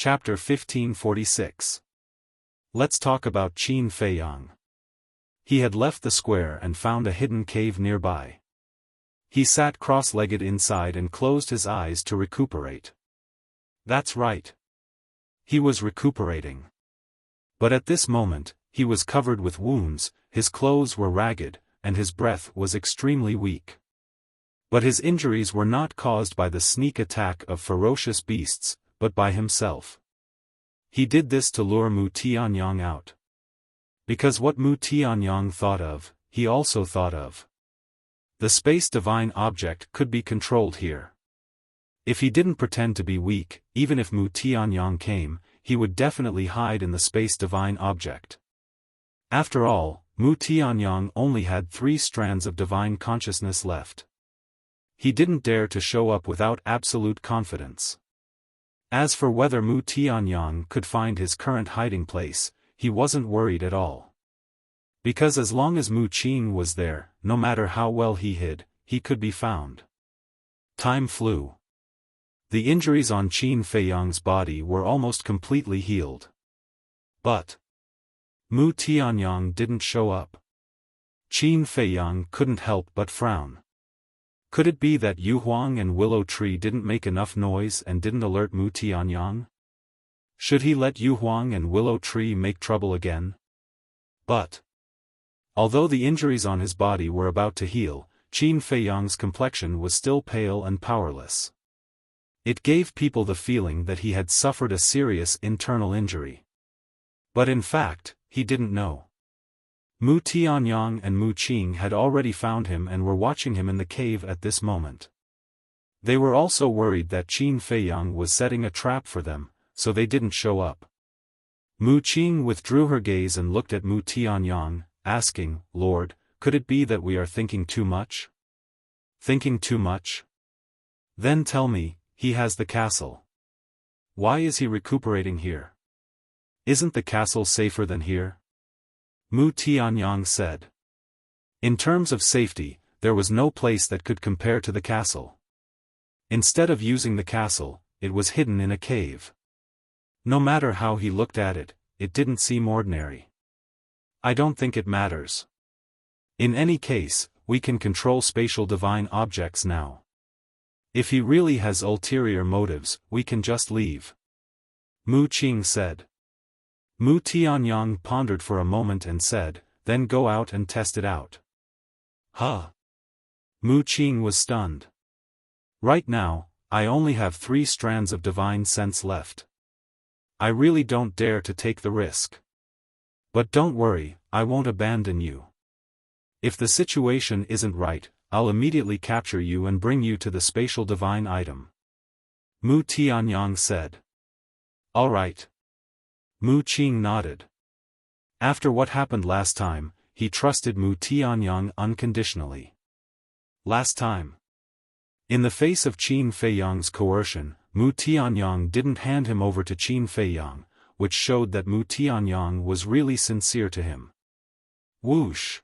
Chapter 1546. Let's talk about Qin Feiyang. He had left the square and found a hidden cave nearby. He sat cross-legged inside and closed his eyes to recuperate. That's right. He was recuperating. But at this moment, he was covered with wounds, his clothes were ragged, and his breath was extremely weak. But his injuries were not caused by the sneak attack of ferocious beasts, but by himself. He did this to lure Mu Tianyang out. Because what Mu Tianyang thought of, he also thought of. The space divine object could be controlled here. If he didn't pretend to be weak, even if Mu Tianyang came, he would definitely hide in the space divine object. After all, Mu Tianyang only had 3 strands of divine consciousness left. He didn't dare to show up without absolute confidence. As for whether Mu Tianyang could find his current hiding place, he wasn't worried at all. Because as long as Mu Qing was there, no matter how well he hid, he could be found. Time flew. The injuries on Qin Feiyang's body were almost completely healed. But Mu Tianyang didn't show up. Qin Feiyang couldn't help but frown. Could it be that Yu Huang and Willow Tree didn't make enough noise and didn't alert Mu Tianyang? Should he let Yu Huang and Willow Tree make trouble again? But although the injuries on his body were about to heal, Qin Feiyang's complexion was still pale and powerless. It gave people the feeling that he had suffered a serious internal injury. But in fact, he didn't know. Mu Tianyang and Mu Qing had already found him and were watching him in the cave at this moment. They were also worried that Qin Feiyang was setting a trap for them, so they didn't show up. Mu Qing withdrew her gaze and looked at Mu Tianyang, asking, "Lord, could it be that we are thinking too much?" Thinking too much? Then tell me, he has the castle. Why is he recuperating here? Isn't the castle safer than here? Mu Tianyang said. In terms of safety, there was no place that could compare to the castle. Instead of using the castle, it was hidden in a cave. No matter how he looked at it, it didn't seem ordinary. I don't think it matters. In any case, we can control spatial divine objects now. If he really has ulterior motives, we can just leave. Mu Qing said. Mu Tianyang pondered for a moment and said, "Then go out and test it out." Huh? Mu Qing was stunned. Right now, I only have 3 strands of divine sense left. I really don't dare to take the risk. But don't worry, I won't abandon you. If the situation isn't right, I'll immediately capture you and bring you to the spatial divine item. Mu Tianyang said. All right. Mu Qing nodded. After what happened last time, he trusted Mu Tianyang unconditionally. Last time. In the face of Qin Feiyang's coercion, Mu Tianyang didn't hand him over to Qin Feiyang, which showed that Mu Tianyang was really sincere to him. Whoosh!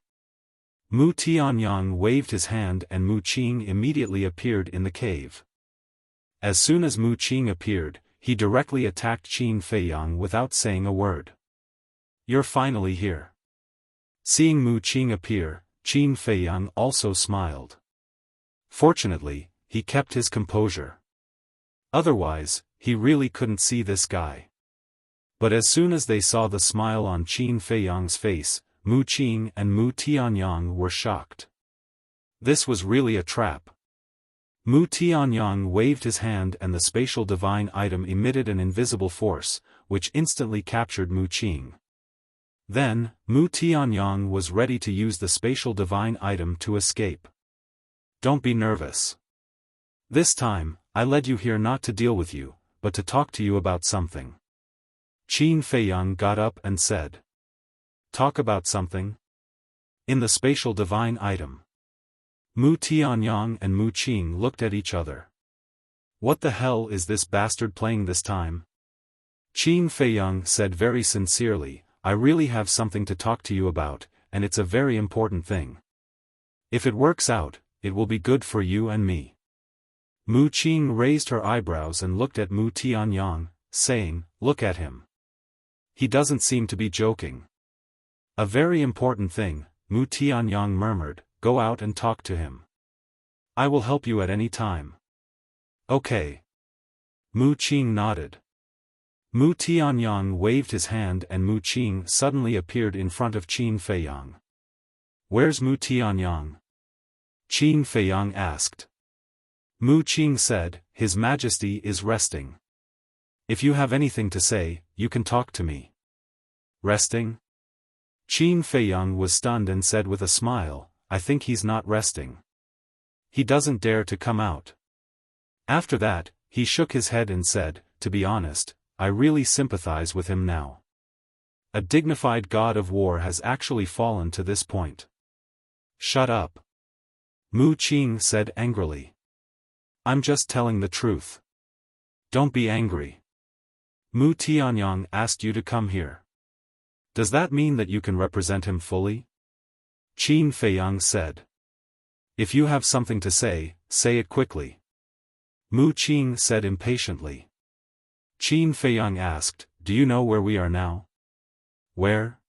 Mu Tianyang waved his hand and Mu Qing immediately appeared in the cave. As soon as Mu Qing appeared, he directly attacked Qin Feiyang without saying a word. You're finally here. Seeing Mu Qing appear, Qin Feiyang also smiled. Fortunately, he kept his composure. Otherwise, he really couldn't see this guy. But as soon as they saw the smile on Qin Feiyang's face, Mu Qing and Mu Tianyang were shocked. This was really a trap. Mu Tianyang waved his hand and the spatial divine item emitted an invisible force, which instantly captured Mu Qing. Then, Mu Tianyang was ready to use the spatial divine item to escape. Don't be nervous. This time, I led you here not to deal with you, but to talk to you about something. Qin Feiyang got up and said. Talk about something? In the spatial divine item. Mu Tianyang and Mu Qing looked at each other. What the hell is this bastard playing this time? Qin Feiyang said very sincerely, I really have something to talk to you about, and it's a very important thing. If it works out, it will be good for you and me. Mu Qing raised her eyebrows and looked at Mu Tianyang, saying, "Look at him. He doesn't seem to be joking." "A very important thing," Mu Tianyang murmured, "go out and talk to him. I will help you at any time." "Okay." Mu Qing nodded. Mu Tianyang waved his hand and Mu Qing suddenly appeared in front of Qin Feiyang. "Where's Mu Tianyang?" Qin Feiyang asked. Mu Qing said, "His Majesty is resting. If you have anything to say, you can talk to me." "Resting?" Qin Feiyang was stunned and said with a smile, "I think he's not resting. He doesn't dare to come out." After that, he shook his head and said, "To be honest, I really sympathize with him now. A dignified god of war has actually fallen to this point." "Shut up," Mu Qing said angrily. "I'm just telling the truth. Don't be angry. Mu Tianyang asked you to come here. Does that mean that you can represent him fully?" Qin Feiyang said. "If you have something to say it quickly," Mu Qing said impatiently. Qin Feiyang asked, "Do you know where we are now?" "Where?"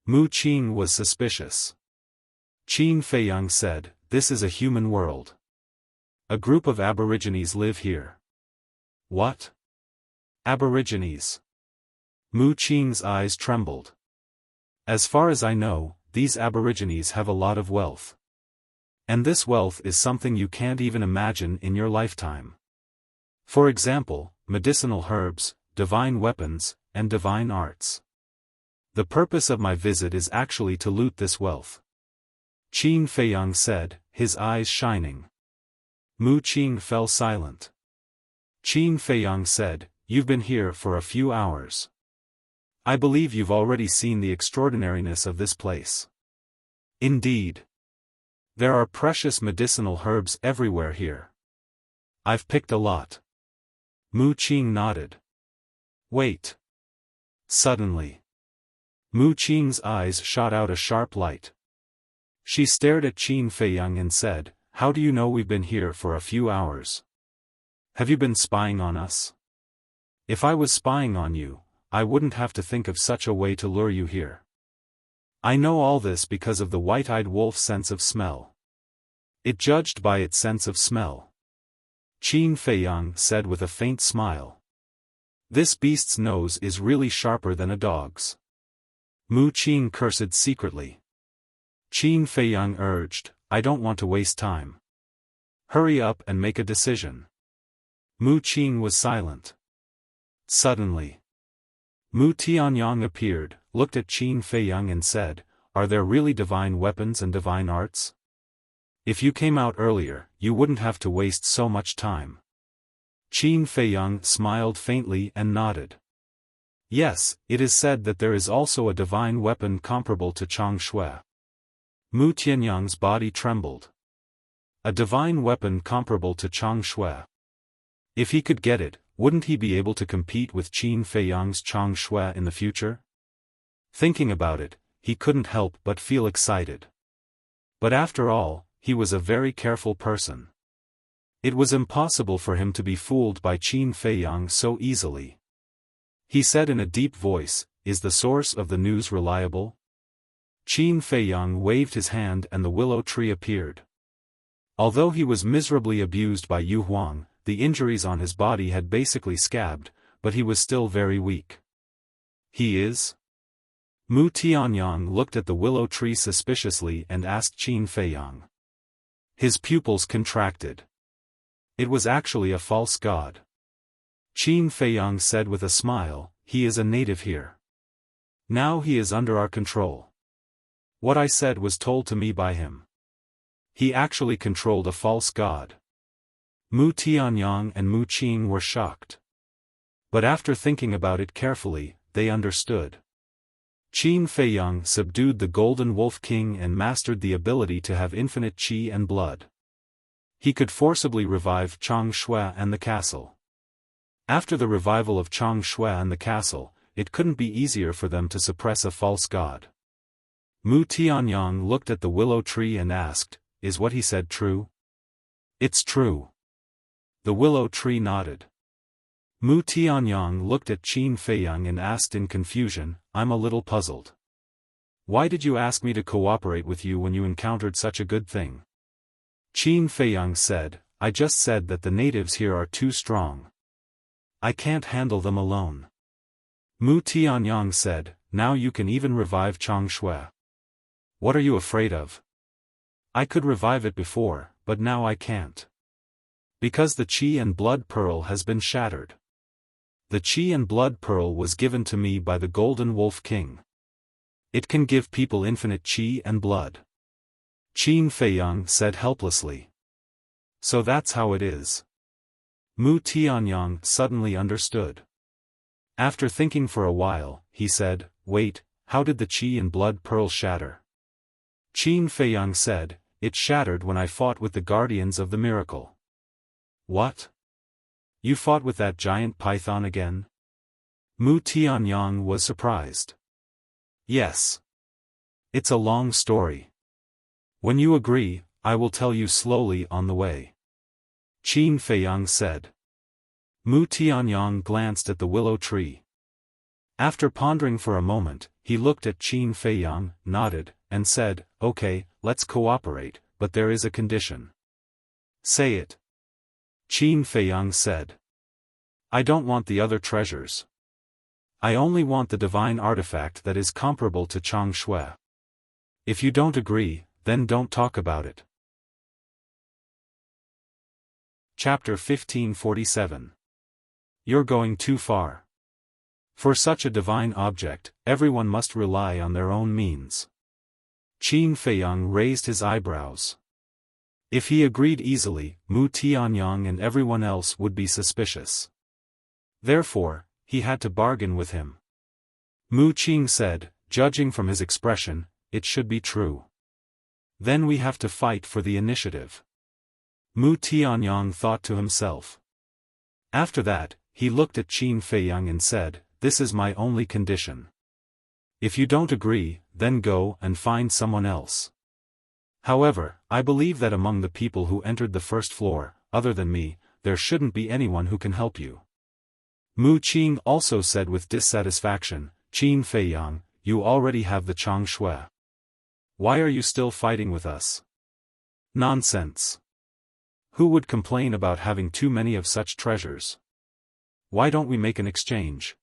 Mu Qing was suspicious. Qin Feiyang said, "This is a human world. A group of aborigines live here." "What? Aborigines?" Mu Qing's eyes trembled. "As far as I know, these aborigines have a lot of wealth. And this wealth is something you can't even imagine in your lifetime. For example, medicinal herbs, divine weapons, and divine arts. The purpose of my visit is actually to loot this wealth." Qin Feiyang said, his eyes shining. Mu Qing fell silent. Qin Feiyang said, "You've been here for a few hours. I believe you've already seen the extraordinariness of this place. Indeed. There are precious medicinal herbs everywhere here. I've picked a lot." Mu Qing nodded. "Wait." Suddenly, Mu Qing's eyes shot out a sharp light. She stared at Qin Feiyang and said, "How do you know we've been here for a few hours? Have you been spying on us? If I was spying on you, I wouldn't have to think of such a way to lure you here. I know all this because of the white-eyed wolf's sense of smell. It judged by its sense of smell." Qin Feiyang said with a faint smile. "This beast's nose is really sharper than a dog's." Mu Qing cursed secretly. Qin Feiyang urged, "I don't want to waste time. Hurry up and make a decision." Mu Qing was silent. Suddenly, Mu Tianyang appeared, looked at Qin Feiyang and said, "Are there really divine weapons and divine arts? If you came out earlier, you wouldn't have to waste so much time." Qin Feiyang smiled faintly and nodded. "Yes, it is said that there is also a divine weapon comparable to Chang Shui." Mu Tianyang's body trembled. A divine weapon comparable to Chang Shui. If he could get it, wouldn't he be able to compete with Qin Feiyang's Chang Shui in the future? Thinking about it, he couldn't help but feel excited. But after all, he was a very careful person. It was impossible for him to be fooled by Qin Feiyang so easily. He said in a deep voice, "Is the source of the news reliable?" Qin Feiyang waved his hand and the willow tree appeared. Although he was miserably abused by Yu Huang, the injuries on his body had basically scabbed, but he was still very weak. "He is?" Mu Tianyang looked at the willow tree suspiciously and asked Qin Feiyang. His pupils contracted. It was actually a false god. Qin Feiyang said with a smile, "He is a native here. Now he is under our control. What I said was told to me by him. He actually controlled a false god." Mu Tianyang and Mu Qing were shocked. But after thinking about it carefully, they understood. Qin Feiyang subdued the Golden Wolf King and mastered the ability to have infinite qi and blood. He could forcibly revive Chang Shui and the castle. After the revival of Chang Shui and the castle, it couldn't be easier for them to suppress a false god. Mu Tianyang looked at the willow tree and asked, "Is what he said true?" "It's true." The willow tree nodded. Mu Tianyang looked at Qin Feiyang and asked in confusion, I'm a little puzzled. Why did you ask me to cooperate with you when you encountered such a good thing? Qin Feiyang said, I just said that the natives here are too strong. I can't handle them alone. Mu Tianyang said, now you can even revive Chang Shui. What are you afraid of? I could revive it before, but now I can't. Because the Qi and Blood Pearl has been shattered. The Qi and Blood Pearl was given to me by the Golden Wolf King. It can give people infinite Qi and blood. Qin Feiyang said helplessly. So that's how it is. Mu Tianyang suddenly understood. After thinking for a while, he said, wait, how did the Qi and Blood Pearl shatter? Qin Feiyang said, it shattered when I fought with the Guardians of the Miracle. What? You fought with that giant python again? Mu Tianyang was surprised. Yes. It's a long story. When you agree, I will tell you slowly on the way. Qin Feiyang said. Mu Tianyang glanced at the willow tree. After pondering for a moment, he looked at Qin Feiyang, nodded, and said, okay, let's cooperate, but there is a condition. Say it. Qin Feiyang said. I don't want the other treasures. I only want the divine artifact that is comparable to Chang Shui. If you don't agree, then don't talk about it. Chapter 1547. You're going too far. For such a divine object, everyone must rely on their own means. Qin Feiyang raised his eyebrows. If he agreed easily, Mu Tianyang and everyone else would be suspicious. Therefore, he had to bargain with him. Mu Qing said, judging from his expression, it should be true. Then we have to fight for the initiative. Mu Tianyang thought to himself. After that, he looked at Qin Feiyang and said, this is my only condition. If you don't agree, then go and find someone else. However, I believe that among the people who entered the first floor, other than me, there shouldn't be anyone who can help you. Mu Qing also said with dissatisfaction, Qin Feiyang, you already have the Chang Shui. Why are you still fighting with us? Nonsense. Who would complain about having too many of such treasures? Why don't we make an exchange?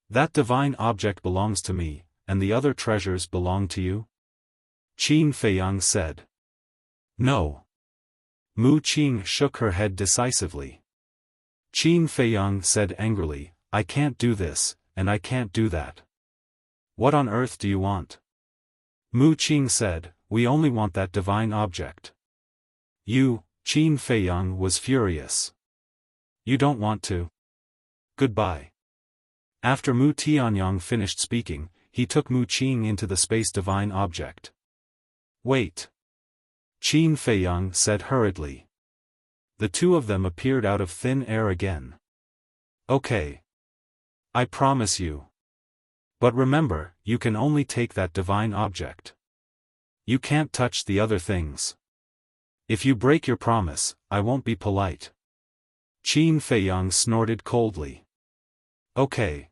That divine object belongs to me, and the other treasures belong to you? Qin Feiyang said. No. Mu Qing shook her head decisively. Qin Feiyang said angrily, I can't do this, and I can't do that. What on earth do you want? Mu Qing said, we only want that divine object. You, Qin Feiyang was furious. You don't want to? Goodbye. After Mu Tianyang finished speaking, he took Mu Qing into the space divine object. Wait. Qin Feiyang said hurriedly. The two of them appeared out of thin air again. Okay. I promise you. But remember, you can only take that divine object. You can't touch the other things. If you break your promise, I won't be polite. Qin Feiyang snorted coldly. Okay.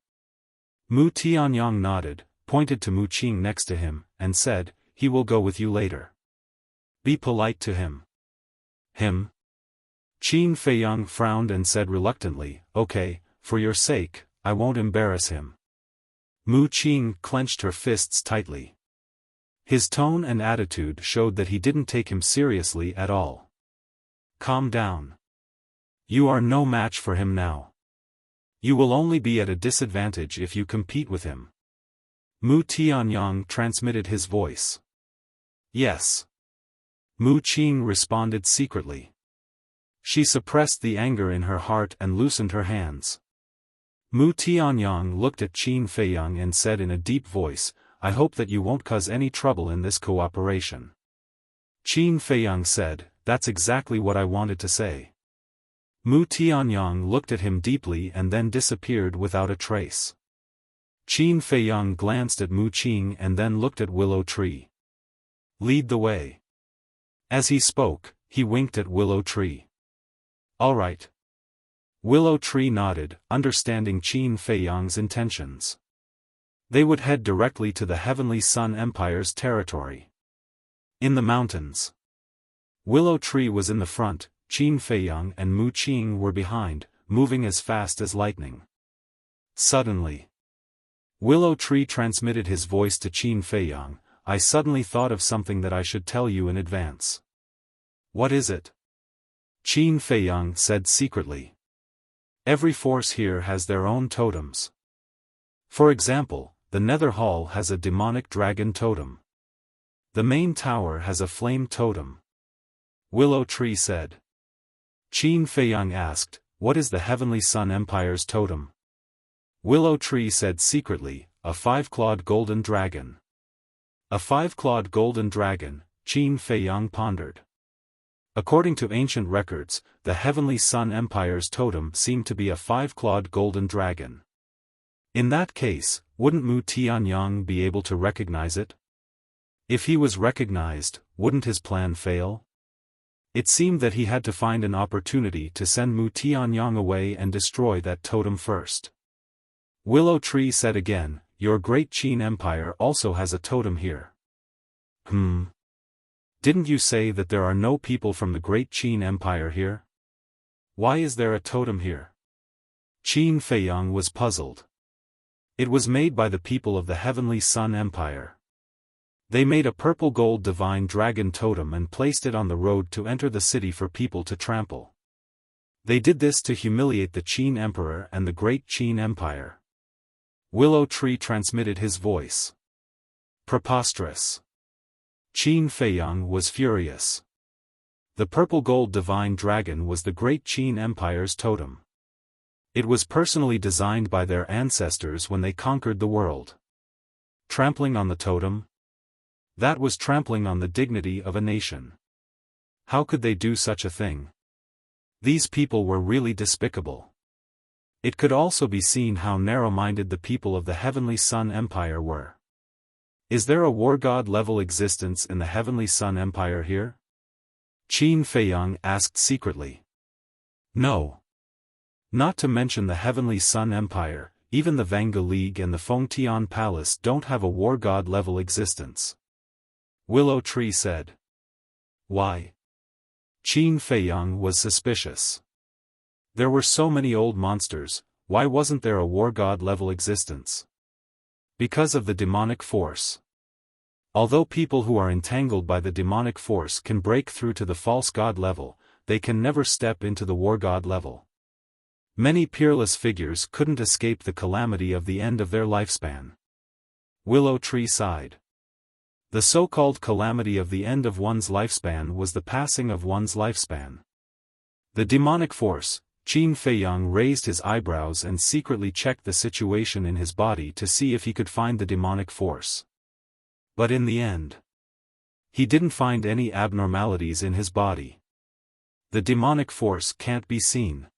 Mu Tianyang nodded, pointed to Mu Qing next to him, and said, he will go with you later. Be polite to him. Him? Qin Feiyang frowned and said reluctantly, okay, for your sake, I won't embarrass him. Mu Qing clenched her fists tightly. His tone and attitude showed that he didn't take him seriously at all. Calm down. You are no match for him now. You will only be at a disadvantage if you compete with him. Mu Tianyang transmitted his voice. Yes. Mu Qing responded secretly. She suppressed the anger in her heart and loosened her hands. Mu Tianyang looked at Qin Feiyang and said in a deep voice, I hope that you won't cause any trouble in this cooperation. Qin Feiyang said, that's exactly what I wanted to say. Mu Tianyang looked at him deeply and then disappeared without a trace. Qin Feiyang glanced at Mu Qing and then looked at Willow Tree. Lead the way. As he spoke, he winked at Willow Tree. All right. Willow Tree nodded, understanding Qin Feiyang's intentions. They would head directly to the Heavenly Sun Empire's territory. In the mountains. Willow Tree was in the front, Qin Feiyang and Mu Qing were behind, moving as fast as lightning. Suddenly, Willow Tree transmitted his voice to Qin Feiyang. I suddenly thought of something that I should tell you in advance. What is it? Qin Feiyang said secretly. Every force here has their own totems. For example, the Nether Hall has a demonic dragon totem. The main tower has a flame totem. Willow Tree said. Qin Feiyang asked, what is the Heavenly Sun Empire's totem? Willow Tree said secretly, a 5-clawed golden dragon. A 5-clawed golden dragon, Qin Feiyang pondered. According to ancient records, the Heavenly Sun Empire's totem seemed to be a 5-clawed golden dragon. In that case, wouldn't Mu Tianyang be able to recognize it? If he was recognized, wouldn't his plan fail? It seemed that he had to find an opportunity to send Mu Tianyang away and destroy that totem first. Willow Tree said again, your great Qin Empire also has a totem here. Didn't you say that there are no people from the great Qin Empire here? Why is there a totem here? Qin Feiyang was puzzled. It was made by the people of the Heavenly Sun Empire. They made a purple gold divine dragon totem and placed it on the road to enter the city for people to trample. They did this to humiliate the Qin Emperor and the great Qin Empire. Willow Tree transmitted his voice. Preposterous. Qin Feiyang was furious. The purple gold divine dragon was the great Qin Empire's totem. It was personally designed by their ancestors when they conquered the world. Trampling on the totem? That was trampling on the dignity of a nation. How could they do such a thing? These people were really despicable. It could also be seen how narrow-minded the people of the Heavenly Sun Empire were. Is there a war god level existence in the Heavenly Sun Empire here? Qin Feiyang asked secretly. No. Not to mention the Heavenly Sun Empire, even the Vanga League and the Fengtian Palace don't have a war god level existence. Willow Tree said. Why? Qin Feiyang was suspicious. There were so many old monsters, why wasn't there a war god level existence? Because of the demonic force. Although people who are entangled by the demonic force can break through to the false god level, they can never step into the war god level. Many peerless figures couldn't escape the calamity of the end of their lifespan. Willow Tree sighed. The so-called calamity of the end of one's lifespan was the passing of one's lifespan. The demonic force. Qin Feiyang raised his eyebrows and secretly checked the situation in his body to see if he could find the demonic force. But in the end, he didn't find any abnormalities in his body. The demonic force can't be seen.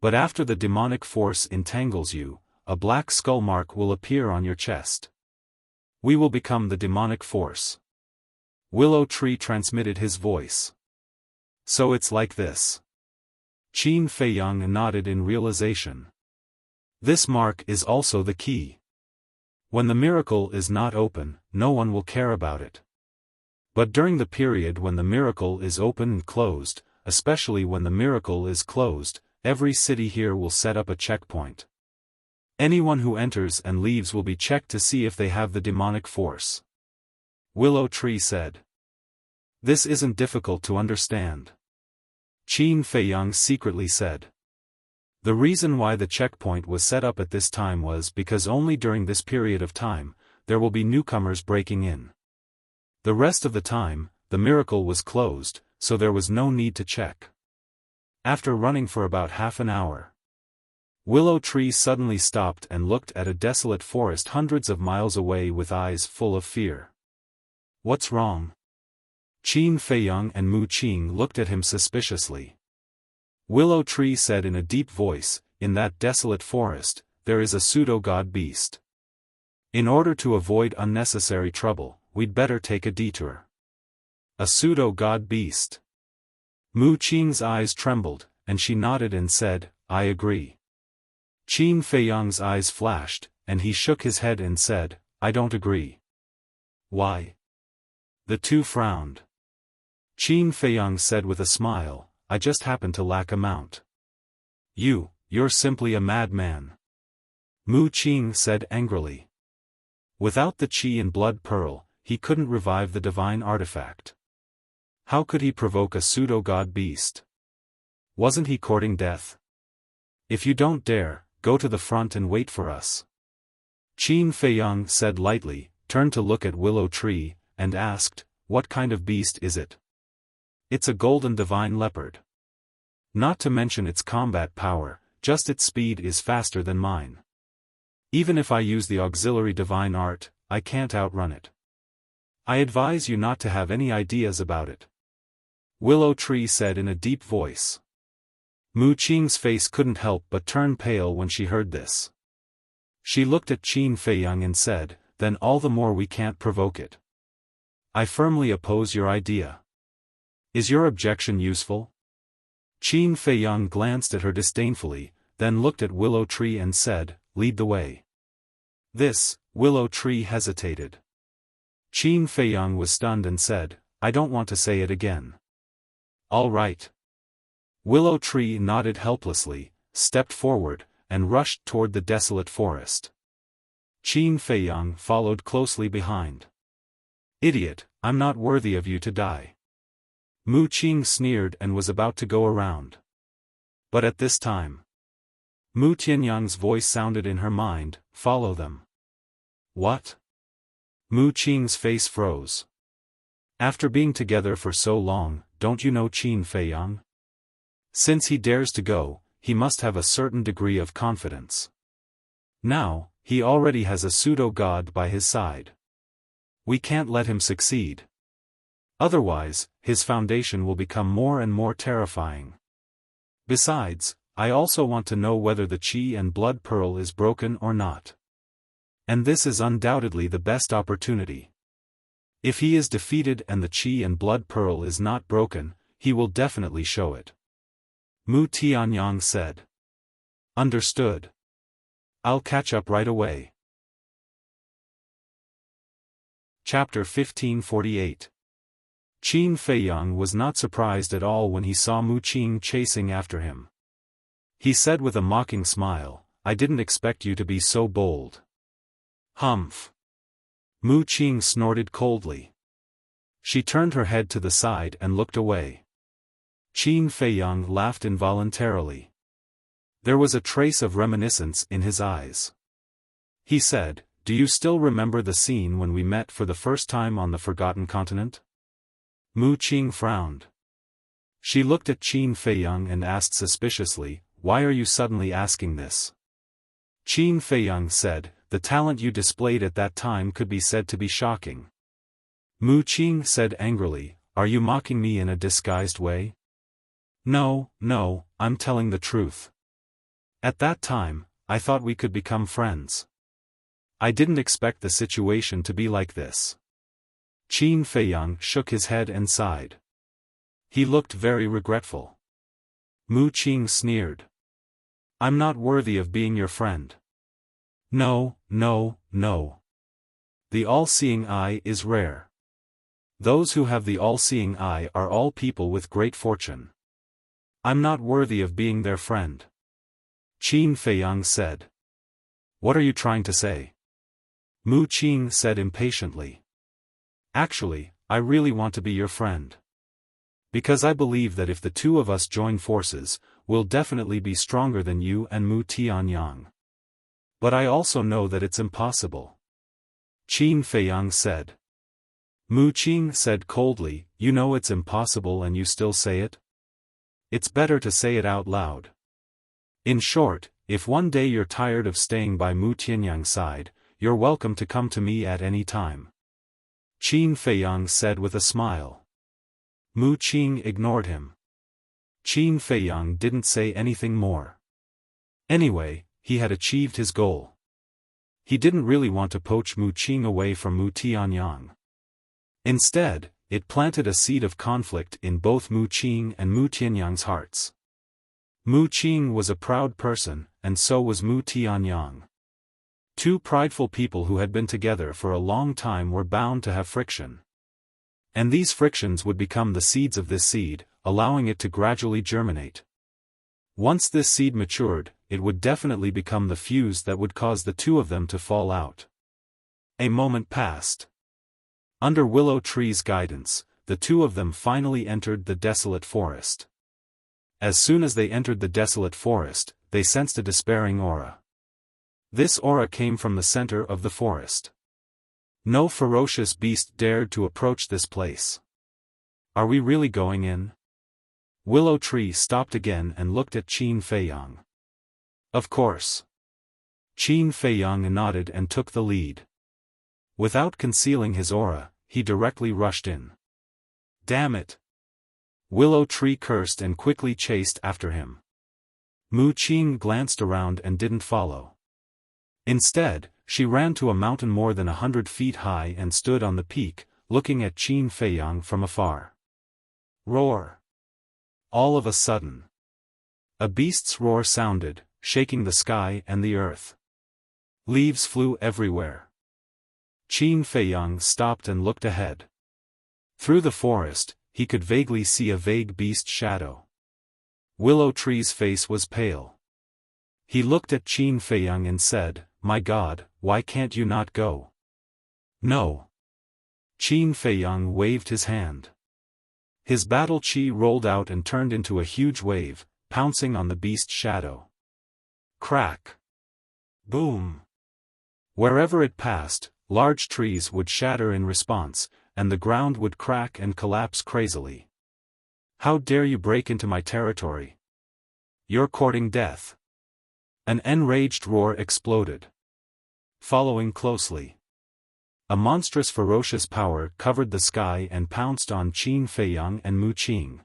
But after the demonic force entangles you, a black skull mark will appear on your chest. We will become the demonic force. Willow Tree transmitted his voice. So it's like this. Qin Feiyang nodded in realization. This mark is also the key. When the miracle is not open, no one will care about it. But during the period when the miracle is open and closed, especially when the miracle is closed, every city here will set up a checkpoint. Anyone who enters and leaves will be checked to see if they have the demonic force. Willow Tree said. This isn't difficult to understand. Qin Feiyang secretly said. The reason why the checkpoint was set up at this time was because only during this period of time, there will be newcomers breaking in. The rest of the time, the miracle was closed, so there was no need to check. After running for about half an hour, Willow Tree suddenly stopped and looked at a desolate forest hundreds of miles away with eyes full of fear. What's wrong? Qin Feiyang and Mu Qing looked at him suspiciously. Willow Tree said in a deep voice, in that desolate forest, there is a pseudo-god beast. In order to avoid unnecessary trouble, we'd better take a detour. A pseudo-god beast. Mu Qing's eyes trembled, and she nodded and said, I agree. Qin Feiyang's eyes flashed, and he shook his head and said, I don't agree. Why? The two frowned. Qin Feiyang said with a smile, I just happen to lack a mount. You're simply a madman. Mu Qing said angrily. Without the Qi and blood pearl, he couldn't revive the divine artifact. How could he provoke a pseudo-god beast? Wasn't he courting death? If you don't dare, go to the front and wait for us. Qin Feiyang said lightly, turned to look at Willow Tree, and asked, what kind of beast is it? It's a golden divine leopard. Not to mention its combat power, just its speed is faster than mine. Even if I use the auxiliary divine art, I can't outrun it. I advise you not to have any ideas about it. Willow Tree said in a deep voice. Mu Qing's face couldn't help but turn pale when she heard this. She looked at Qin Feiyang and said, then all the more we can't provoke it. I firmly oppose your idea. Is your objection useful? Qin Feiyang glanced at her disdainfully, then looked at Willow Tree and said, lead the way. Willow Tree hesitated. Qin Feiyang was stunned and said, I don't want to say it again. All right. Willow Tree nodded helplessly, stepped forward, and rushed toward the desolate forest. Qin Feiyang followed closely behind. Idiot, I'm not worthy of you to die. Mu Qing sneered and was about to go around. But at this time, Mu Tianyang's voice sounded in her mind, follow them. What? Mu Qing's face froze. After being together for so long, don't you know Qin Feiyang? Since he dares to go, he must have a certain degree of confidence. Now, he already has a pseudo-god by his side. We can't let him succeed. Otherwise, his foundation will become more and more terrifying. Besides, I also want to know whether the Qi and blood pearl is broken or not. And this is undoubtedly the best opportunity. If he is defeated and the Qi and blood pearl is not broken, he will definitely show it. Mu Tianyang said. Understood. I'll catch up right away. Chapter 1548. Qin Feiyang was not surprised at all when he saw Mu Qing chasing after him. He said with a mocking smile, I didn't expect you to be so bold. Humph. Mu Qing snorted coldly. She turned her head to the side and looked away. Qin Feiyang laughed involuntarily. There was a trace of reminiscence in his eyes. He said, do you still remember the scene when we met for the first time on the Forgotten Continent? Mu Qing frowned. She looked at Qin Feiyang and asked suspiciously, why are you suddenly asking this? Qin Feiyang said, the talent you displayed at that time could be said to be shocking. Mu Qing said angrily, are you mocking me in a disguised way? No, I'm telling the truth. At that time, I thought we could become friends. I didn't expect the situation to be like this. Qin Feiyang shook his head and sighed. He looked very regretful. Mu Qing sneered. I'm not worthy of being your friend. No. The all-seeing eye is rare. Those who have the all-seeing eye are all people with great fortune. I'm not worthy of being their friend. Qin Feiyang said. What are you trying to say? Mu Qing said impatiently. Actually, I really want to be your friend. Because I believe that if the two of us join forces, we'll definitely be stronger than you and Mu Tianyang. But I also know that it's impossible. Qin Feiyang said. Mu Qing said coldly, you know it's impossible and you still say it? It's better to say it out loud. In short, if one day you're tired of staying by Mu Tianyang's side, you're welcome to come to me at any time. Qin Feiyang said with a smile. Mu Qing ignored him. Qin Feiyang didn't say anything more. Anyway, he had achieved his goal. He didn't really want to poach Mu Qing away from Mu Tianyang. Instead, it planted a seed of conflict in both Mu Qing and Mu Tianyang's hearts. Mu Qing was a proud person, and so was Mu Tianyang. Two prideful people who had been together for a long time were bound to have friction. And these frictions would become the seeds of this seed, allowing it to gradually germinate. Once this seed matured, it would definitely become the fuse that would cause the two of them to fall out. A moment passed. Under Willow Tree's guidance, the two of them finally entered the desolate forest. As soon as they entered the desolate forest, they sensed a despairing aura. This aura came from the center of the forest. No ferocious beast dared to approach this place. Are we really going in? Willow Tree stopped again and looked at Qin Feiyang. Of course. Qin Feiyang nodded and took the lead. Without concealing his aura, he directly rushed in. Damn it! Willow Tree cursed and quickly chased after him. Mu Qing glanced around and didn't follow. Instead, she ran to a mountain more than 100 feet high and stood on the peak, looking at Qin Feiyang from afar. Roar! All of a sudden, a beast's roar sounded, shaking the sky and the earth. Leaves flew everywhere. Qin Feiyang stopped and looked ahead. Through the forest, he could vaguely see a vague beast shadow. Willow Tree's face was pale. He looked at Qin Feiyang and said, "My God, why can't you not go?" "No." Qin Feiyang waved his hand. His battle chi rolled out and turned into a huge wave, pouncing on the beast's shadow. Crack! Boom! Wherever it passed, large trees would shatter in response, and the ground would crack and collapse crazily. "How dare you break into my territory? You're courting death." An enraged roar exploded. Following closely, a monstrous ferocious power covered the sky and pounced on Qin Feiyang and Mu Qing.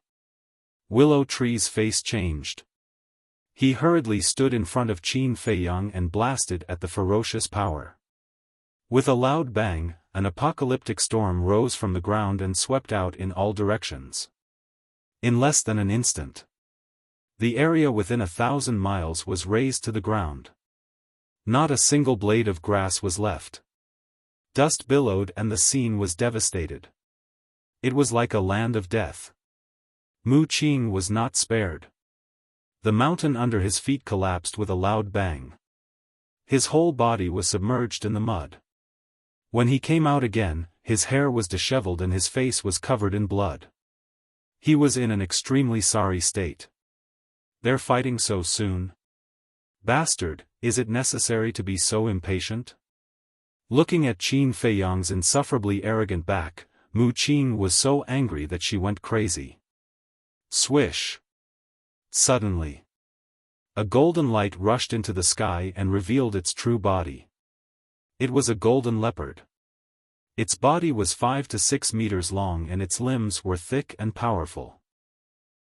Willow Tree's face changed. He hurriedly stood in front of Qin Feiyang and blasted at the ferocious power. With a loud bang, an apocalyptic storm rose from the ground and swept out in all directions. In less than an instant, the area within 1,000 miles was razed to the ground. Not a single blade of grass was left. Dust billowed and the scene was devastated. It was like a land of death. Mu Qing was not spared. The mountain under his feet collapsed with a loud bang. His whole body was submerged in the mud. When he came out again, his hair was disheveled and his face was covered in blood. He was in an extremely sorry state. "They're fighting so soon? Bastard, is it necessary to be so impatient?" Looking at Qin Feiyang's insufferably arrogant back, Mu Qing was so angry that she went crazy. Swish! Suddenly, a golden light rushed into the sky and revealed its true body. It was a golden leopard. Its body was 5 to 6 meters long and its limbs were thick and powerful.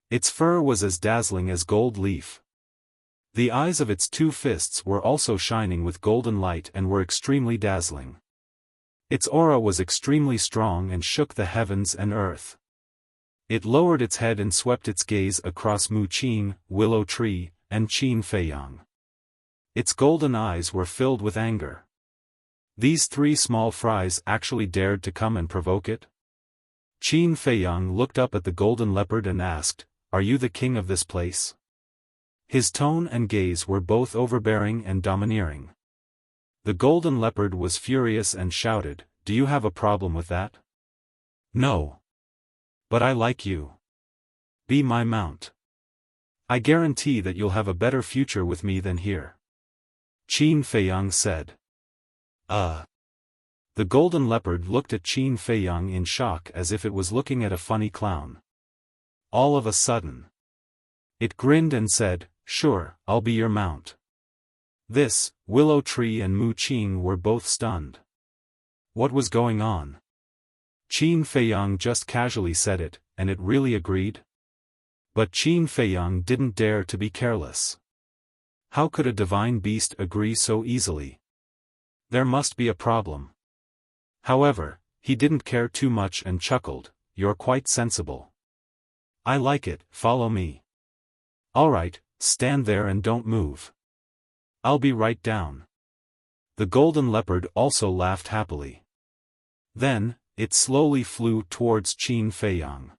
Its fur was as dazzling as gold leaf. The eyes of its two fists were also shining with golden light and were extremely dazzling. Its aura was extremely strong and shook the heavens and earth. It lowered its head and swept its gaze across Mu Qing, Willow Tree, and Qin Feiyang. Its golden eyes were filled with anger. These three small fries actually dared to come and provoke it? Qin Feiyang looked up at the golden leopard and asked, "Are you the king of this place?" His tone and gaze were both overbearing and domineering. The golden leopard was furious and shouted, "Do you have a problem with that?" "No. But I like you. Be my mount. I guarantee that you'll have a better future with me than here," Qin Feiyang said. The golden leopard looked at Qin Feiyang in shock as if it was looking at a funny clown. All of a sudden, it grinned and said, "Sure, I'll be your mount." This, Willow Tree and Mu Qing were both stunned. What was going on? Qin Feiyang just casually said it, and it really agreed? But Qin Feiyang didn't dare to be careless. How could a divine beast agree so easily? There must be a problem. However, he didn't care too much and chuckled, "You're quite sensible. I like it, follow me." "Alright, stand there and don't move. I'll be right down." The golden leopard also laughed happily. Then, it slowly flew towards Qin Feiyang.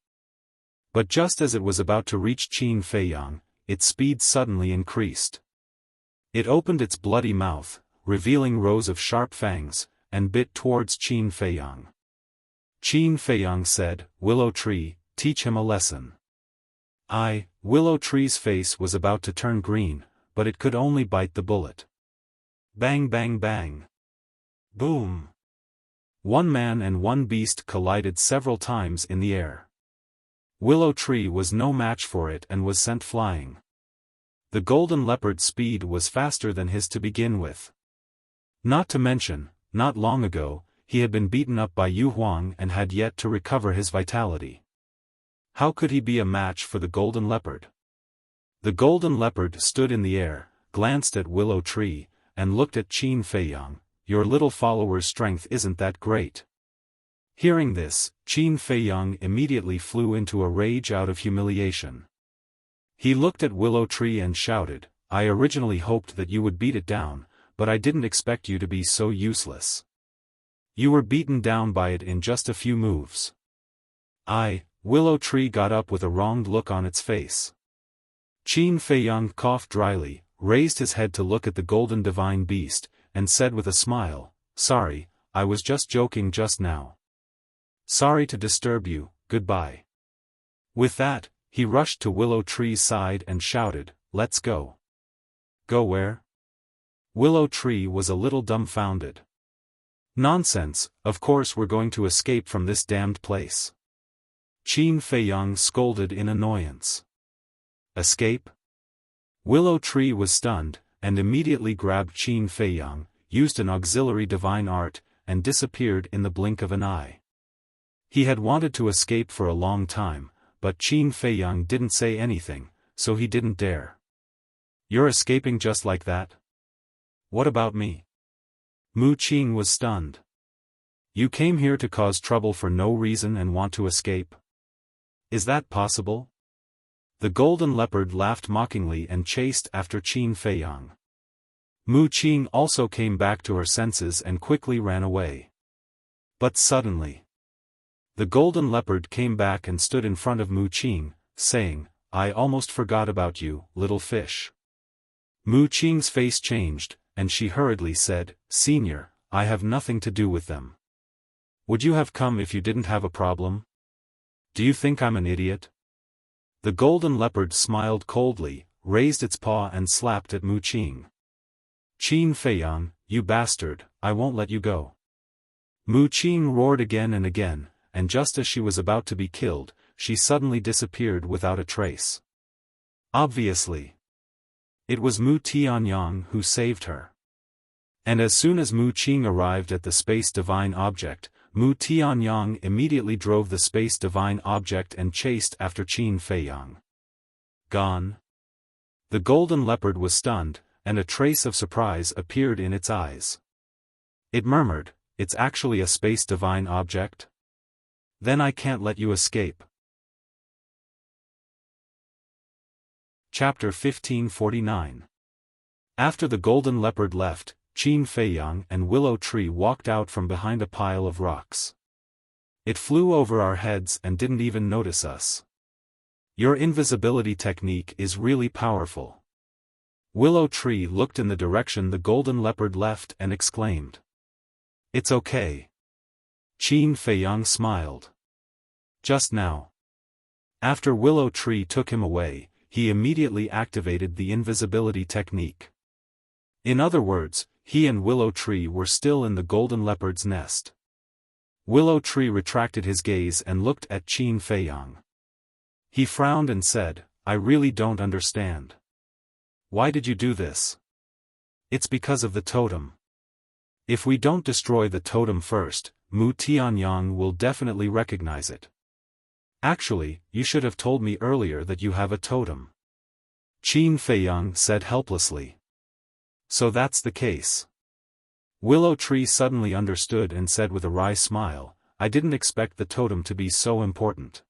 But just as it was about to reach Qin Feiyang, its speed suddenly increased. It opened its bloody mouth, revealing rows of sharp fangs, and bit towards Qin Feiyang. Qin Feiyang said, "Willow Tree, teach him a lesson." Willow Tree's face was about to turn green, but it could only bite the bullet. Bang bang bang. Boom. One man and one beast collided several times in the air. Willow Tree was no match for it and was sent flying. The golden leopard's speed was faster than his to begin with. Not to mention, not long ago, he had been beaten up by Yu Huang and had yet to recover his vitality. How could he be a match for the golden leopard? The golden leopard stood in the air, glanced at Willow Tree, and looked at Qin Feiyang. "Your little follower's strength isn't that great." Hearing this, Qin Feiyang immediately flew into a rage out of humiliation. He looked at Willow Tree and shouted, "I originally hoped that you would beat it down, but I didn't expect you to be so useless. You were beaten down by it in just a few moves." Willow Tree got up with a wronged look on its face. Qin Feiyang coughed dryly, raised his head to look at the golden divine beast, and said with a smile, "Sorry, I was just joking just now. Sorry to disturb you, goodbye." With that, he rushed to Willow Tree's side and shouted, "Let's go." "Go where?" Willow Tree was a little dumbfounded. "Nonsense, of course we're going to escape from this damned place." Qin Feiyang scolded in annoyance. "Escape?" Willow Tree was stunned, and immediately grabbed Qin Feiyang, used an auxiliary divine art, and disappeared in the blink of an eye. He had wanted to escape for a long time, but Qin Feiyang didn't say anything, so he didn't dare. "You're escaping just like that? What about me?" Mu Qing was stunned. "You came here to cause trouble for no reason and want to escape? Is that possible?" The golden leopard laughed mockingly and chased after Qin Feiyang. Mu Qing also came back to her senses and quickly ran away. But suddenly, the golden leopard came back and stood in front of Mu Qing, saying, "I almost forgot about you, little fish." Mu Qing's face changed, and she hurriedly said, "Senior, I have nothing to do with them. Would you have come if you didn't have a problem? Do you think I'm an idiot?" The golden leopard smiled coldly, raised its paw and slapped at Mu Qing. "Qin Feiyang, you bastard, I won't let you go." Mu Qing roared again and again, and just as she was about to be killed, she suddenly disappeared without a trace. Obviously, it was Mu Tianyang who saved her. And as soon as Mu Qing arrived at the space divine object, Mu Tianyang immediately drove the space divine object and chased after Qin Feiyang. Gone. The golden leopard was stunned, and a trace of surprise appeared in its eyes. It murmured, "It's actually a space divine object? Then I can't let you escape." Chapter 1549. After the golden leopard left, Qin Feiyang and Willow Tree walked out from behind a pile of rocks. "It flew over our heads and didn't even notice us. Your invisibility technique is really powerful." Willow Tree looked in the direction the golden leopard left and exclaimed. "It's okay." Qin Feiyang smiled. Just now. After Willow Tree took him away, he immediately activated the invisibility technique. In other words, he and Willow Tree were still in the golden leopard's nest. Willow Tree retracted his gaze and looked at Qin Feiyang. He frowned and said, "I really don't understand. Why did you do this?" "It's because of the totem. If we don't destroy the totem first, Mu Tianyang will definitely recognize it. Actually, you should have told me earlier that you have a totem." Qin Feiyang said helplessly. "So that's the case." Willow Tree suddenly understood and said with a wry smile, "I didn't expect the totem to be so important."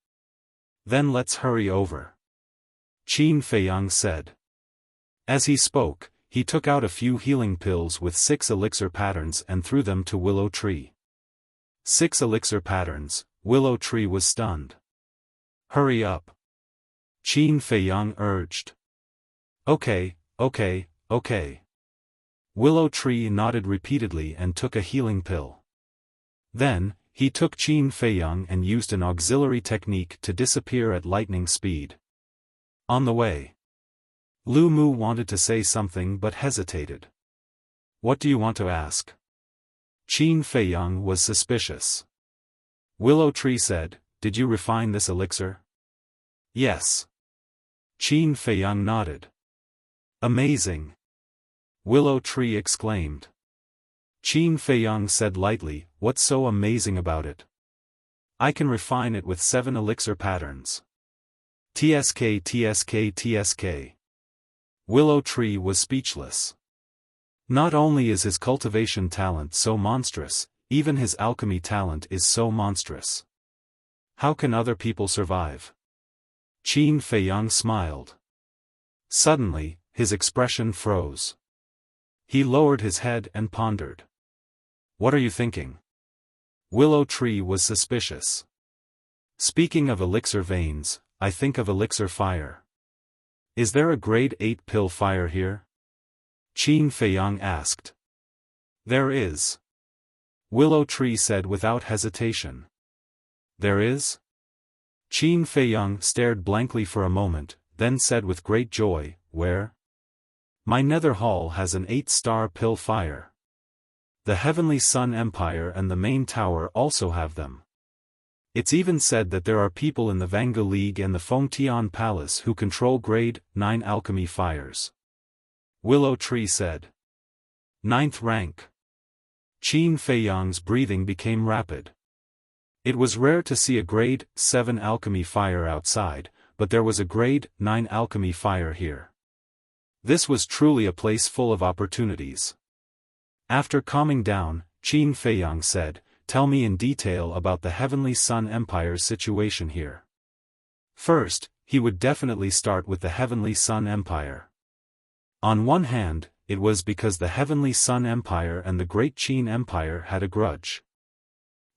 "Then let's hurry over," Qin Feiyang said. As he spoke, he took out a few healing pills with 6 elixir patterns and threw them to Willow Tree. 6 elixir patterns. Willow Tree was stunned. Hurry up. Qin Feiyang urged. Okay. Willow Tree nodded repeatedly and took a healing pill. Then, he took Qin Feiyang and used an auxiliary technique to disappear at lightning speed. On the way, Lu Mu wanted to say something but hesitated. What do you want to ask? Qin Feiyang was suspicious. Willow Tree said, did you refine this elixir? Yes. Qin Feiyang nodded. Amazing. Willow Tree exclaimed. Qin Feiyang said lightly, what's so amazing about it? I can refine it with 7 elixir patterns. TSK. Willow Tree was speechless. Not only is his cultivation talent so monstrous, even his alchemy talent is so monstrous. How can other people survive? Qin Feiyang smiled. Suddenly, his expression froze. He lowered his head and pondered. What are you thinking? Willow Tree was suspicious. Speaking of elixir veins, I think of elixir fire. Is there a grade 8 pill fire here? Qin Feiyang asked. There is. Willow Tree said without hesitation. There is? Qin Feiyang stared blankly for a moment, then said with great joy, where? My nether hall has an 8-star pill fire. The Heavenly Sun Empire and the main tower also have them. It's even said that there are people in the Vangu League and the Fengtian Palace who control grade 9 alchemy fires. Willow Tree said. 9th rank. Qin Feiyang's breathing became rapid. It was rare to see a grade 7 alchemy fire outside, but there was a grade 9 alchemy fire here. This was truly a place full of opportunities. After calming down, Qin Feiyang said, tell me in detail about the Heavenly Sun Empire's situation here. First, he would definitely start with the Heavenly Sun Empire. On one hand, it was because the Heavenly Sun Empire and the Great Qin Empire had a grudge.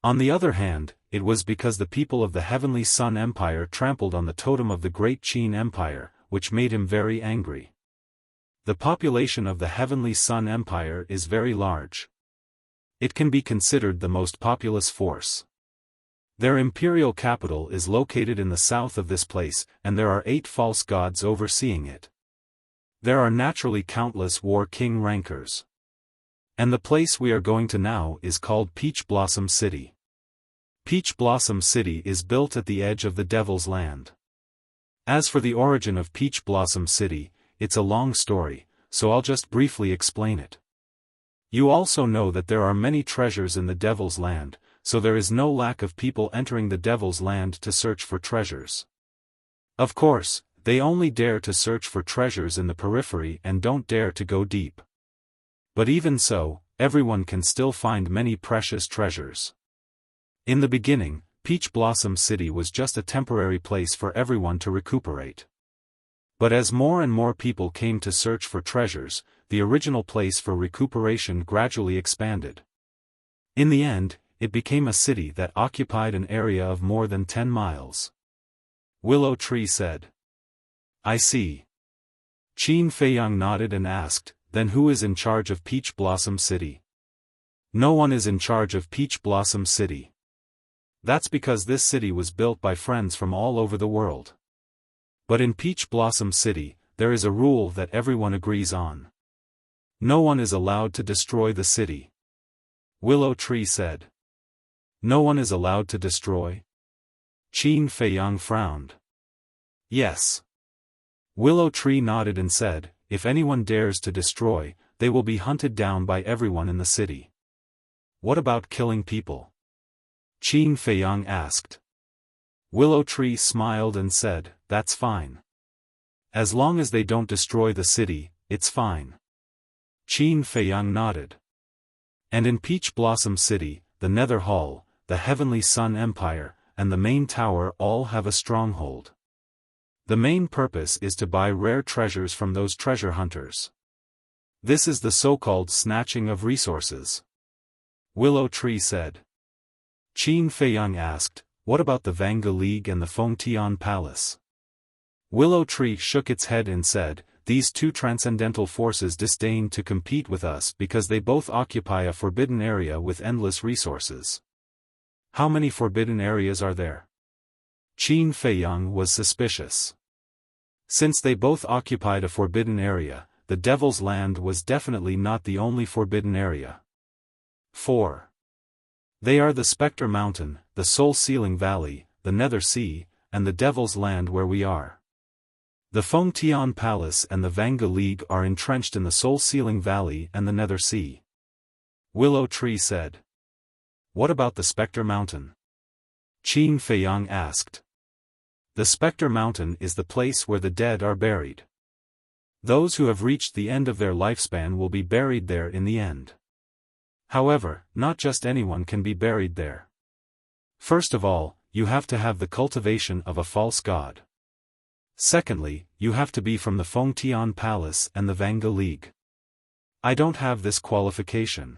On the other hand, it was because the people of the Heavenly Sun Empire trampled on the totem of the Great Qin Empire, which made him very angry. The population of the Heavenly Sun Empire is very large. It can be considered the most populous force. Their imperial capital is located in the south of this place, and there are 8 false gods overseeing it. There are naturally countless war king rankers. And the place we are going to now is called Peach Blossom City. Peach Blossom City is built at the edge of the Devil's Land. As for the origin of Peach Blossom City, it's a long story, so I'll just briefly explain it. You also know that there are many treasures in the Devil's Land, so there is no lack of people entering the Devil's Land to search for treasures. Of course, they only dare to search for treasures in the periphery and don't dare to go deep. But even so, everyone can still find many precious treasures. In the beginning, Peach Blossom City was just a temporary place for everyone to recuperate. But as more and more people came to search for treasures, the original place for recuperation gradually expanded. In the end, it became a city that occupied an area of more than 10 miles. Willow Tree said. I see. Qin Feiyang nodded and asked, then who is in charge of Peach Blossom City? No one is in charge of Peach Blossom City. That's because this city was built by friends from all over the world. But in Peach Blossom City, there is a rule that everyone agrees on. No one is allowed to destroy the city. Willow Tree said. No one is allowed to destroy? Qin Feiyang frowned. Yes. Willow Tree nodded and said, if anyone dares to destroy, they will be hunted down by everyone in the city. What about killing people? Qin Feiyang asked. Willow Tree smiled and said, that's fine. As long as they don't destroy the city, it's fine. Qin Feiyang nodded. And in Peach Blossom City, the Nether Hall, the Heavenly Sun Empire, and the main tower all have a stronghold. The main purpose is to buy rare treasures from those treasure hunters. This is the so-called snatching of resources. Willow Tree said. Qin Feiyang asked, what about the Vanga League and the Fengtian Palace? Willow Tree shook its head and said, these two transcendental forces disdain to compete with us because they both occupy a forbidden area with endless resources. How many forbidden areas are there? Qin Feiyang was suspicious. Since they both occupied a forbidden area, the Devil's Land was definitely not the only forbidden area. 4. They are the Spectre Mountain, the Soul-Sealing Valley, the Nether Sea, and the Devil's Land where we are. The Fengtian Palace and the Vanga League are entrenched in the Soul-Sealing Valley and the Nether Sea. Willow Tree said. What about the Spectre Mountain? Qin Feiyang asked. The Spectre Mountain is the place where the dead are buried. Those who have reached the end of their lifespan will be buried there in the end. However, not just anyone can be buried there. First of all, you have to have the cultivation of a false god. Secondly, you have to be from the Fengtian Palace and the Vanga League. I don't have this qualification.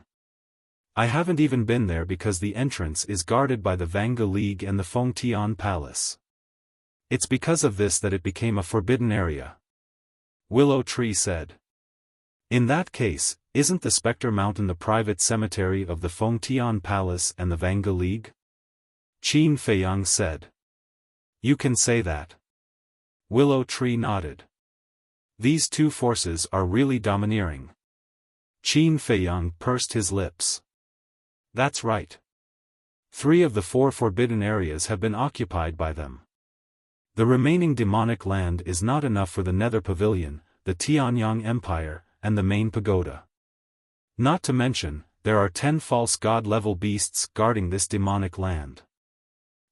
I haven't even been there because the entrance is guarded by the Vanga League and the Fengtian Palace. It's because of this that it became a forbidden area. Willow Tree said. In that case, isn't the Spectre Mountain the private cemetery of the Fengtian Palace and the Vanga League? Qin Feiyang said. You can say that. Willow Tree nodded. These two forces are really domineering. Qin Feiyang pursed his lips. That's right. 3 of the 4 forbidden areas have been occupied by them. The remaining demonic land is not enough for the Nether Pavilion, the Tianyang Empire, and the main pagoda. Not to mention, there are 10 false god-level beasts guarding this demonic land.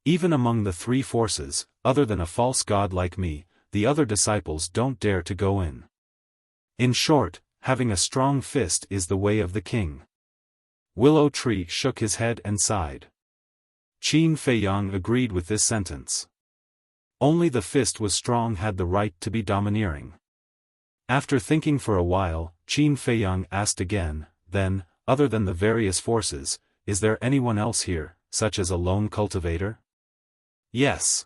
Even among the 3 forces, other than a false god like me, the other disciples don't dare to go in. In short, having a strong fist is the way of the king. Willow Tree shook his head and sighed. Qin Feiyang agreed with this sentence. Only the fist was strong had the right to be domineering. After thinking for a while, Qin Feiyang asked again, then, other than the various forces, is there anyone else here, such as a lone cultivator? Yes.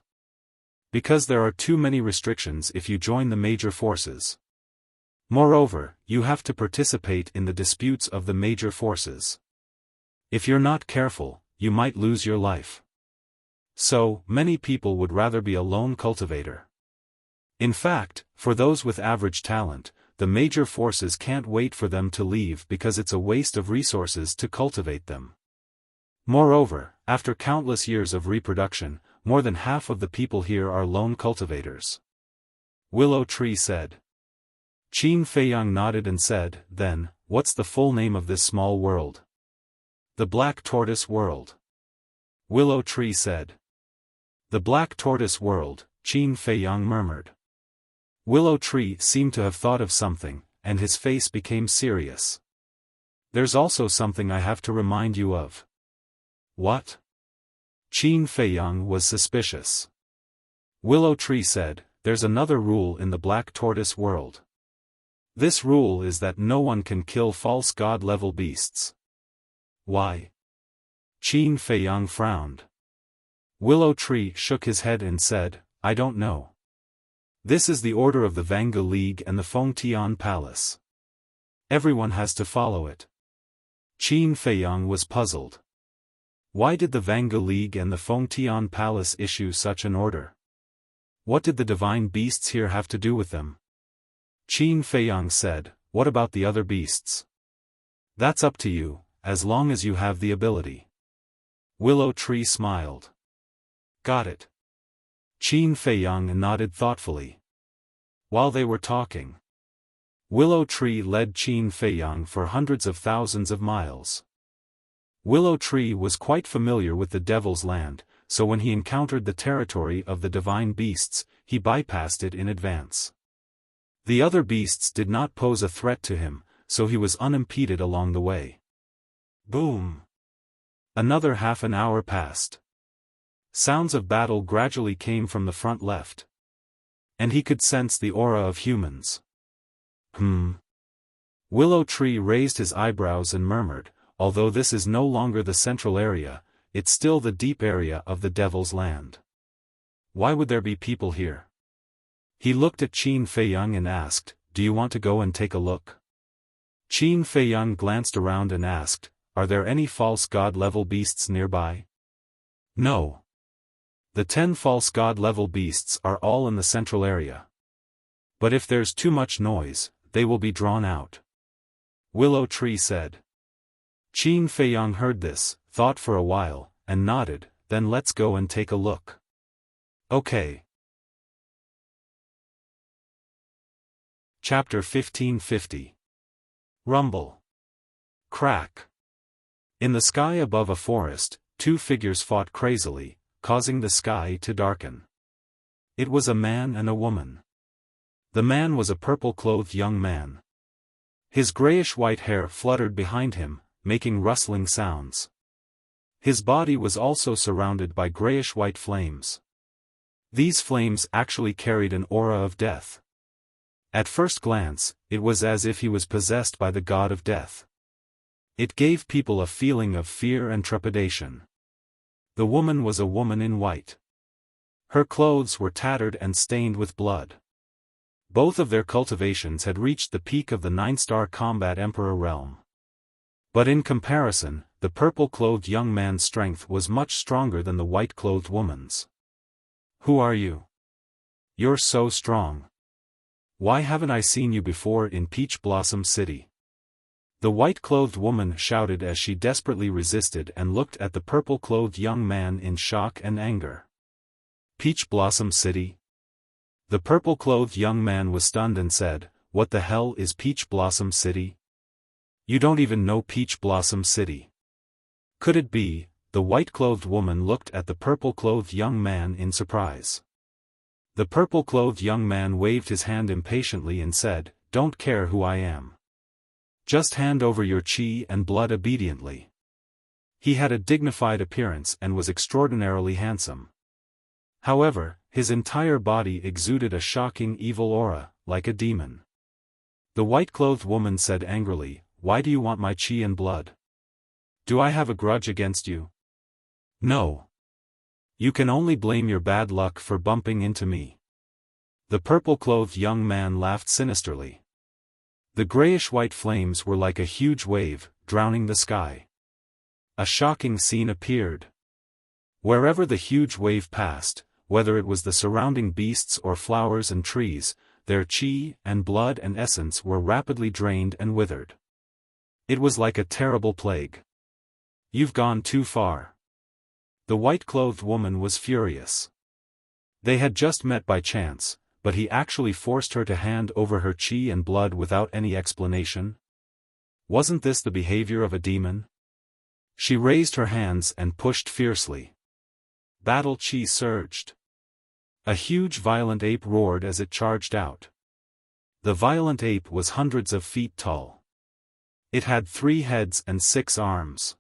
Because there are too many restrictions if you join the major forces. Moreover, you have to participate in the disputes of the major forces. If you're not careful, you might lose your life. So, many people would rather be a lone cultivator. In fact, for those with average talent, the major forces can't wait for them to leave because it's a waste of resources to cultivate them. Moreover, after countless years of reproduction, more than half of the people here are lone cultivators. Willow Tree said. Qin Feiyang nodded and said, then, what's the full name of this small world? The Black Tortoise World. Willow Tree said. The Black Tortoise World, Qin Feiyang murmured. Willow Tree seemed to have thought of something, and his face became serious. There's also something I have to remind you of. What? Qin Feiyang was suspicious. Willow Tree said, there's another rule in the Black Tortoise World. This rule is that no one can kill false god-level beasts. Why? Qin Feiyang frowned. Willow Tree shook his head and said, I don't know. This is the order of the Vanga League and the Fengtian Palace. Everyone has to follow it. Qin Feiyang was puzzled. Why did the Vanga League and the Fengtian Palace issue such an order? What did the divine beasts here have to do with them? Qin Feiyang said, what about the other beasts? That's up to you, as long as you have the ability. Willow Tree smiled. Got it. Qin Feiyang nodded thoughtfully. While they were talking, Willow Tree led Qin Feiyang for hundreds of thousands of miles. Willow Tree was quite familiar with the Devil's Land, so when he encountered the territory of the divine beasts, he bypassed it in advance. The other beasts did not pose a threat to him, so he was unimpeded along the way. Boom! Another half an hour passed. Sounds of battle gradually came from the front left. And he could sense the aura of humans. Willow Tree raised his eyebrows and murmured, although this is no longer the central area, it's still the deep area of the Devil's Land. Why would there be people here? He looked at Qin Feiyang and asked, do you want to go and take a look? Qin Feiyang glanced around and asked, are there any false god-level beasts nearby? No. The 10 false god-level beasts are all in the central area. But if there's too much noise, they will be drawn out. Willow Tree said. Qin Feiyang heard this, thought for a while, and nodded, then let's go and take a look. Okay. Chapter 1550. Rumble. Crack. In the sky above a forest, 2 figures fought crazily, causing the sky to darken. It was a man and a woman. The man was a purple-clothed young man. His grayish-white hair fluttered behind him, making rustling sounds. His body was also surrounded by grayish-white flames. These flames actually carried an aura of death. At first glance, it was as if he was possessed by the god of death. It gave people a feeling of fear and trepidation. The woman was a woman in white. Her clothes were tattered and stained with blood. Both of their cultivations had reached the peak of the 9-star combat emperor realm. But in comparison, the purple-clothed young man's strength was much stronger than the white-clothed woman's. Who are you? You're so strong. Why haven't I seen you before in Peach Blossom City? The white-clothed woman shouted as she desperately resisted and looked at the purple-clothed young man in shock and anger. Peach Blossom City? The purple-clothed young man was stunned and said, what the hell is Peach Blossom City? You don't even know Peach Blossom City. Could it be? The white-clothed woman looked at the purple-clothed young man in surprise. The purple-clothed young man waved his hand impatiently and said, don't care who I am. Just hand over your chi and blood obediently. He had a dignified appearance and was extraordinarily handsome. However, his entire body exuded a shocking evil aura, like a demon. The white-clothed woman said angrily, why do you want my chi and blood? Do I have a grudge against you? No. You can only blame your bad luck for bumping into me. The purple-clothed young man laughed sinisterly. The grayish-white flames were like a huge wave, drowning the sky. A shocking scene appeared. Wherever the huge wave passed, whether it was the surrounding beasts or flowers and trees, their chi and blood and essence were rapidly drained and withered. It was like a terrible plague. You've gone too far. The white-clothed woman was furious. They had just met by chance, but he actually forced her to hand over her chi and blood without any explanation. Wasn't this the behavior of a demon? She raised her hands and pushed fiercely. Battle chi surged. A huge violent ape roared as it charged out. The violent ape was hundreds of feet tall. It had 3 heads and 6 arms.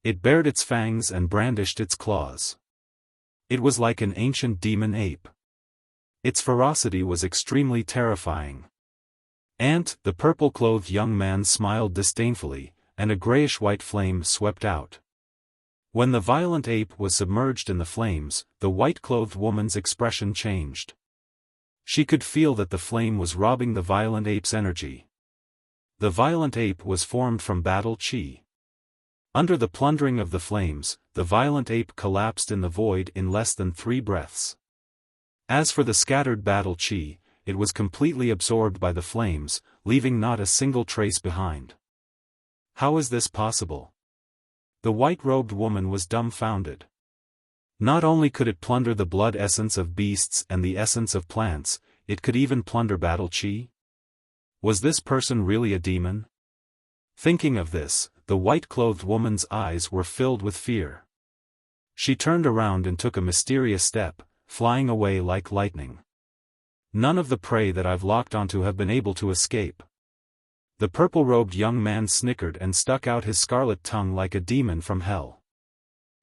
It bared its fangs and brandished its claws. It was like an ancient demon ape. Its ferocity was extremely terrifying. The purple-clothed young man smiled disdainfully, and a grayish-white flame swept out. When the violent ape was submerged in the flames, the white-clothed woman's expression changed. She could feel that the flame was robbing the violent ape's energy. The violent ape was formed from battle chi. Under the plundering of the flames, the violent ape collapsed in the void in less than 3 breaths. As for the scattered battle chi, it was completely absorbed by the flames, leaving not a single trace behind. How is this possible? The white-robed woman was dumbfounded. Not only could it plunder the blood essence of beasts and the essence of plants, it could even plunder battle chi? Was this person really a demon? Thinking of this, the white-clothed woman's eyes were filled with fear. She turned around and took a mysterious step, flying away like lightning. None of the prey that I've locked onto have been able to escape. The purple-robed young man snickered and stuck out his scarlet tongue like a demon from hell.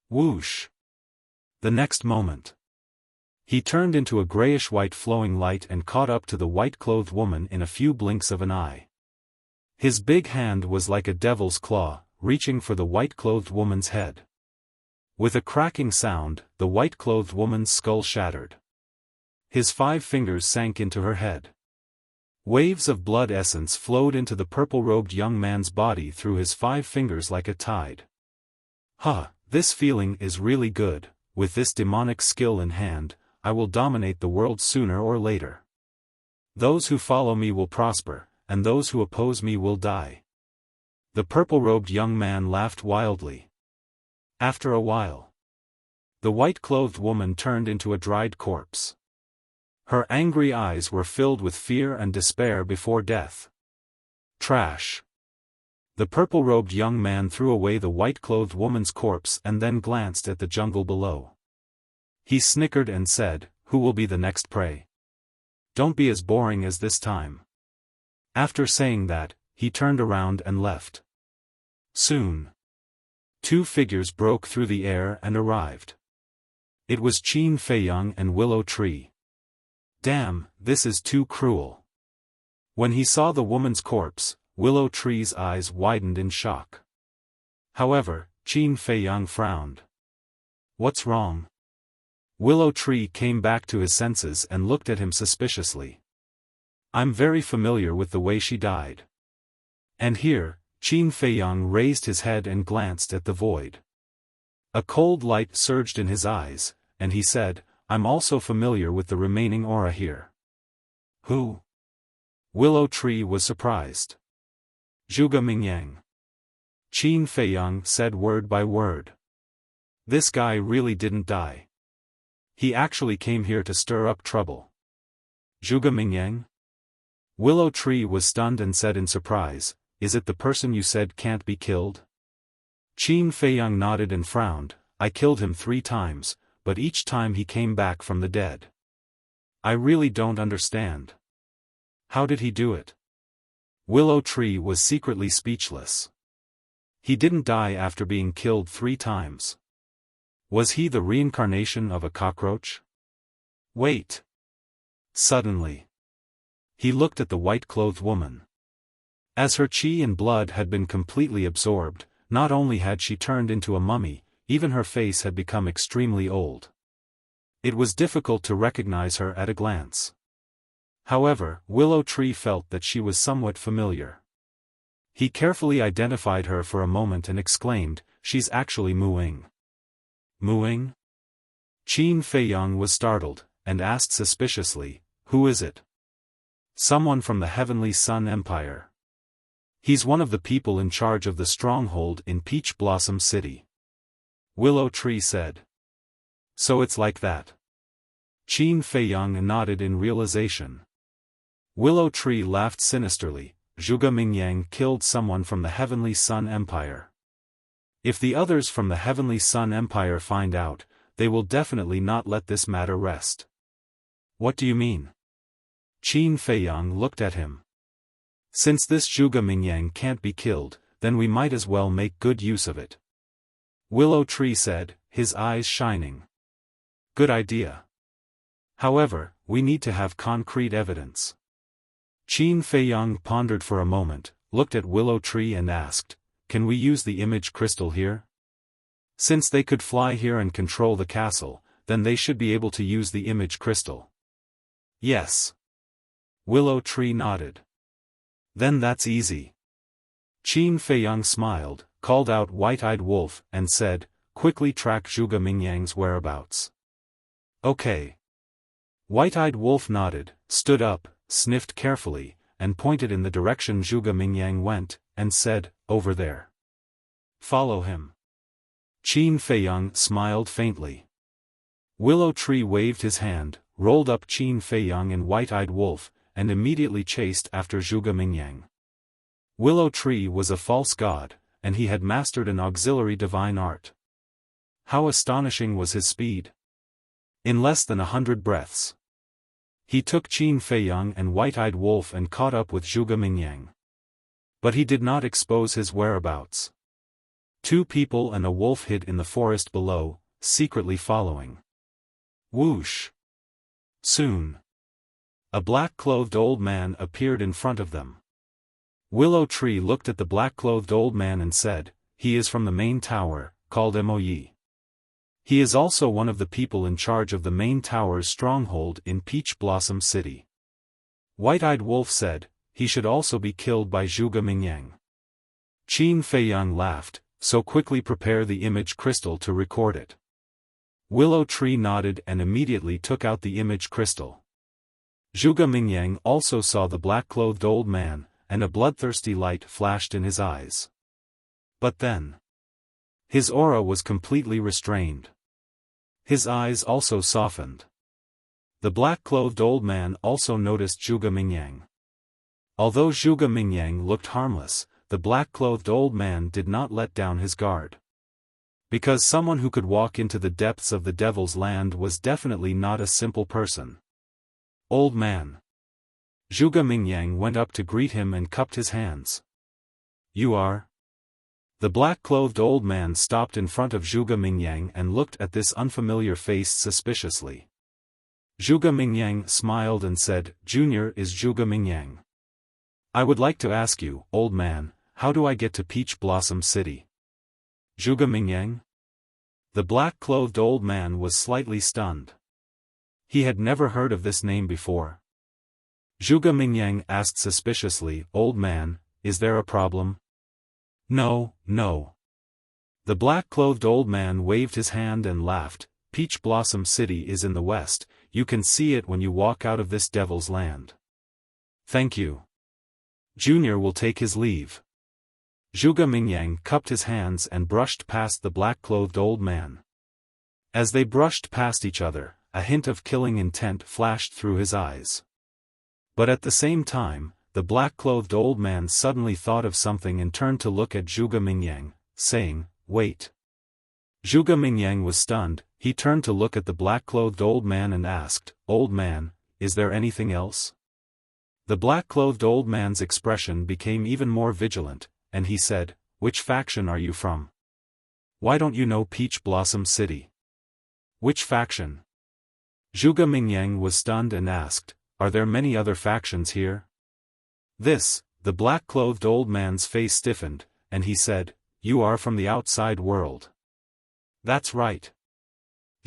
Whoosh! The next moment, He turned into a grayish-white flowing light and caught up to the white-clothed woman in a few blinks of an eye. His big hand was like a devil's claw, reaching for the white-clothed woman's head. With a cracking sound, the white-clothed woman's skull shattered. His 5 fingers sank into her head. Waves of blood essence flowed into the purple-robed young man's body through his 5 fingers like a tide. This feeling is really good. With this demonic skill in hand, I will dominate the world sooner or later. Those who follow me will prosper, and those who oppose me will die. The purple-robed young man laughed wildly. After a while, the white-clothed woman turned into a dried corpse. Her angry eyes were filled with fear and despair before death. Trash. The purple-robed young man threw away the white-clothed woman's corpse and then glanced at the jungle below. He snickered and said, "Who will be the next prey? Don't be as boring as this time." After saying that, he turned around and left. Soon, 2 figures broke through the air and arrived. It was Qin Feiyang and Willow Tree. Damn, this is too cruel. When he saw the woman's corpse, Willow Tree's eyes widened in shock. However, Qin Feiyang frowned. What's wrong? Willow Tree came back to his senses and looked at him suspiciously. I'm very familiar with the way she died. And here, Qin Feiyang raised his head and glanced at the void. A cold light surged in his eyes, and he said, I'm also familiar with the remaining aura here. Who? Willow Tree was surprised. Zhuge Mingyang. Qin Feiyang said word by word. This guy really didn't die. He actually came here to stir up trouble. Zhuge Mingyang? Willow Tree was stunned and said in surprise, Is it the person you said can't be killed? Qin Feiyang nodded and frowned. I killed him 3 times, but each time he came back from the dead. I really don't understand. How did he do it? Willow Tree was secretly speechless. He didn't die after being killed 3 times. Was he the reincarnation of a cockroach? Wait. Suddenly, he looked at the white-clothed woman. As her qi and blood had been completely absorbed, not only had she turned into a mummy, even her face had become extremely old. It was difficult to recognize her at a glance. However, Willow Tree felt that she was somewhat familiar. He carefully identified her for a moment and exclaimed, She's actually Muing. Muing? Qin Feiyang was startled, and asked suspiciously, Who is it? Someone from the Heavenly Sun Empire. He's one of the people in charge of the stronghold in Peach Blossom City. Willow Tree said. So it's like that. Qin Feiyang nodded in realization. Willow Tree laughed sinisterly. Zhuge Mingyang killed someone from the Heavenly Sun Empire. If the others from the Heavenly Sun Empire find out, they will definitely not let this matter rest. What do you mean? Qin Feiyang looked at him. Since this Zhuge Mingyang can't be killed, then we might as well make good use of it. Willow Tree said, his eyes shining. Good idea. However, we need to have concrete evidence. Qin Feiyang pondered for a moment, looked at Willow Tree and asked, Can we use the image crystal here? Since they could fly here and control the castle, then they should be able to use the image crystal. Yes. Willow Tree nodded. Then that's easy. Qin Feiyang smiled, called out White-Eyed Wolf, and said, Quickly track Zhuge Mingyang's whereabouts. Okay. White-Eyed Wolf nodded, stood up, sniffed carefully, and pointed in the direction Zhuge Mingyang went, and said, Over there. Follow him. Qin Feiyang smiled faintly. Willow Tree waved his hand, rolled up Qin Feiyang and White-Eyed Wolf, and immediately chased after Zhuge Mingyang. Willow Tree was a false god, and he had mastered an auxiliary divine art. How astonishing was his speed! In less than 100 breaths, he took Qin Feiyang and White-Eyed Wolf and caught up with Zhuge Mingyang. But he did not expose his whereabouts. 2 people and a wolf hid in the forest below, secretly following. Whoosh! Soon, a black-clothed old man appeared in front of them. Willow Tree looked at the black-clothed old man and said, "He is from the main tower, called Moyi. He is also one of the people in charge of the main tower's stronghold in Peach Blossom City." White-Eyed Wolf said, "He should also be killed by Zhuge Mingyang." Qin Feiyang laughed, "So quickly prepare the image crystal to record it." Willow Tree nodded and immediately took out the image crystal. Zhuge Mingyang also saw the black-clothed old man, and a bloodthirsty light flashed in his eyes. But then, his aura was completely restrained. His eyes also softened. The black-clothed old man also noticed Zhuge Mingyang. Although Zhuge Mingyang looked harmless, the black-clothed old man did not let down his guard. Because someone who could walk into the depths of the Devil's Land was definitely not a simple person. "Old man." Zhuge Mingyang went up to greet him and cupped his hands. "You are?" The black-clothed old man stopped in front of Zhuge Mingyang and looked at this unfamiliar face suspiciously. Zhuge Mingyang smiled and said, "Junior is Zhuge Mingyang. I would like to ask you, old man, how do I get to Peach Blossom City?" "Zhuge Mingyang?" The black-clothed old man was slightly stunned. He had never heard of this name before. Zhuge Mingyang asked suspiciously, "Old man, is there a problem?" "No, no." The black-clothed old man waved his hand and laughed, "Peach Blossom City is in the west, you can see it when you walk out of this Devil's Land." "Thank you. Junior will take his leave." Zhuge Mingyang cupped his hands and brushed past the black-clothed old man. As they brushed past each other, a hint of killing intent flashed through his eyes. But at the same time, the black-clothed old man suddenly thought of something and turned to look at Zhuge Mingyang, saying, "Wait." Zhuge Mingyang was stunned. He turned to look at the black-clothed old man and asked, "Old man, is there anything else?" The black-clothed old man's expression became even more vigilant, and he said, "Which faction are you from? Why don't you know Peach Blossom City?" "Which faction?" Zhuge Mingyang was stunned and asked, "Are there many other factions here?" The black-clothed old man's face stiffened, and he said, "You are from the outside world." "That's right."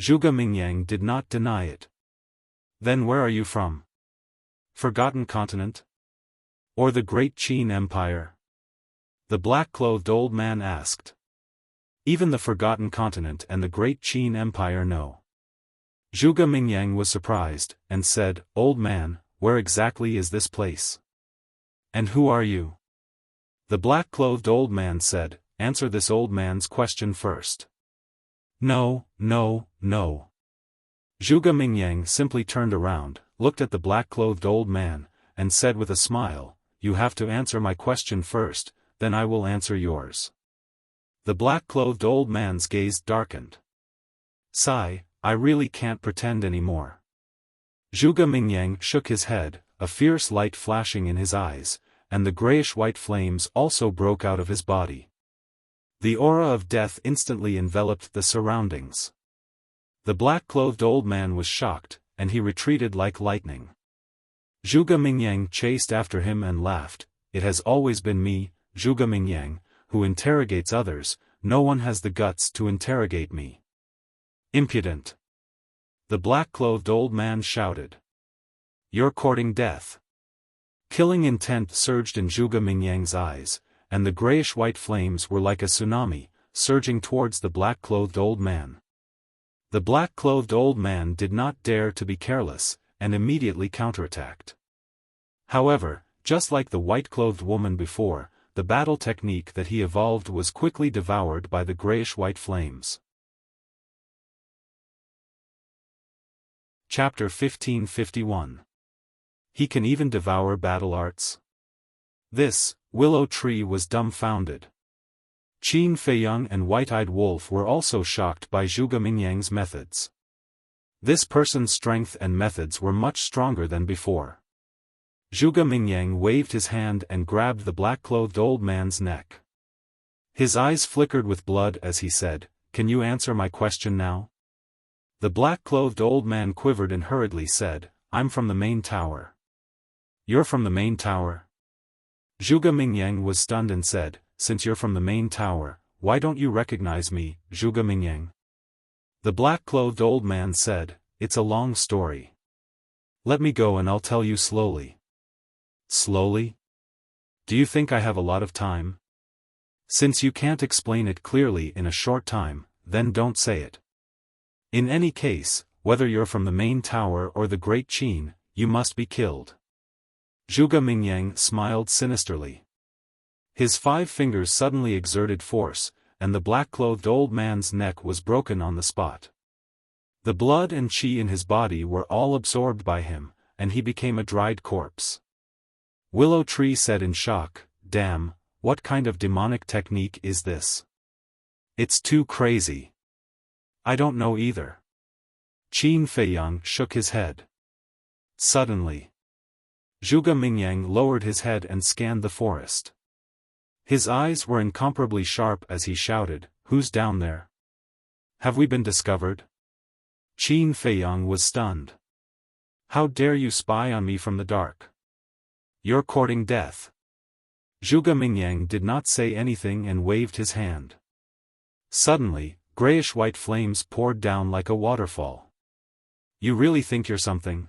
Zhuge Mingyang did not deny it. "Then where are you from? Forgotten Continent? Or the Great Qin Empire?" The black-clothed old man asked. "Even the Forgotten Continent and the Great Qin Empire know." Zhuge Mingyang was surprised, and said, "Old man, where exactly is this place? And who are you?" The black-clothed old man said, "Answer this old man's question first." "No, no, no." Zhuge Mingyang simply turned around, looked at the black-clothed old man, and said with a smile, "You have to answer my question first, then I will answer yours." The black-clothed old man's gaze darkened. "Sigh, I really can't pretend anymore." Zhuge Mingyang shook his head, a fierce light flashing in his eyes, and the grayish-white flames also broke out of his body. The aura of death instantly enveloped the surroundings. The black-clothed old man was shocked, and he retreated like lightning. Zhuge Mingyang chased after him and laughed, "It has always been me, Zhuge Mingyang, who interrogates others. No one has the guts to interrogate me." "Impudent!" the black-clothed old man shouted. "You're courting death." Killing intent surged in Zhuge Mingyang's eyes, and the grayish-white flames were like a tsunami, surging towards the black-clothed old man. The black-clothed old man did not dare to be careless, and immediately counterattacked. However, just like the white-clothed woman before, the battle technique that he evolved was quickly devoured by the grayish-white flames. Chapter 1551. He can even devour battle arts? Willow Tree was dumbfounded. Qin Feiyang and White-Eyed Wolf were also shocked by Zhuge Mingyang's methods. This person's strength and methods were much stronger than before. Zhuge Mingyang waved his hand and grabbed the black-clothed old man's neck. His eyes flickered with blood as he said, "Can you answer my question now?" The black-clothed old man quivered and hurriedly said, I'm from the main tower. You're from the main tower? Zhuge Mingyang was stunned and said, since you're from the main tower, why don't you recognize me, Zhuge Mingyang? The black-clothed old man said, it's a long story. Let me go and I'll tell you slowly. Slowly? Do you think I have a lot of time? Since you can't explain it clearly in a short time, then don't say it. In any case, whether you're from the main tower or the Great Qin, you must be killed. Zhuge Mingyang smiled sinisterly. His 5 fingers suddenly exerted force, and the black-clothed old man's neck was broken on the spot. The blood and qi in his body were all absorbed by him, and he became a dried corpse. Willow Tree said in shock, damn, what kind of demonic technique is this? It's too crazy. I don't know either. Qin Feiyang shook his head. Suddenly, Zhuge Mingyang lowered his head and scanned the forest. His eyes were incomparably sharp as he shouted, who's down there? Have we been discovered? Qin Feiyang was stunned. How dare you spy on me from the dark? You're courting death. Zhuge Mingyang did not say anything and waved his hand. Suddenly, grayish-white flames poured down like a waterfall. You really think you're something?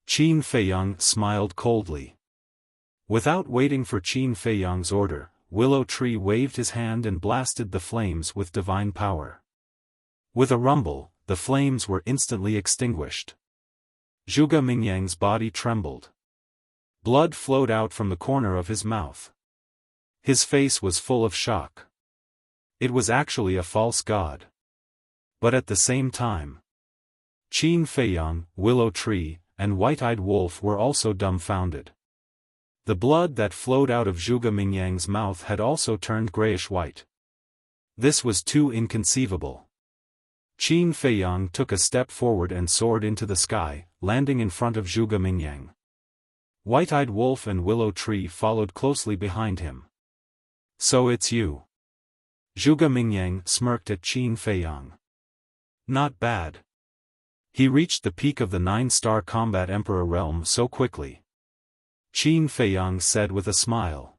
Qin Feiyang smiled coldly. Without waiting for Qin Feiyang's order, Willow Tree waved his hand and blasted the flames with divine power. With a rumble, the flames were instantly extinguished. Zhuge Mingyang's body trembled. Blood flowed out from the corner of his mouth. His face was full of shock. It was actually a false god. But at the same time, Qin Feiyang, Willow Tree, and White-Eyed Wolf were also dumbfounded. The blood that flowed out of Zhuge Mingyang's mouth had also turned grayish-white. This was too inconceivable. Qin Feiyang took a step forward and soared into the sky, landing in front of Zhuge Mingyang. White-Eyed Wolf and Willow Tree followed closely behind him. So it's you. Zhuge Mingyang smirked at Qin Feiyang. Not bad. He reached the peak of the 9-star combat emperor realm so quickly. Qin Feiyang said with a smile.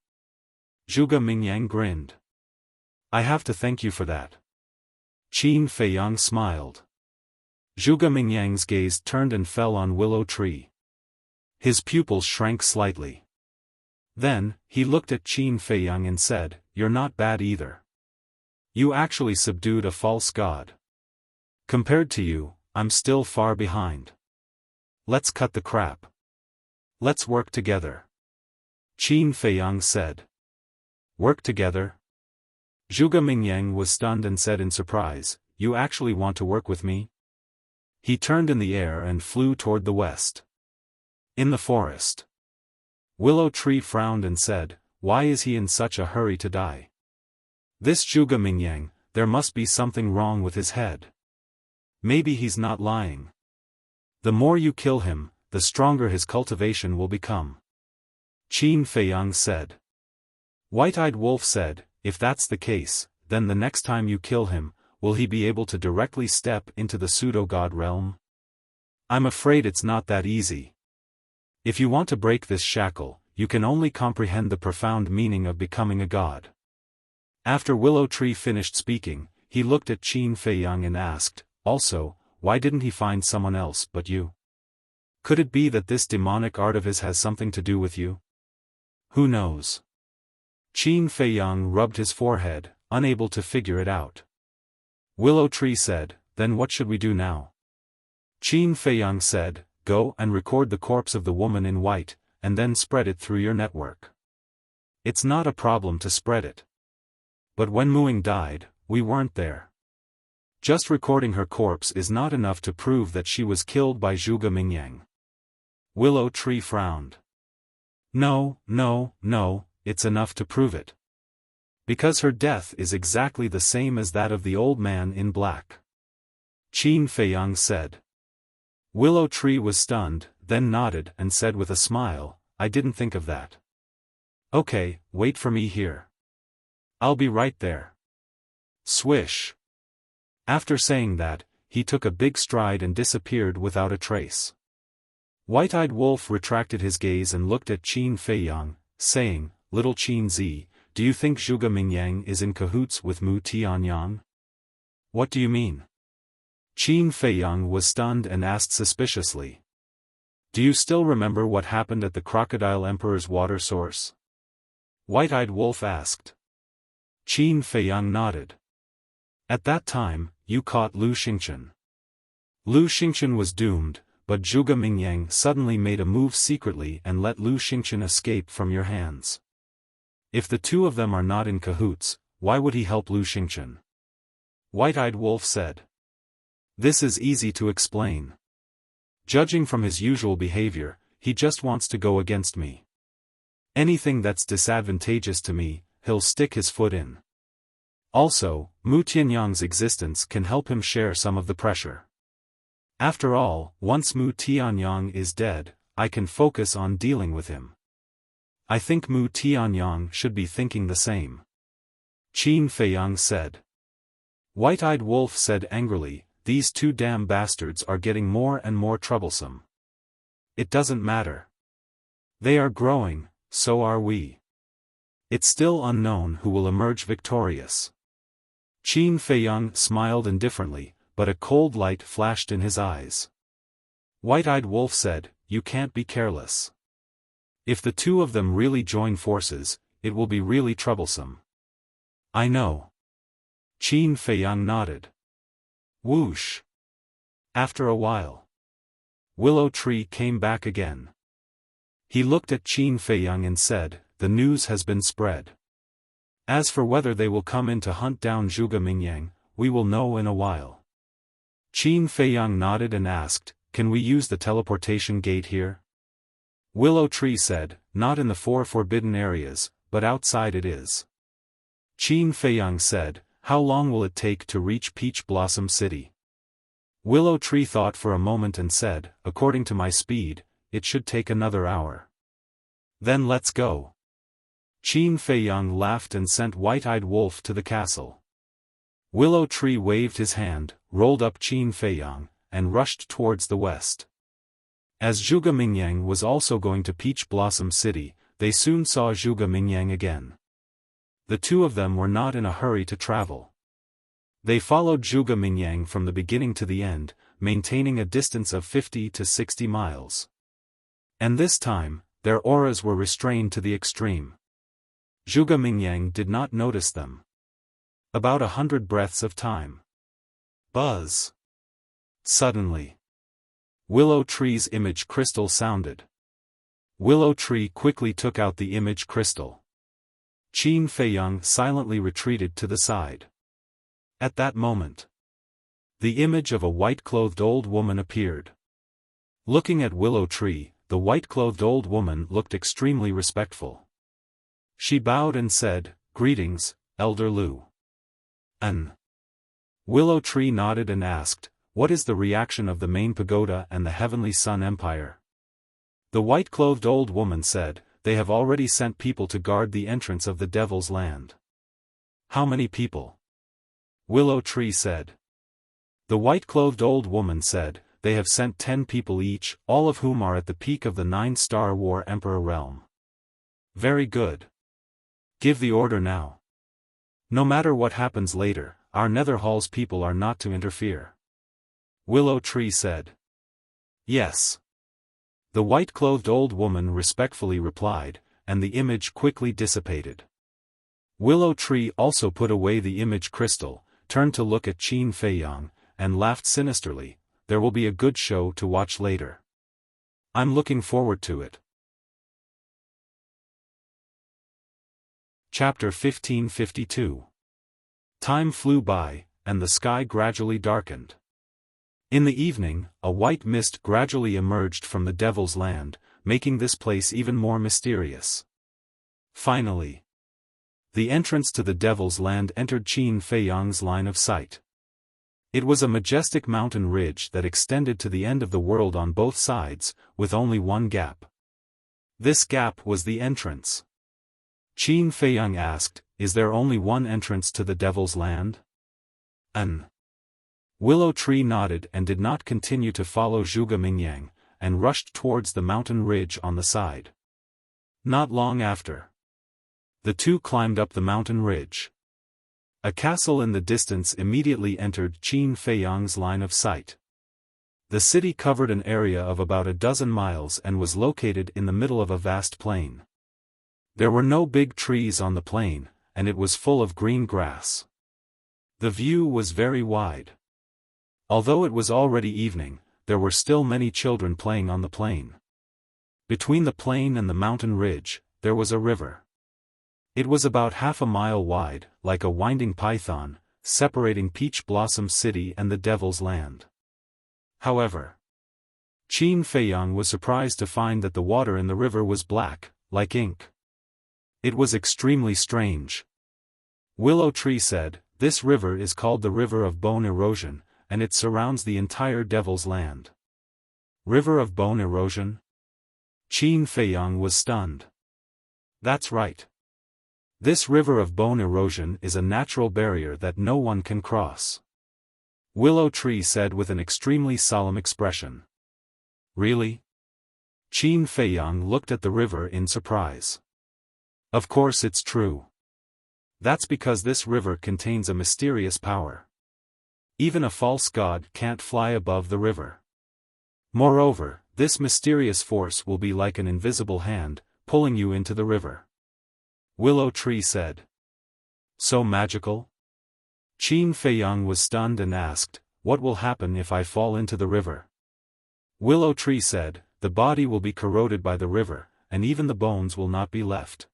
Zhuge Mingyang grinned. I have to thank you for that. Qin Feiyang smiled. Zhuge Mingyang's gaze turned and fell on Willow Tree. His pupils shrank slightly. Then, he looked at Qin Feiyang and said, you're not bad either. You actually subdued a false god. Compared to you, I'm still far behind. Let's cut the crap. Let's work together. Qin Feiyang said. Work together? Zhuge Mingyang was stunned and said in surprise, you actually want to work with me? He turned in the air and flew toward the west. In the forest, Willow Tree frowned and said, why is he in such a hurry to die? This Zhuge Mingyang, there must be something wrong with his head. Maybe he's not lying. The more you kill him, the stronger his cultivation will become. Qin Feiyang said. White-Eyed Wolf said, if that's the case, then the next time you kill him, will he be able to directly step into the pseudo-god realm? I'm afraid it's not that easy. If you want to break this shackle, you can only comprehend the profound meaning of becoming a god. After Willow Tree finished speaking, he looked at Qin Feiyang and asked, also, why didn't he find someone else but you? Could it be that this demonic art of his has something to do with you? Who knows? Qin Feiyang rubbed his forehead, unable to figure it out. Willow Tree said, then what should we do now? Qin Feiyang said, go and record the corpse of the woman in white, and then spread it through your network. It's not a problem to spread it. But when Muing died, we weren't there. Just recording her corpse is not enough to prove that she was killed by Zhuge Mingyang. Willow Tree frowned. No, it's enough to prove it. Because her death is exactly the same as that of the old man in black. Qin Feiyang said. Willow Tree was stunned, then nodded and said with a smile, I didn't think of that. Okay, wait for me here. I'll be right there. Swish. After saying that, he took a big stride and disappeared without a trace. White-eyed Wolf retracted his gaze and looked at Qin Feiyang, saying, "Little Qin Zi, do you think Zhuge Mingyang is in cahoots with Mu Tianyang?" "What do you mean?" Qin Feiyang was stunned and asked suspiciously. "Do you still remember what happened at the Crocodile Emperor's water source?" White-eyed Wolf asked. Qin Feiyang nodded. "At that time, you caught Lu Xingchen. Lu Xingchen was doomed, but Zhuge Mingyang suddenly made a move secretly and let Lu Xingchen escape from your hands. If the two of them are not in cahoots, why would he help Lu Xingchen?" White-eyed Wolf said. "This is easy to explain. Judging from his usual behavior, he just wants to go against me. Anything that's disadvantageous to me, he'll stick his foot in. Also, Mu Tianyang's existence can help him share some of the pressure. After all, once Mu Tianyang is dead, I can focus on dealing with him. I think Mu Tianyang should be thinking the same." Qin Feiyang said. White-eyed Wolf said angrily, "These two damn bastards are getting more and more troublesome. It doesn't matter. They are growing, so are we. It's still unknown who will emerge victorious." Qin Feiyang smiled indifferently, but a cold light flashed in his eyes. White-eyed Wolf said, "You can't be careless. If the two of them really join forces, it will be really troublesome." "I know." Qin Feiyang nodded. Whoosh. After a while, Willow Tree came back again. He looked at Qin Feiyang and said, "The news has been spread. As for whether they will come in to hunt down Zhuge Mingyang, we will know in a while." Qin Feiyang nodded and asked, "Can we use the teleportation gate here?" Willow Tree said, "Not in the 4 forbidden areas, but outside it is." Qin Feiyang said, "How long will it take to reach Peach Blossom City?" Willow Tree thought for a moment and said, "According to my speed, it should take another hour." "Then let's go." Qin Feiyang laughed and sent White-eyed Wolf to the castle. Willow Tree waved his hand, rolled up Qin Feiyang, and rushed towards the west. As Zhuge Mingyang was also going to Peach Blossom City, they soon saw Zhuge Mingyang again. The two of them were not in a hurry to travel. They followed Zhuge Mingyang from the beginning to the end, maintaining a distance of 50 to 60 miles. And this time, their auras were restrained to the extreme. Zhuge Mingyang did not notice them. About 100 breaths of time. Buzz. Suddenly, Willow Tree's image crystal sounded. Willow Tree quickly took out the image crystal. Qin Feiyang silently retreated to the side. At that moment, the image of a white-clothed old woman appeared. Looking at Willow Tree, the white-clothed old woman looked extremely respectful. She bowed and said, "Greetings, Elder Lu." Willow Tree nodded and asked, "What is the reaction of the main pagoda and the Heavenly Sun Empire?" The white-clothed old woman said, "They have already sent people to guard the entrance of the Devil's Land." "How many people?" Willow Tree said. The white-clothed old woman said, "They have sent 10 people each, all of whom are at the peak of the 9-star War Emperor realm." "Very good. Give the order now. No matter what happens later, our Netherhall's people are not to interfere." Willow Tree said. "Yes." The white-clothed old woman respectfully replied, and the image quickly dissipated. Willow Tree also put away the image crystal, turned to look at Qin Feiyang, and laughed sinisterly. "There will be a good show to watch later. I'm looking forward to it." Chapter 1552. Time flew by, and the sky gradually darkened. In the evening, a white mist gradually emerged from the Devil's Land, making this place even more mysterious. Finally, the entrance to the Devil's Land entered Qin Feiyang's line of sight. It was a majestic mountain ridge that extended to the end of the world on both sides, with only one gap. This gap was the entrance. Qin Feiyang asked, "Is there only one entrance to the Devil's Land?" Willow Tree nodded and did not continue to follow Zhuge Mingyang, and rushed towards the mountain ridge on the side. Not long after, the two climbed up the mountain ridge. A castle in the distance immediately entered Qin Feiyang's line of sight. The city covered an area of about a dozen miles and was located in the middle of a vast plain. There were no big trees on the plain, and it was full of green grass. The view was very wide. Although it was already evening, there were still many children playing on the plain. Between the plain and the mountain ridge, there was a river. It was about half a mile wide, like a winding python, separating Peach Blossom City and the Devil's Land. However, Qin Feiyang was surprised to find that the water in the river was black, like ink. It was extremely strange. Willow Tree said, "This river is called the River of Bone Erosion, and it surrounds the entire Devil's Land." River of Bone Erosion? Qin Feiyang was stunned. That's right. This River of Bone Erosion is a natural barrier that no one can cross. Willow Tree said with an extremely solemn expression. Really? Qin Feiyang looked at the river in surprise. Of course it's true. That's because this river contains a mysterious power. Even a false god can't fly above the river. Moreover, this mysterious force will be like an invisible hand, pulling you into the river. Willow Tree said. So magical? Qin Feiyang was stunned and asked, "What will happen if I fall into the river?" Willow Tree said, "The body will be corroded by the river, and even the bones will not be left.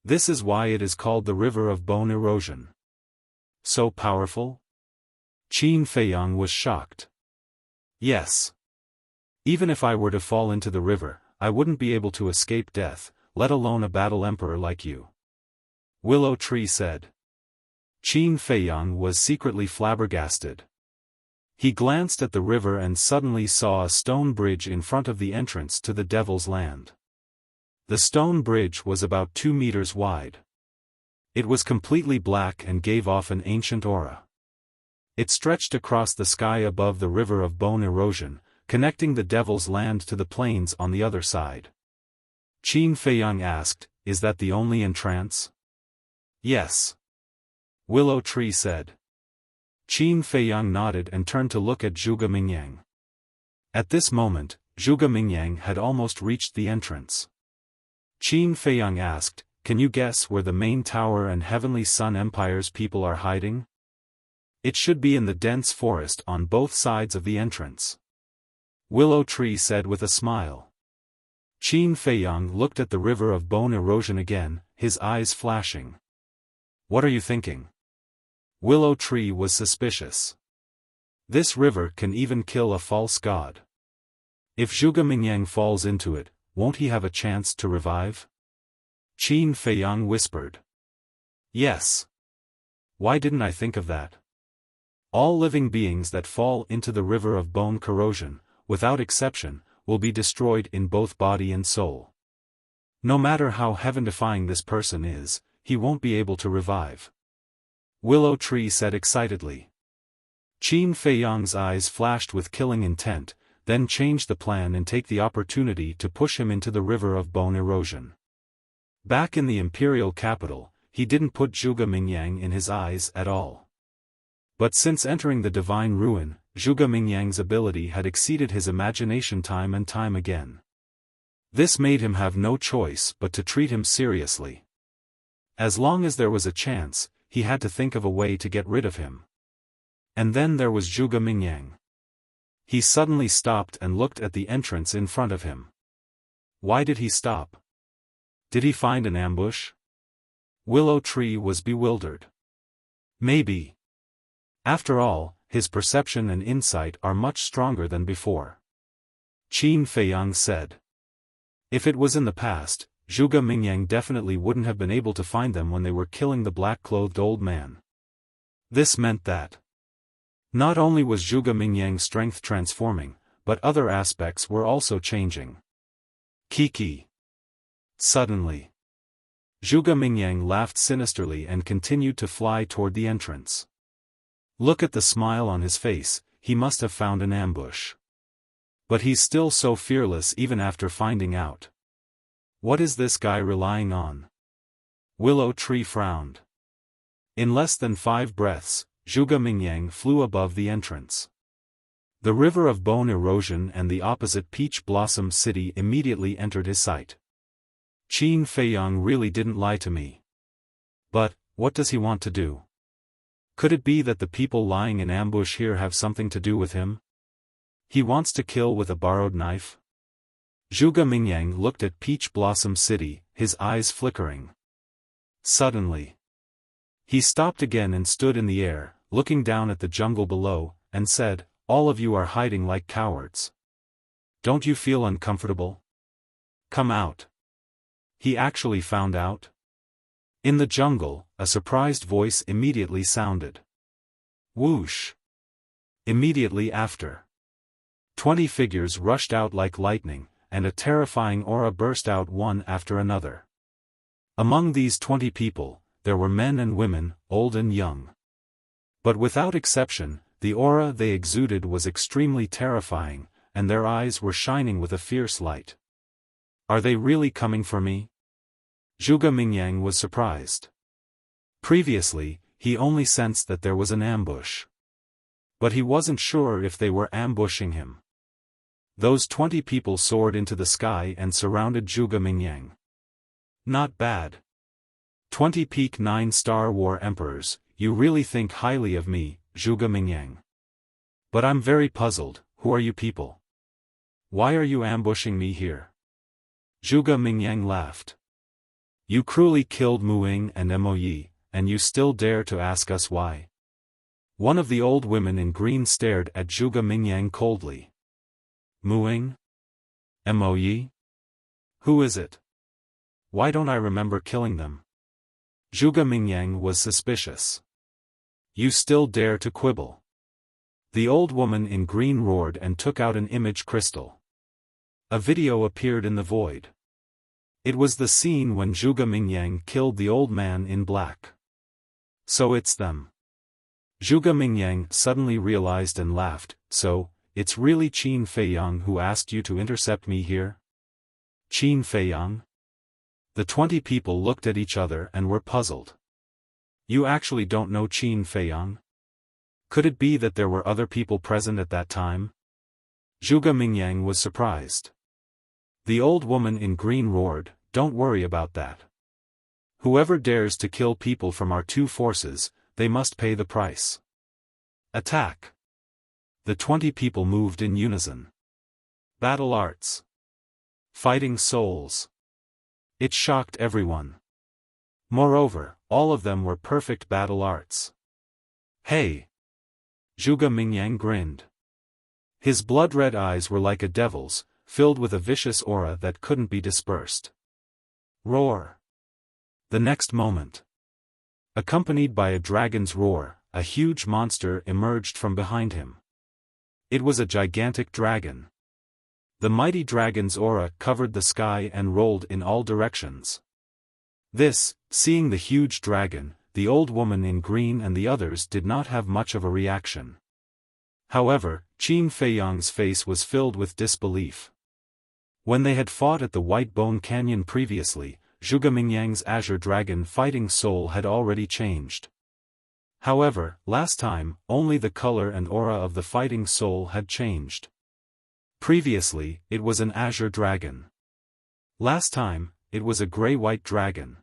This is why it is called the River of Bone Erosion." So powerful? Qin Feiyang was shocked. Yes. Even if I were to fall into the river, I wouldn't be able to escape death, let alone a battle emperor like you. Willow Tree said. Qin Feiyang was secretly flabbergasted. He glanced at the river and suddenly saw a stone bridge in front of the entrance to the Devil's Land. The stone bridge was about 2 meters wide. It was completely black and gave off an ancient aura. It stretched across the sky above the River of Bone Erosion, connecting the Devil's Land to the plains on the other side. Qin Feiyang asked, "Is that the only entrance?" "Yes." Willow Tree said. Qin Feiyang nodded and turned to look at Zhuge Mingyang. At this moment, Zhuge Mingyang had almost reached the entrance. Qin Feiyang asked, "Can you guess where the main tower and Heavenly Sun Empire's people are hiding?" "It should be in the dense forest on both sides of the entrance." Willow Tree said with a smile. Qin Feiyang looked at the River of Bone Erosion again, his eyes flashing. "What are you thinking?" Willow Tree was suspicious. "This river can even kill a false god. If Zhuge Mingyang falls into it, won't he have a chance to revive?" Qin Feiyang whispered. "Yes. Why didn't I think of that? All living beings that fall into the River of Bone Corrosion, without exception, will be destroyed in both body and soul. No matter how heaven-defying this person is, he won't be able to revive." Willow Tree said excitedly. Qin Feiyang's eyes flashed with killing intent, then changed the plan and take the opportunity to push him into the River of Bone Erosion. Back in the imperial capital, he didn't put Zhuge Mingyang in his eyes at all. But since entering the divine ruin, Zhuge Mingyang's ability had exceeded his imagination time and time again. This made him have no choice but to treat him seriously. As long as there was a chance, he had to think of a way to get rid of him. And then there was Zhuge Mingyang. He suddenly stopped and looked at the entrance in front of him. Why did he stop? Did he find an ambush? Willow Tree was bewildered. Maybe. After all, his perception and insight are much stronger than before. Qin Feiyang said. If it was in the past, Zhuge Mingyang definitely wouldn't have been able to find them when they were killing the black-clothed old man. This meant that not only was Zhuge Mingyang's strength transforming, but other aspects were also changing. Kiki. Suddenly, Zhuge Mingyang laughed sinisterly and continued to fly toward the entrance. Look at the smile on his face, he must have found an ambush. But he's still so fearless even after finding out. What is this guy relying on? Willow Tree frowned. In less than 5 breaths, Zhuge Mingyang flew above the entrance. The river of bone erosion and the opposite peach blossom city immediately entered his sight. Qin Feiyang really didn't lie to me. But, what does he want to do? Could it be that the people lying in ambush here have something to do with him? He wants to kill with a borrowed knife? Zhuge Mingyang looked at Peach Blossom City, his eyes flickering. Suddenly, he stopped again and stood in the air, looking down at the jungle below, and said, "All of you are hiding like cowards. Don't you feel uncomfortable? Come out." He actually found out? In the jungle, a surprised voice immediately sounded. Whoosh! Immediately after, 20 figures rushed out like lightning, and a terrifying aura burst out one after another. Among these 20 people, there were men and women, old and young. But without exception, the aura they exuded was extremely terrifying, and their eyes were shining with a fierce light. Are they really coming for me? Zhuge Mingyang was surprised. Previously, he only sensed that there was an ambush. But he wasn't sure if they were ambushing him. Those 20 people soared into the sky and surrounded Zhuge Mingyang. Not bad. 20 peak 9-star war emperors, you really think highly of me, Zhuge Mingyang. But I'm very puzzled, who are you people? Why are you ambushing me here? Zhuge Mingyang laughed. You cruelly killed Muing and Mo Yi, and you still dare to ask us why? One of the old women in green stared at Zhuge Mingyang coldly. Muing? Mo Yi? Who is it? Why don't I remember killing them? Zhuge Mingyang was suspicious. You still dare to quibble? The old woman in green roared and took out an image crystal. A video appeared in the void. It was the scene when Zhuge Mingyang killed the old man in black. So it's them. Zhuge Mingyang suddenly realized and laughed. So, it's really Qin Feiyang who asked you to intercept me here? Qin Feiyang? The 20 people looked at each other and were puzzled. You actually don't know Qin Feiyang? Could it be that there were other people present at that time? Zhuge Mingyang was surprised. The old woman in green roared, "Don't worry about that. Whoever dares to kill people from our 2 forces, they must pay the price. Attack!" The 20 people moved in unison. Battle arts. Fighting souls. It shocked everyone. Moreover, all of them were perfect battle arts. Hey! Zhuge Mingyang grinned. His blood-red eyes were like a devil's, filled with a vicious aura that couldn't be dispersed. Roar! The next moment, accompanied by a dragon's roar, a huge monster emerged from behind him. It was a gigantic dragon. The mighty dragon's aura covered the sky and rolled in all directions. Seeing the huge dragon, the old woman in green and the others did not have much of a reaction. However, Qin Feiyang's face was filled with disbelief. When they had fought at the White Bone Canyon previously, Zhuge Mingyang's azure dragon fighting soul had already changed. However, last time, only the color and aura of the fighting soul had changed. Previously, it was an azure dragon. Last time, it was a gray-white dragon.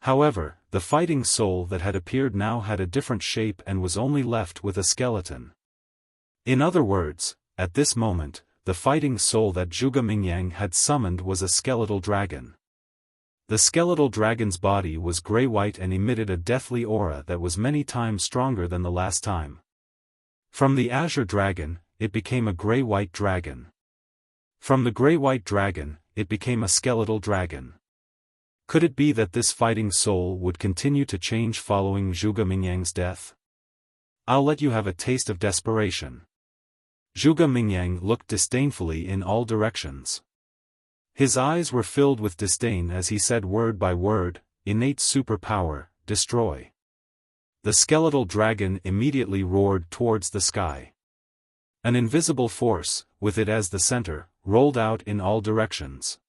However, the fighting soul that had appeared now had a different shape and was only left with a skeleton. In other words, at this moment, the fighting soul that Zhuge Mingyang had summoned was a skeletal dragon. The skeletal dragon's body was gray-white and emitted a deathly aura that was many times stronger than the last time. From the azure dragon, it became a gray-white dragon. From the gray-white dragon, it became a skeletal dragon. Could it be that this fighting soul would continue to change following Zhuge Mingyang's death? I'll let you have a taste of desperation. Zhuge Mingyang looked disdainfully in all directions. His eyes were filled with disdain as he said word by word, "Innate superpower, destroy." The skeletal dragon immediately roared towards the sky. An invisible force, with it as the center, rolled out in all directions.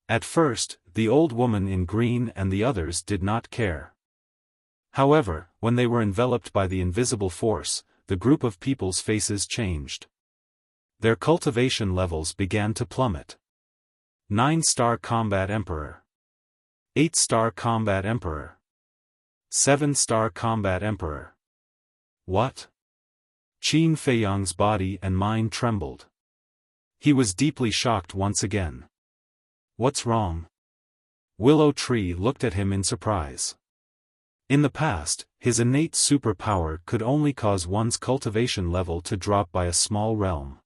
At first, the old woman in green and the others did not care. However, when they were enveloped by the invisible force, the group of people's faces changed. Their cultivation levels began to plummet. 9-star Combat Emperor. 8-star Combat Emperor. 7-star Combat Emperor. What? Qin Feiyang's body and mind trembled. He was deeply shocked once again. What's wrong? Willow Tree looked at him in surprise. In the past, his innate superpower could only cause one's cultivation level to drop by a small realm.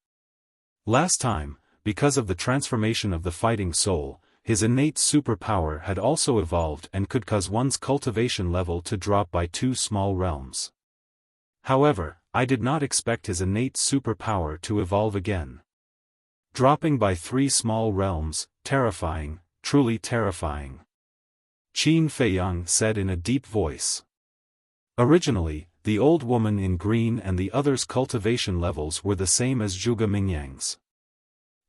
Last time, because of the transformation of the fighting soul, his innate superpower had also evolved and could cause one's cultivation level to drop by 2 small realms. However, I did not expect his innate superpower to evolve again. Dropping by 3 small realms, terrifying, truly terrifying. Qin Feiyang said in a deep voice. Originally, the old woman in green and the others' cultivation levels were the same as Zhuge Mingyang's.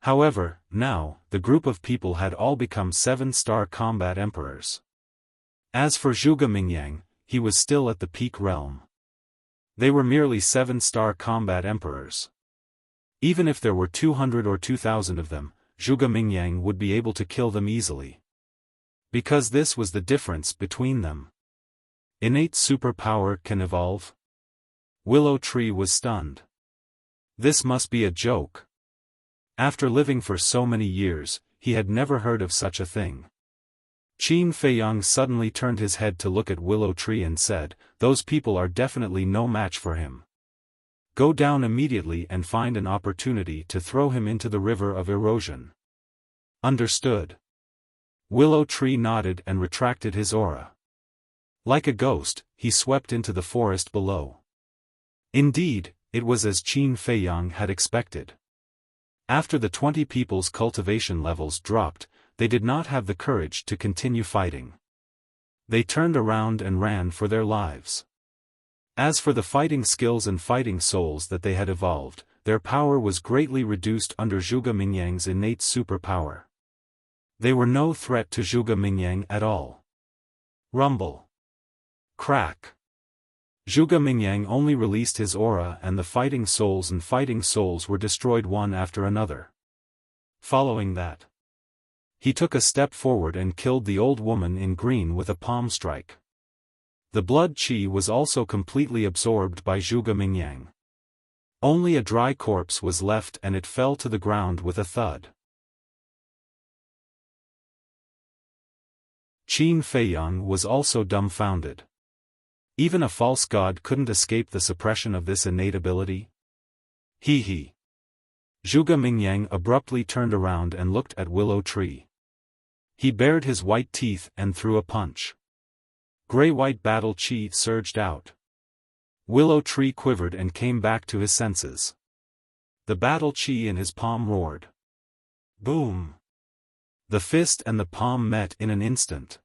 However, now, the group of people had all become 7-star combat emperors. As for Zhuge Mingyang, he was still at the peak realm. They were merely 7-star combat emperors. Even if there were 200 or 2,000 of them, Zhuge Mingyang would be able to kill them easily. Because this was the difference between them. Innate superpower can evolve? Willow Tree was stunned. This must be a joke. After living for so many years, he had never heard of such a thing. Qin Feiyang suddenly turned his head to look at Willow Tree and said, "Those people are definitely no match for him. Go down immediately and find an opportunity to throw him into the river of erosion." Understood. Willow Tree nodded and retracted his aura. Like a ghost, he swept into the forest below. Indeed, it was as Qin Feiyang had expected. After the 20 people's cultivation levels dropped, they did not have the courage to continue fighting. They turned around and ran for their lives. As for the fighting skills and fighting souls that they had evolved, their power was greatly reduced under Zhuge Mingyang's innate superpower. They were no threat to Zhuge Mingyang at all. Rumble. Crack. Zhuge Mingyang only released his aura and the fighting souls were destroyed one after another. Following that, he took a step forward and killed the old woman in green with a palm strike. The blood qi was also completely absorbed by Zhuge Mingyang. Only a dry corpse was left and it fell to the ground with a thud. Qin Feiyang was also dumbfounded. Even a false god couldn't escape the suppression of this innate ability? He. Zhuge Mingyang abruptly turned around and looked at Willow Tree. He bared his white teeth and threw a punch. Gray-white battle qi surged out. Willow Tree quivered and came back to his senses. The battle qi in his palm roared. Boom! The fist and the palm met in an instant.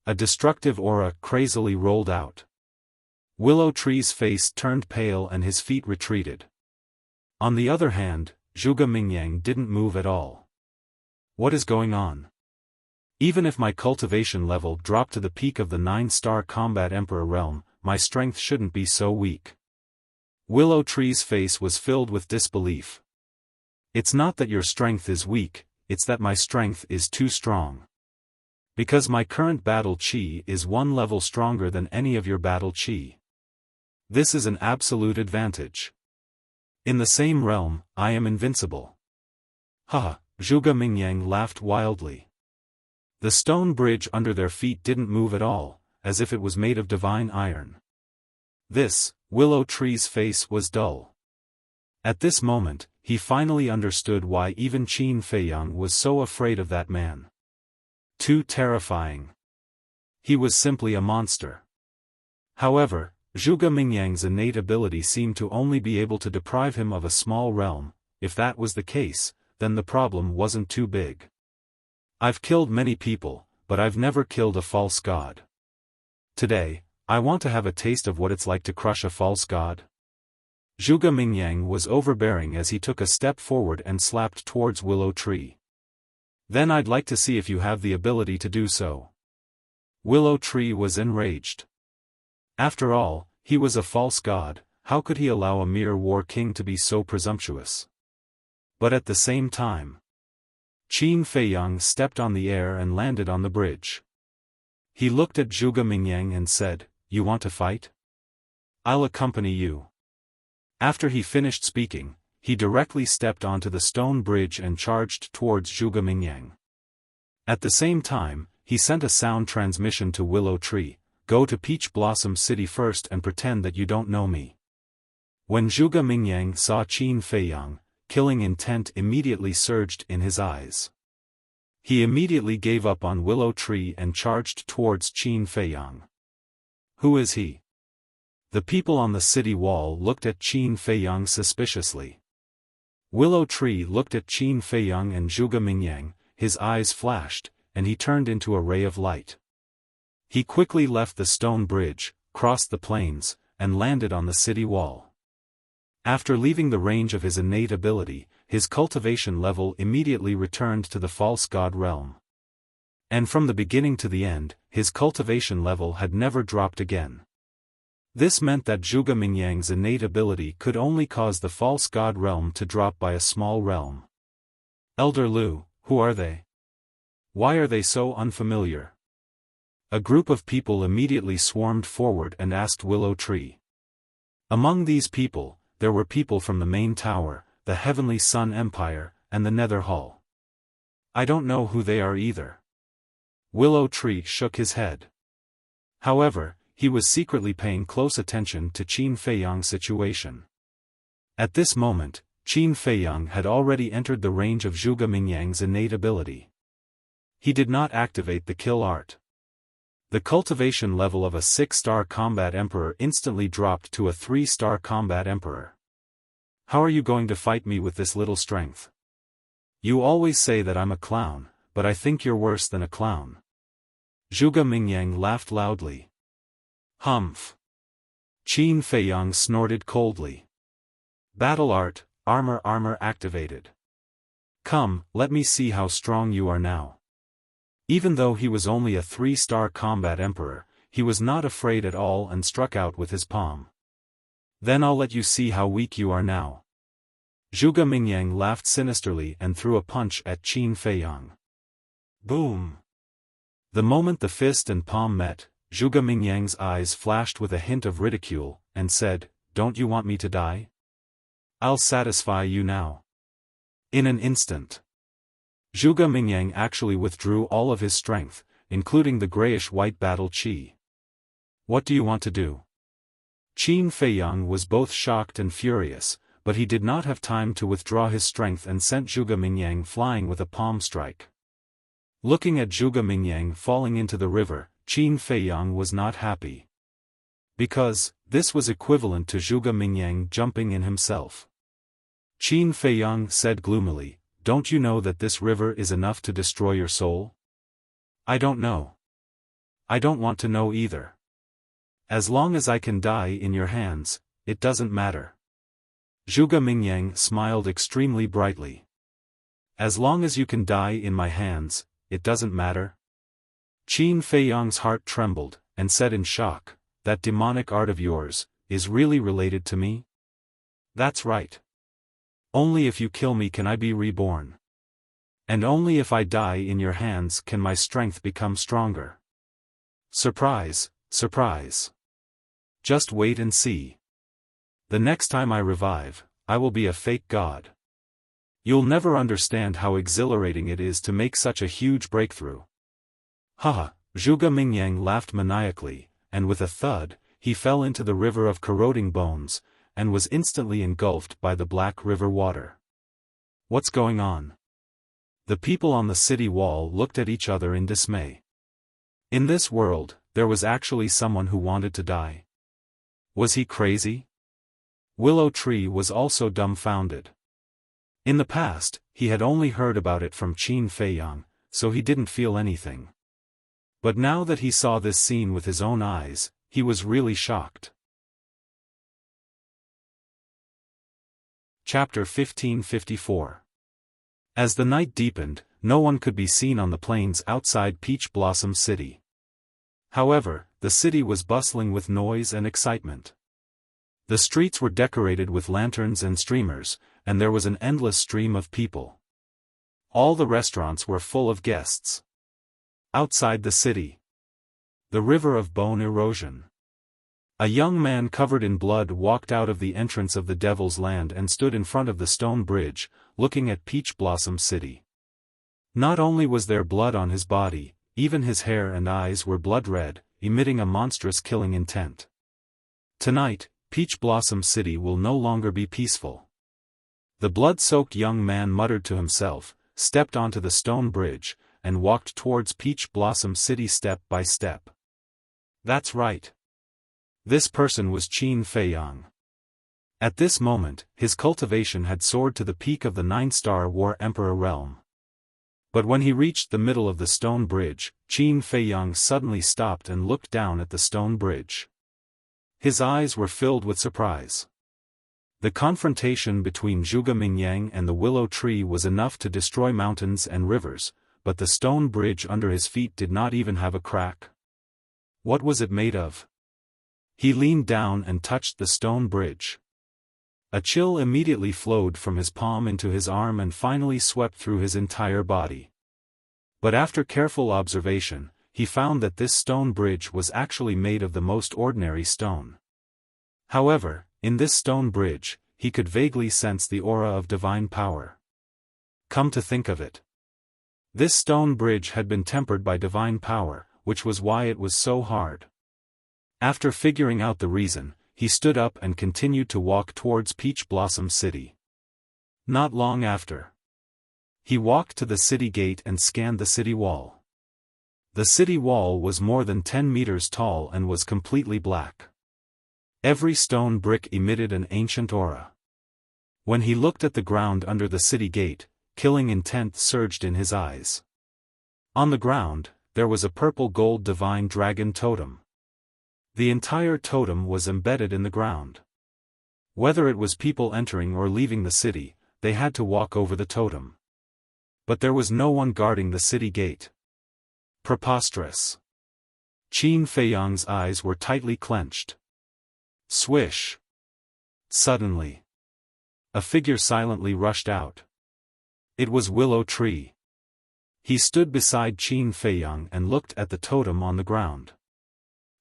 A destructive aura crazily rolled out. Willow Tree's face turned pale and his feet retreated. On the other hand, Zhuge Mingyang didn't move at all. What is going on? Even if my cultivation level dropped to the peak of the 9-star Combat Emperor realm, my strength shouldn't be so weak. Willow Tree's face was filled with disbelief. It's not that your strength is weak, it's that my strength is too strong. Because my current battle qi is 1 level stronger than any of your battle qi. This is an absolute advantage. In the same realm, I am invincible. Haha, Zhuge Mingyang laughed wildly. The stone bridge under their feet didn't move at all, as if it was made of divine iron. Willow Tree's face was dull. At this moment, he finally understood why even Qin Feiyang was so afraid of that man. Too terrifying. He was simply a monster. However, Zhuge Mingyang's innate ability seemed to only be able to deprive him of a small realm. If that was the case, then the problem wasn't too big. I've killed many people, but I've never killed a false god. Today, I want to have a taste of what it's like to crush a false god. Zhuge Mingyang was overbearing as he took a step forward and slapped towards Willow Tree. Then I'd like to see if you have the ability to do so. Willow Tree was enraged. After all, he was a false god, how could he allow a mere war king to be so presumptuous? But at the same time, Qin Feiyang stepped on the air and landed on the bridge. He looked at Zhuge Mingyang and said, "You want to fight? I'll accompany you." After he finished speaking, he directly stepped onto the stone bridge and charged towards Zhuge Mingyang. At the same time, he sent a sound transmission to Willow Tree, "Go to Peach Blossom City first and pretend that you don't know me." When Zhuge Mingyang saw Qin Feiyang, killing intent immediately surged in his eyes. He immediately gave up on Willow Tree and charged towards Qin Feiyang. Who is he? The people on the city wall looked at Qin Feiyang suspiciously. Willow Tree looked at Qin Feiyang and Zhuge Mingyang, his eyes flashed, and he turned into a ray of light. He quickly left the stone bridge, crossed the plains, and landed on the city wall. After leaving the range of his innate ability, his cultivation level immediately returned to the false god realm. And from the beginning to the end, his cultivation level had never dropped again. This meant that Zhuge Mingyang's innate ability could only cause the false god realm to drop by a small realm. Elder Lu, who are they? Why are they so unfamiliar? A group of people immediately swarmed forward and asked Willow Tree. Among these people, there were people from the main tower, the Heavenly Sun Empire, and the Nether Hall. I don't know who they are either. Willow Tree shook his head. However, he was secretly paying close attention to Qin Feiyang's situation. At this moment, Qin Feiyang had already entered the range of Zhuge Mingyang's innate ability. He did not activate the kill art. The cultivation level of a 6-star combat emperor instantly dropped to a 3-star combat emperor. How are you going to fight me with this little strength? You always say that I'm a clown, but I think you're worse than a clown. Zhuge Mingyang laughed loudly. Humph. Qin Feiyang snorted coldly. Battle art, armor activated. Come, let me see how strong you are now. Even though he was only a 3-star combat emperor, he was not afraid at all and struck out with his palm. Then I'll let you see how weak you are now. Zhuge Mingyang laughed sinisterly and threw a punch at Qin Feiyang. Boom! The moment the fist and palm met, Zhuge Mingyang's eyes flashed with a hint of ridicule, and said, "Don't you want me to die? I'll satisfy you now." In an instant, Zhuge Mingyang actually withdrew all of his strength, including the grayish-white battle chi. What do you want to do? Qin Feiyang was both shocked and furious, but he did not have time to withdraw his strength and sent Zhuge Mingyang flying with a palm strike. Looking at Zhuge Mingyang falling into the river, Qin Feiyang was not happy. Because, this was equivalent to Zhuge Mingyang jumping in himself. Qin Feiyang said gloomily, "Don't you know that this river is enough to destroy your soul?" "I don't know. I don't want to know either. As long as I can die in your hands, it doesn't matter." Zhuge Mingyang smiled extremely brightly. "As long as you can die in my hands, it doesn't matter?" Qin Feiyang's heart trembled, and said in shock, "That demonic art of yours, is really related to me?" "That's right. Only if you kill me can I be reborn. And only if I die in your hands can my strength become stronger." Surprise, surprise. Just wait and see. The next time I revive, I will be a fake god. You'll never understand how exhilarating it is to make such a huge breakthrough. Haha, Zhuge Mingyang laughed maniacally, and with a thud, he fell into the river of corroding bones, and was instantly engulfed by the black river water. What's going on? The people on the city wall looked at each other in dismay. In this world, there was actually someone who wanted to die. Was he crazy? Willow Tree was also dumbfounded. In the past, he had only heard about it from Qin Feiyang, so he didn't feel anything. But now that he saw this scene with his own eyes, He was really shocked. Chapter 1554. As the night deepened, no one could be seen on the plains outside Peach Blossom City. However, the city was bustling with noise and excitement. The streets were decorated with lanterns and streamers, and there was an endless stream of people. All the restaurants were full of guests. Outside the city, the river of bone erosion. A young man covered in blood walked out of the entrance of the Devil's Land and stood in front of the stone bridge, looking at Peach Blossom City. Not only was there blood on his body, even his hair and eyes were blood red, emitting a monstrous killing intent. Tonight, Peach Blossom City will no longer be peaceful. The blood-soaked young man muttered to himself, stepped onto the stone bridge, and walked towards Peach Blossom City step by step. That's right. This person was Qin Feiyang. At this moment, his cultivation had soared to the peak of the 9-star War Emperor realm. But when he reached the middle of the stone bridge, Qin Feiyang suddenly stopped and looked down at the stone bridge. His eyes were filled with surprise. The confrontation between Zhuge Mingyang and the willow tree was enough to destroy mountains and rivers, but the stone bridge under his feet did not even have a crack. What was it made of? He leaned down and touched the stone bridge. A chill immediately flowed from his palm into his arm and finally swept through his entire body. But after careful observation, he found that this stone bridge was actually made of the most ordinary stone. However, in this stone bridge, he could vaguely sense the aura of divine power. Come to think of it, this stone bridge had been tempered by divine power, which was why it was so hard. After figuring out the reason, he stood up and continued to walk towards Peach Blossom City. Not long after, he walked to the city gate and scanned the city wall. The city wall was more than 10 meters tall and was completely black. Every stone brick emitted an ancient aura. When he looked at the ground under the city gate, killing intent surged in his eyes. On the ground, there was a purple gold divine dragon totem. The entire totem was embedded in the ground. Whether it was people entering or leaving the city, they had to walk over the totem. But there was no one guarding the city gate. Preposterous. Qin Feiyang's eyes were tightly clenched. Swish. Suddenly, a figure silently rushed out. It was Willow Tree. He stood beside Qin Feiyang and looked at the totem on the ground.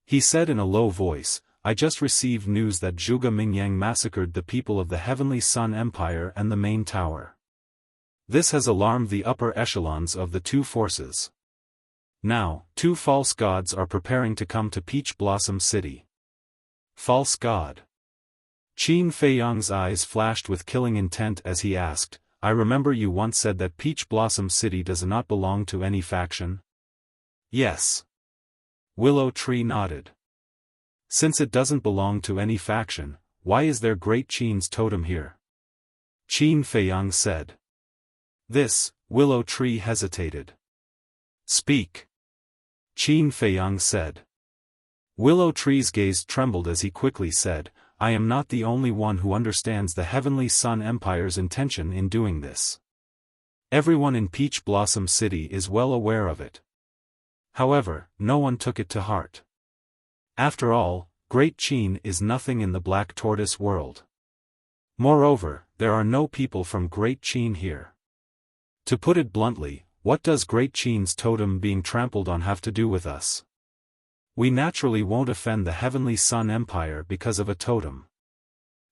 He said in a low voice, "I just received news that Zhuge Mingyang massacred the people of the Heavenly Sun Empire and the main tower. This has alarmed the upper echelons of the two forces. Now, 2 false gods are preparing to come to Peach Blossom City." False god. Qin Feiyang's eyes flashed with killing intent as he asked, "I remember you once said that Peach Blossom City does not belong to any faction?" "Yes." Willow Tree nodded. "Since it doesn't belong to any faction, why is there Great Qin's totem here?" Qin Feiyang said. This, Willow Tree hesitated. "Speak." Qin Feiyang said. Willow Tree's gaze trembled as he quickly said, "I am not the only one who understands the Heavenly Sun Empire's intention in doing this. Everyone in Peach Blossom City is well aware of it. However, no one took it to heart. After all, Great Qin is nothing in the Black Tortoise world. Moreover, there are no people from Great Qin here. To put it bluntly, what does Great Qin's totem being trampled on have to do with us? We naturally won't offend the Heavenly Sun Empire because of a totem.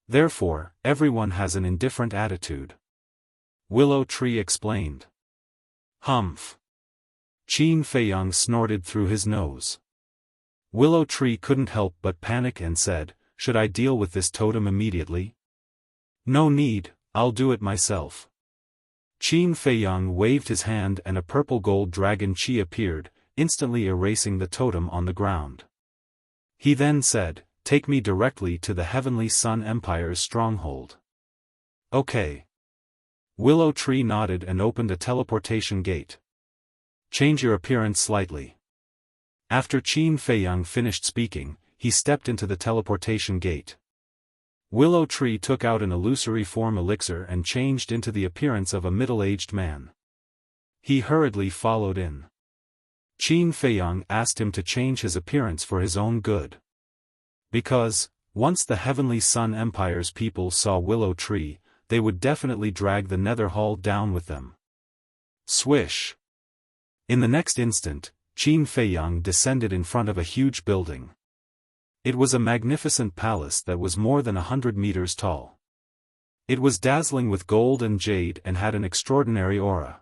Therefore, everyone has an indifferent attitude." Willow Tree explained. "Humph." Qin Feiyang snorted through his nose. Willow Tree couldn't help but panic and said, "Should I deal with this totem immediately?" "No need, I'll do it myself." Qin Feiyang waved his hand and a purple gold dragon chi appeared, instantly erasing the totem on the ground. He then said, "Take me directly to the Heavenly Sun Empire's stronghold." "Okay." Willow Tree nodded and opened a teleportation gate. "Change your appearance slightly." After Qin Feiyang finished speaking, he stepped into the teleportation gate. Willow Tree took out an illusory form elixir and changed into the appearance of a middle-aged man. He hurriedly followed in. Qin Feiyang asked him to change his appearance for his own good. Because, once the Heavenly Sun Empire's people saw Willow Tree, they would definitely drag the Nether Hall down with them. Swish! In the next instant, Qin Feiyang descended in front of a huge building. It was a magnificent palace that was more than 100 meters tall. It was dazzling with gold and jade and had an extraordinary aura.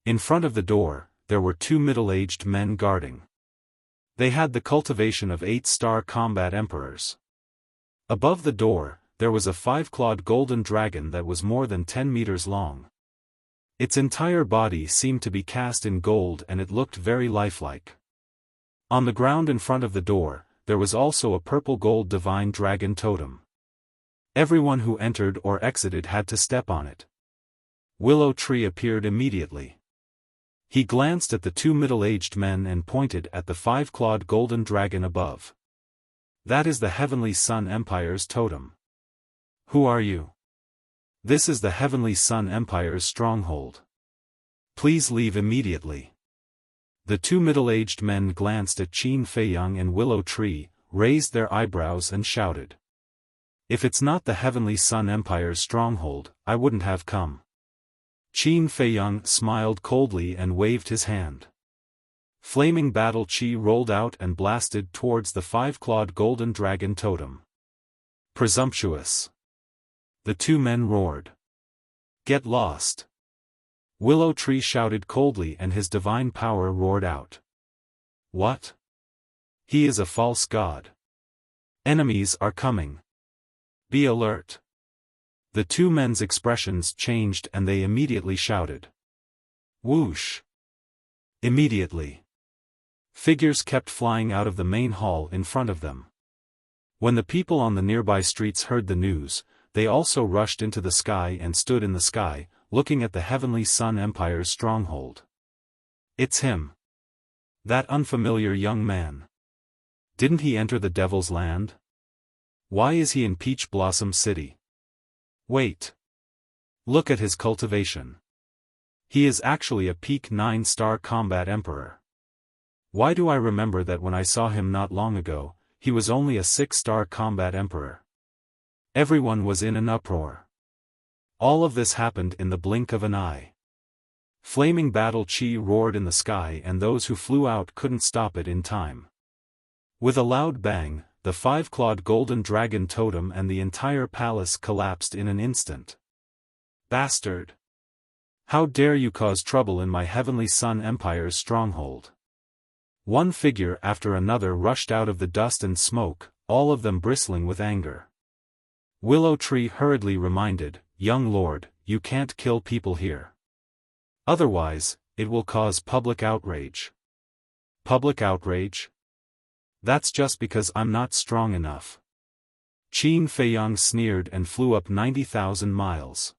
In front of the door, there were 2 middle-aged men guarding. They had the cultivation of 8-star combat emperors. Above the door, there was a 5-clawed golden dragon that was more than 10 meters long. Its entire body seemed to be cast in gold and it looked very lifelike. On the ground in front of the door, there was also a purple-gold divine dragon totem. Everyone who entered or exited had to step on it. Willow Tree appeared immediately. He glanced at the 2 middle-aged men and pointed at the 5-clawed golden dragon above. That is the Heavenly Sun Empire's totem. Who are you? This is the Heavenly Sun Empire's stronghold. Please leave immediately. The 2 middle-aged men glanced at Qin Feiyang and Willow Tree, raised their eyebrows and shouted. If it's not the Heavenly Sun Empire's stronghold, I wouldn't have come. Qin Feiyang smiled coldly and waved his hand. Flaming battle chi rolled out and blasted towards the 5-clawed golden dragon totem. Presumptuous! The 2 men roared. Get lost! Willow Tree shouted coldly and his divine power roared out. What? He is a false god. Enemies are coming. Be alert. The 2 men's expressions changed and they immediately shouted. Whoosh! Immediately. Figures kept flying out of the main hall in front of them. When the people on the nearby streets heard the news, they also rushed into the sky and stood in the sky, looking at the Heavenly Sun Empire's stronghold. It's him. That unfamiliar young man. Didn't he enter the Devil's Land? Why is he in Peach Blossom City? Wait. Look at his cultivation. He is actually a peak 9-star combat emperor. Why do I remember that when I saw him not long ago, he was only a 6-star combat emperor? Everyone was in an uproar. All of this happened in the blink of an eye. Flaming battle chi roared in the sky and those who flew out couldn't stop it in time. With a loud bang, the 5-clawed golden dragon totem and the entire palace collapsed in an instant. Bastard! How dare you cause trouble in my Heavenly Sun Empire's stronghold? One figure after another rushed out of the dust and smoke, all of them bristling with anger. Willow Tree hurriedly reminded, Young Lord, you can't kill people here. Otherwise, it will cause public outrage. Public outrage? That's just because I'm not strong enough. Qin Feiyang sneered and flew up 90,000 miles.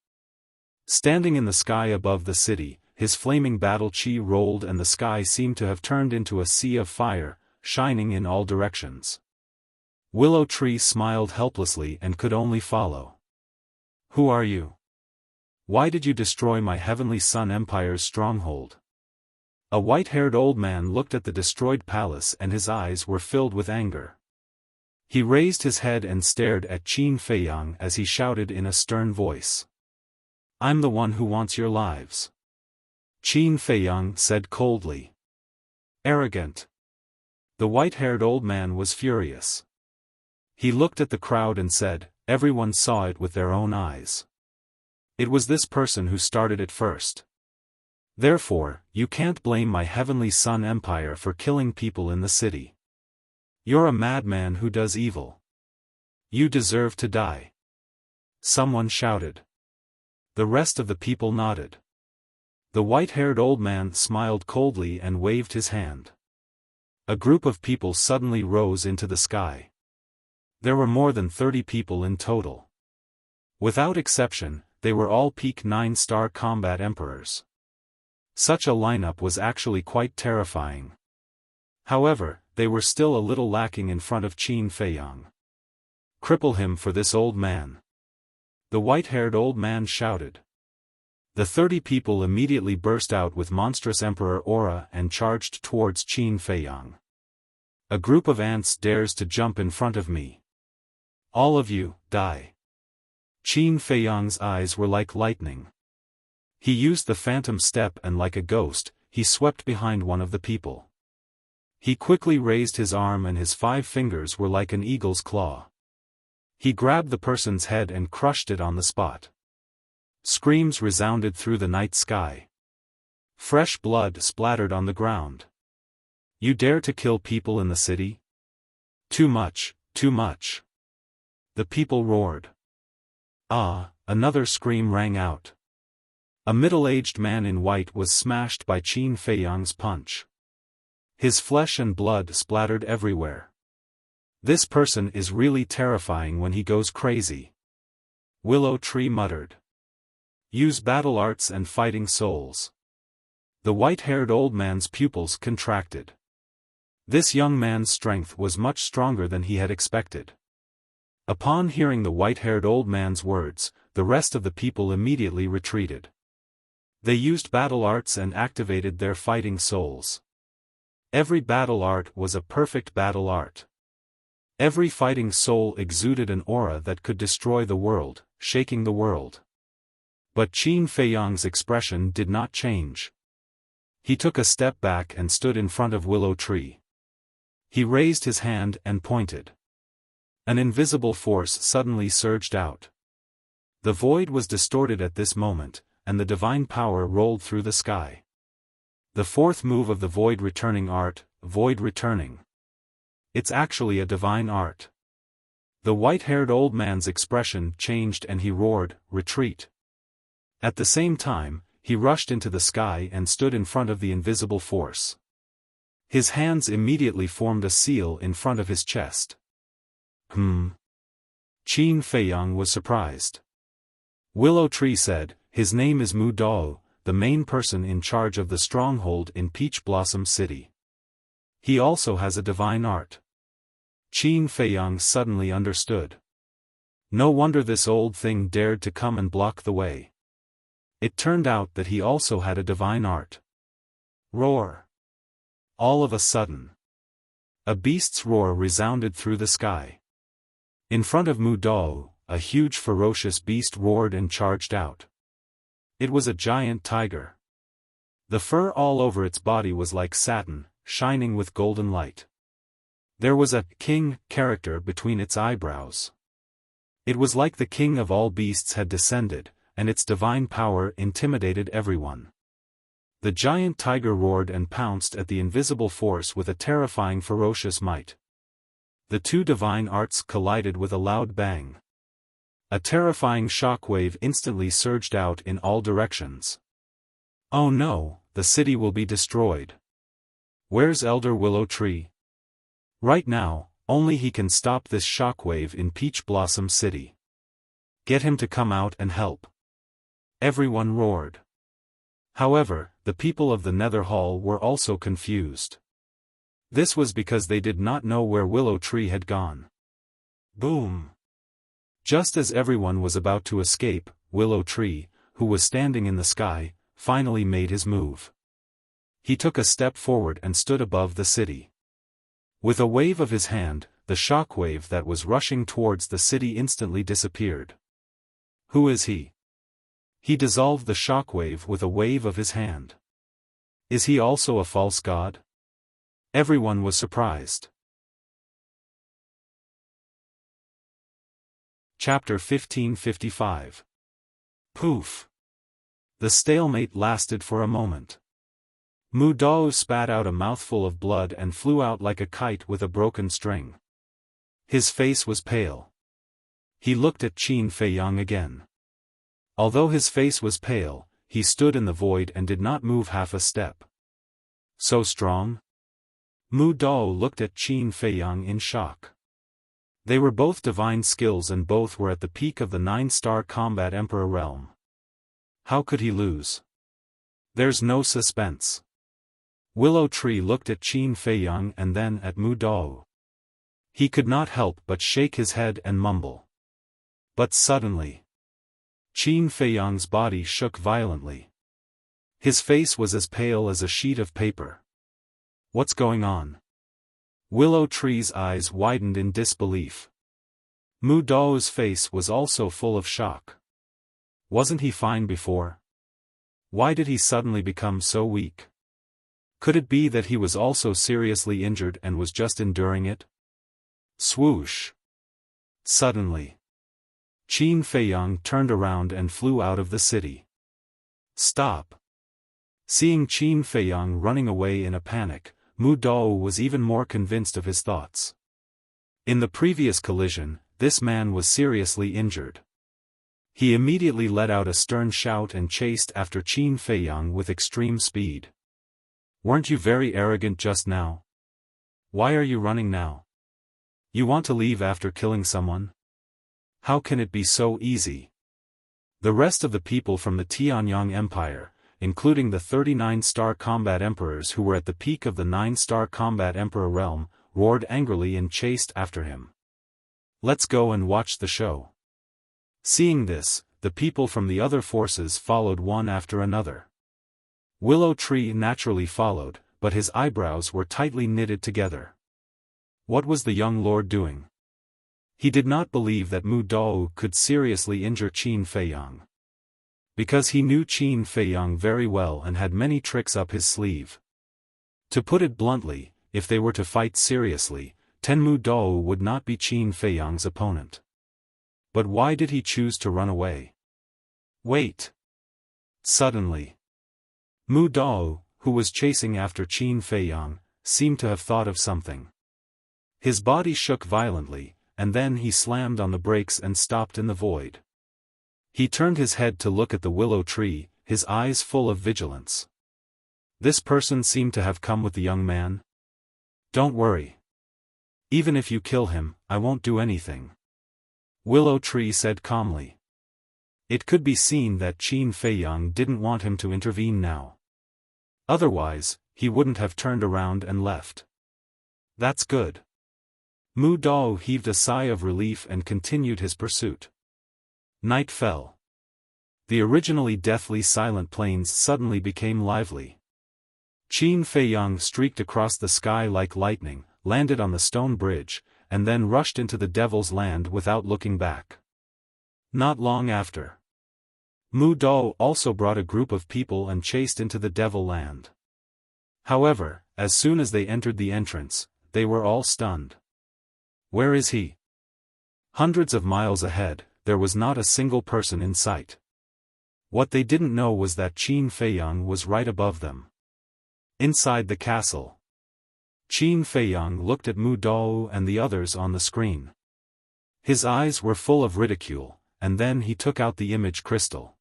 Standing in the sky above the city, his flaming battle chi rolled and the sky seemed to have turned into a sea of fire, shining in all directions. Willow Tree smiled helplessly and could only follow. Who are you? Why did you destroy my Heavenly Sun Empire's stronghold? A white-haired old man looked at the destroyed palace and his eyes were filled with anger. He raised his head and stared at Qin Feiyang as he shouted in a stern voice. I'm the one who wants your lives. Qin Feiyang said coldly. Arrogant. The white-haired old man was furious. He looked at the crowd and said, everyone saw it with their own eyes. It was this person who started it first. Therefore, you can't blame my Heavenly Sun Empire for killing people in the city. You're a madman who does evil. You deserve to die. Someone shouted. The rest of the people nodded. The white-haired old man smiled coldly and waved his hand. A group of people suddenly rose into the sky. There were more than 30 people in total. Without exception, they were all peak 9-star combat emperors. Such a lineup was actually quite terrifying. However, they were still a little lacking in front of Qin Feiyang. "Cripple him for this old man," the white-haired old man shouted. The 30 people immediately burst out with monstrous emperor aura and charged towards Qin Feiyang. "A group of ants dares to jump in front of me. All of you, die." Qin Feiyang's eyes were like lightning. He used the phantom step and like a ghost, he swept behind one of the people. He quickly raised his arm and his 5 fingers were like an eagle's claw. He grabbed the person's head and crushed it on the spot. Screams resounded through the night sky. Fresh blood splattered on the ground. "You dare to kill people in the city? Too much, too much." The people roared. "Ah!" Another scream rang out. A middle-aged man in white was smashed by Qin Feiyang's punch. His flesh and blood splattered everywhere. "This person is really terrifying when he goes crazy," Willow Tree muttered. "Use battle arts and fighting souls." The white-haired old man's pupils contracted. This young man's strength was much stronger than he had expected. Upon hearing the white-haired old man's words, the rest of the people immediately retreated. They used battle arts and activated their fighting souls. Every battle art was a perfect battle art. Every fighting soul exuded an aura that could destroy the world, shaking the world. But Qin Feiyang's expression did not change. He took a step back and stood in front of Willow Tree. He raised his hand and pointed. An invisible force suddenly surged out. The void was distorted at this moment, and the divine power rolled through the sky. The 4th move of the void returning art, void returning. It's actually a divine art. The white-haired old man's expression changed and he roared, "Retreat." At the same time, he rushed into the sky and stood in front of the invisible force. His hands immediately formed a seal in front of his chest. Qin Feiyang was surprised. Willow Tree said, "His name is Mu Dao, the main person in charge of the stronghold in Peach Blossom City. He also has a divine art." Qin Feiyang suddenly understood. No wonder this old thing dared to come and block the way. It turned out that he also had a divine art. Roar! All of a sudden, a beast's roar resounded through the sky. In front of Mu Dao, a huge ferocious beast roared and charged out. It was a giant tiger. The fur all over its body was like satin, shining with golden light. There was a king character between its eyebrows. It was like the king of all beasts had descended, and its divine power intimidated everyone. The giant tiger roared and pounced at the invisible force with a terrifying ferocious might. The 2 divine arts collided with a loud bang. A terrifying shockwave instantly surged out in all directions. "Oh no, the city will be destroyed. Where's Elder Willow Tree? Right now, only he can stop this shockwave in Peach Blossom City. Get him to come out and help." Everyone roared. However, the people of the Nether Hall were also confused. This was because they did not know where Willow Tree had gone. Boom! Just as everyone was about to escape, Willow Tree, who was standing in the sky, finally made his move. He took a step forward and stood above the city. With a wave of his hand, the shockwave that was rushing towards the city instantly disappeared. Who is he? He dissolved the shockwave with a wave of his hand. Is he also a false god? Everyone was surprised. Chapter 1555. Poof! The stalemate lasted for a moment. Mu Dao spat out a mouthful of blood and flew out like a kite with a broken string. His face was pale. He looked at Qin Feiyang again. Although his face was pale, he stood in the void and did not move half a step. So strong? Mu Dao looked at Qin Feiyang in shock. They were both divine skills and both were at the peak of the 9-star combat emperor realm. How could he lose? There's no suspense. Willow Tree looked at Qin Feiyang and then at Mu Dao. He could not help but shake his head and mumble. But suddenly, Qin Feiyang's body shook violently. His face was as pale as a sheet of paper. What's going on? Willow Tree's eyes widened in disbelief. Mu Dao's face was also full of shock. Wasn't he fine before? Why did he suddenly become so weak? Could it be that he was also seriously injured and was just enduring it? Swoosh! Suddenly, Qin Feiyang turned around and flew out of the city. Stop! Seeing Qin Feiyang running away in a panic, Mu Dao was even more convinced of his thoughts. In the previous collision, this man was seriously injured. He immediately let out a stern shout and chased after Qin Feiyang with extreme speed. Weren't you very arrogant just now? Why are you running now? You want to leave after killing someone? How can it be so easy? The rest of the people from the Tianyang Empire, including the 39-star combat emperors who were at the peak of the 9-star combat emperor realm, roared angrily and chased after him. Let's go and watch the show. Seeing this, the people from the other forces followed one after another. Willow Tree naturally followed, but his eyebrows were tightly knitted together. What was the young lord doing? He did not believe that Mu Dao could seriously injure Qin Feiyang. Because he knew Qin Feiyang very well and had many tricks up his sleeve. To put it bluntly, if they were to fight seriously, Mu Dao would not be Qin Feiyang's opponent. But why did he choose to run away? Wait! Suddenly, Mu Dao, who was chasing after Qin Feiyang, seemed to have thought of something. His body shook violently, and then he slammed on the brakes and stopped in the void. He turned his head to look at the willow tree, his eyes full of vigilance. This person seemed to have come with the young man. Don't worry. Even if you kill him, I won't do anything. Willow Tree said calmly. It could be seen that Qin Feiyang didn't want him to intervene now. Otherwise, he wouldn't have turned around and left. That's good. Mu Dao heaved a sigh of relief and continued his pursuit. Night fell. The originally deathly silent plains suddenly became lively. Qin Feiyang streaked across the sky like lightning, landed on the stone bridge, and then rushed into the Devil's Land without looking back. Not long after, Mu Dao also brought a group of people and chased into the Devil Land. However, as soon as they entered the entrance, they were all stunned. Where is he? Hundreds of miles ahead, there was not a single person in sight. What they didn't know was that Qin Feiyang was right above them. Inside the castle, Qin Feiyang looked at Mu Dao and the others on the screen. His eyes were full of ridicule, and then he took out the image crystal.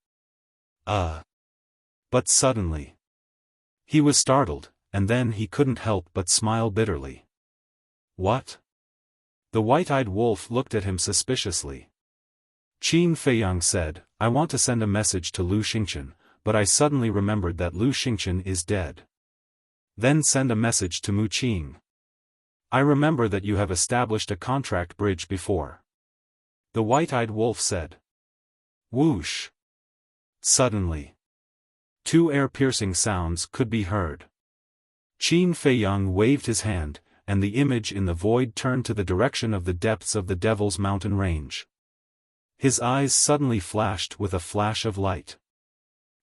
But suddenly, he was startled, and then he couldn't help but smile bitterly. What? The white-eyed wolf looked at him suspiciously. Qin Feiyang said, I want to send a message to Lu Xingchen, but I suddenly remembered that Lu Xingchen is dead. Then send a message to Mu Qing. I remember that you have established a contract bridge before. The white-eyed wolf said. Whoosh! Suddenly, two ear-piercing sounds could be heard. Qin Feiyang waved his hand, and the image in the void turned to the direction of the depths of the Devil's Mountain range. His eyes suddenly flashed with a flash of light.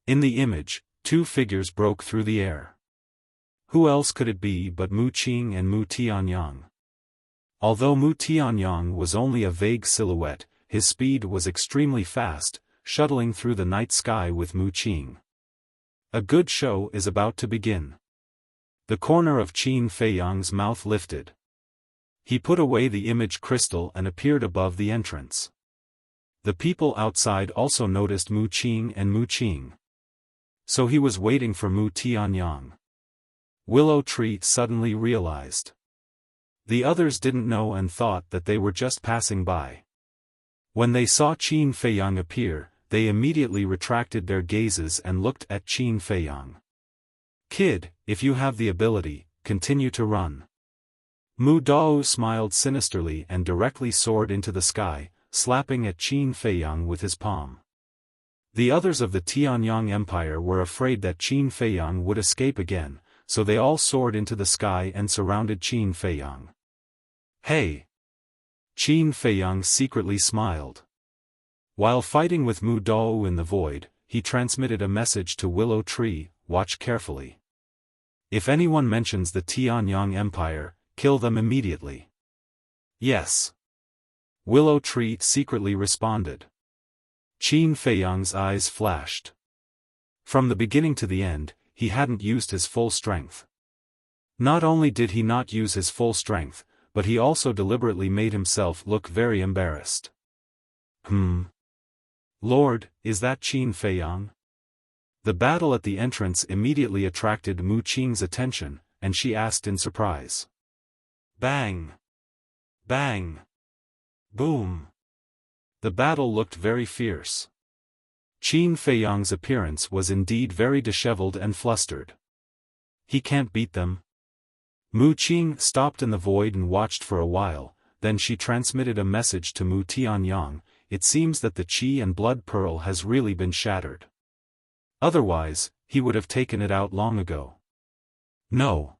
In the image, two figures broke through the air. Who else could it be but Mu Qing and Mu Tianyang? Although Mu Tianyang was only a vague silhouette, his speed was extremely fast, shuttling through the night sky with Mu Qing. A good show is about to begin. The corner of Qin Feiyang's mouth lifted. He put away the image crystal and appeared above the entrance. The people outside also noticed Mu Qing and Mu Qing. So he was waiting for Mu Tianyang. Willow Tree suddenly realized. The others didn't know and thought that they were just passing by. When they saw Qin Feiyang appear, they immediately retracted their gazes and looked at Qin Feiyang. Kid, if you have the ability, continue to run. Mu Dao smiled sinisterly and directly soared into the sky, slapping at Qin Feiyang with his palm. The others of the Tianyang Empire were afraid that Qin Feiyang would escape again, so they all soared into the sky and surrounded Qin Feiyang. Hey! Qin Feiyang secretly smiled. While fighting with Mu Dao in the void, he transmitted a message to Willow Tree: watch carefully. If anyone mentions the Tianyang Empire, kill them immediately. Yes. Willow Tree secretly responded. Qin Feiyang's eyes flashed. From the beginning to the end, he hadn't used his full strength. Not only did he not use his full strength, but he also deliberately made himself look very embarrassed. Lord, is that Qin Feiyang? The battle at the entrance immediately attracted Mu Qing's attention, and she asked in surprise. Bang! Bang! Boom! The battle looked very fierce. Qin Feiyang's appearance was indeed very disheveled and flustered. He can't beat them. Mu Qing stopped in the void and watched for a while, then she transmitted a message to Mu Tianyang: it seems that the Qi and Blood Pearl has really been shattered. Otherwise, he would have taken it out long ago. No.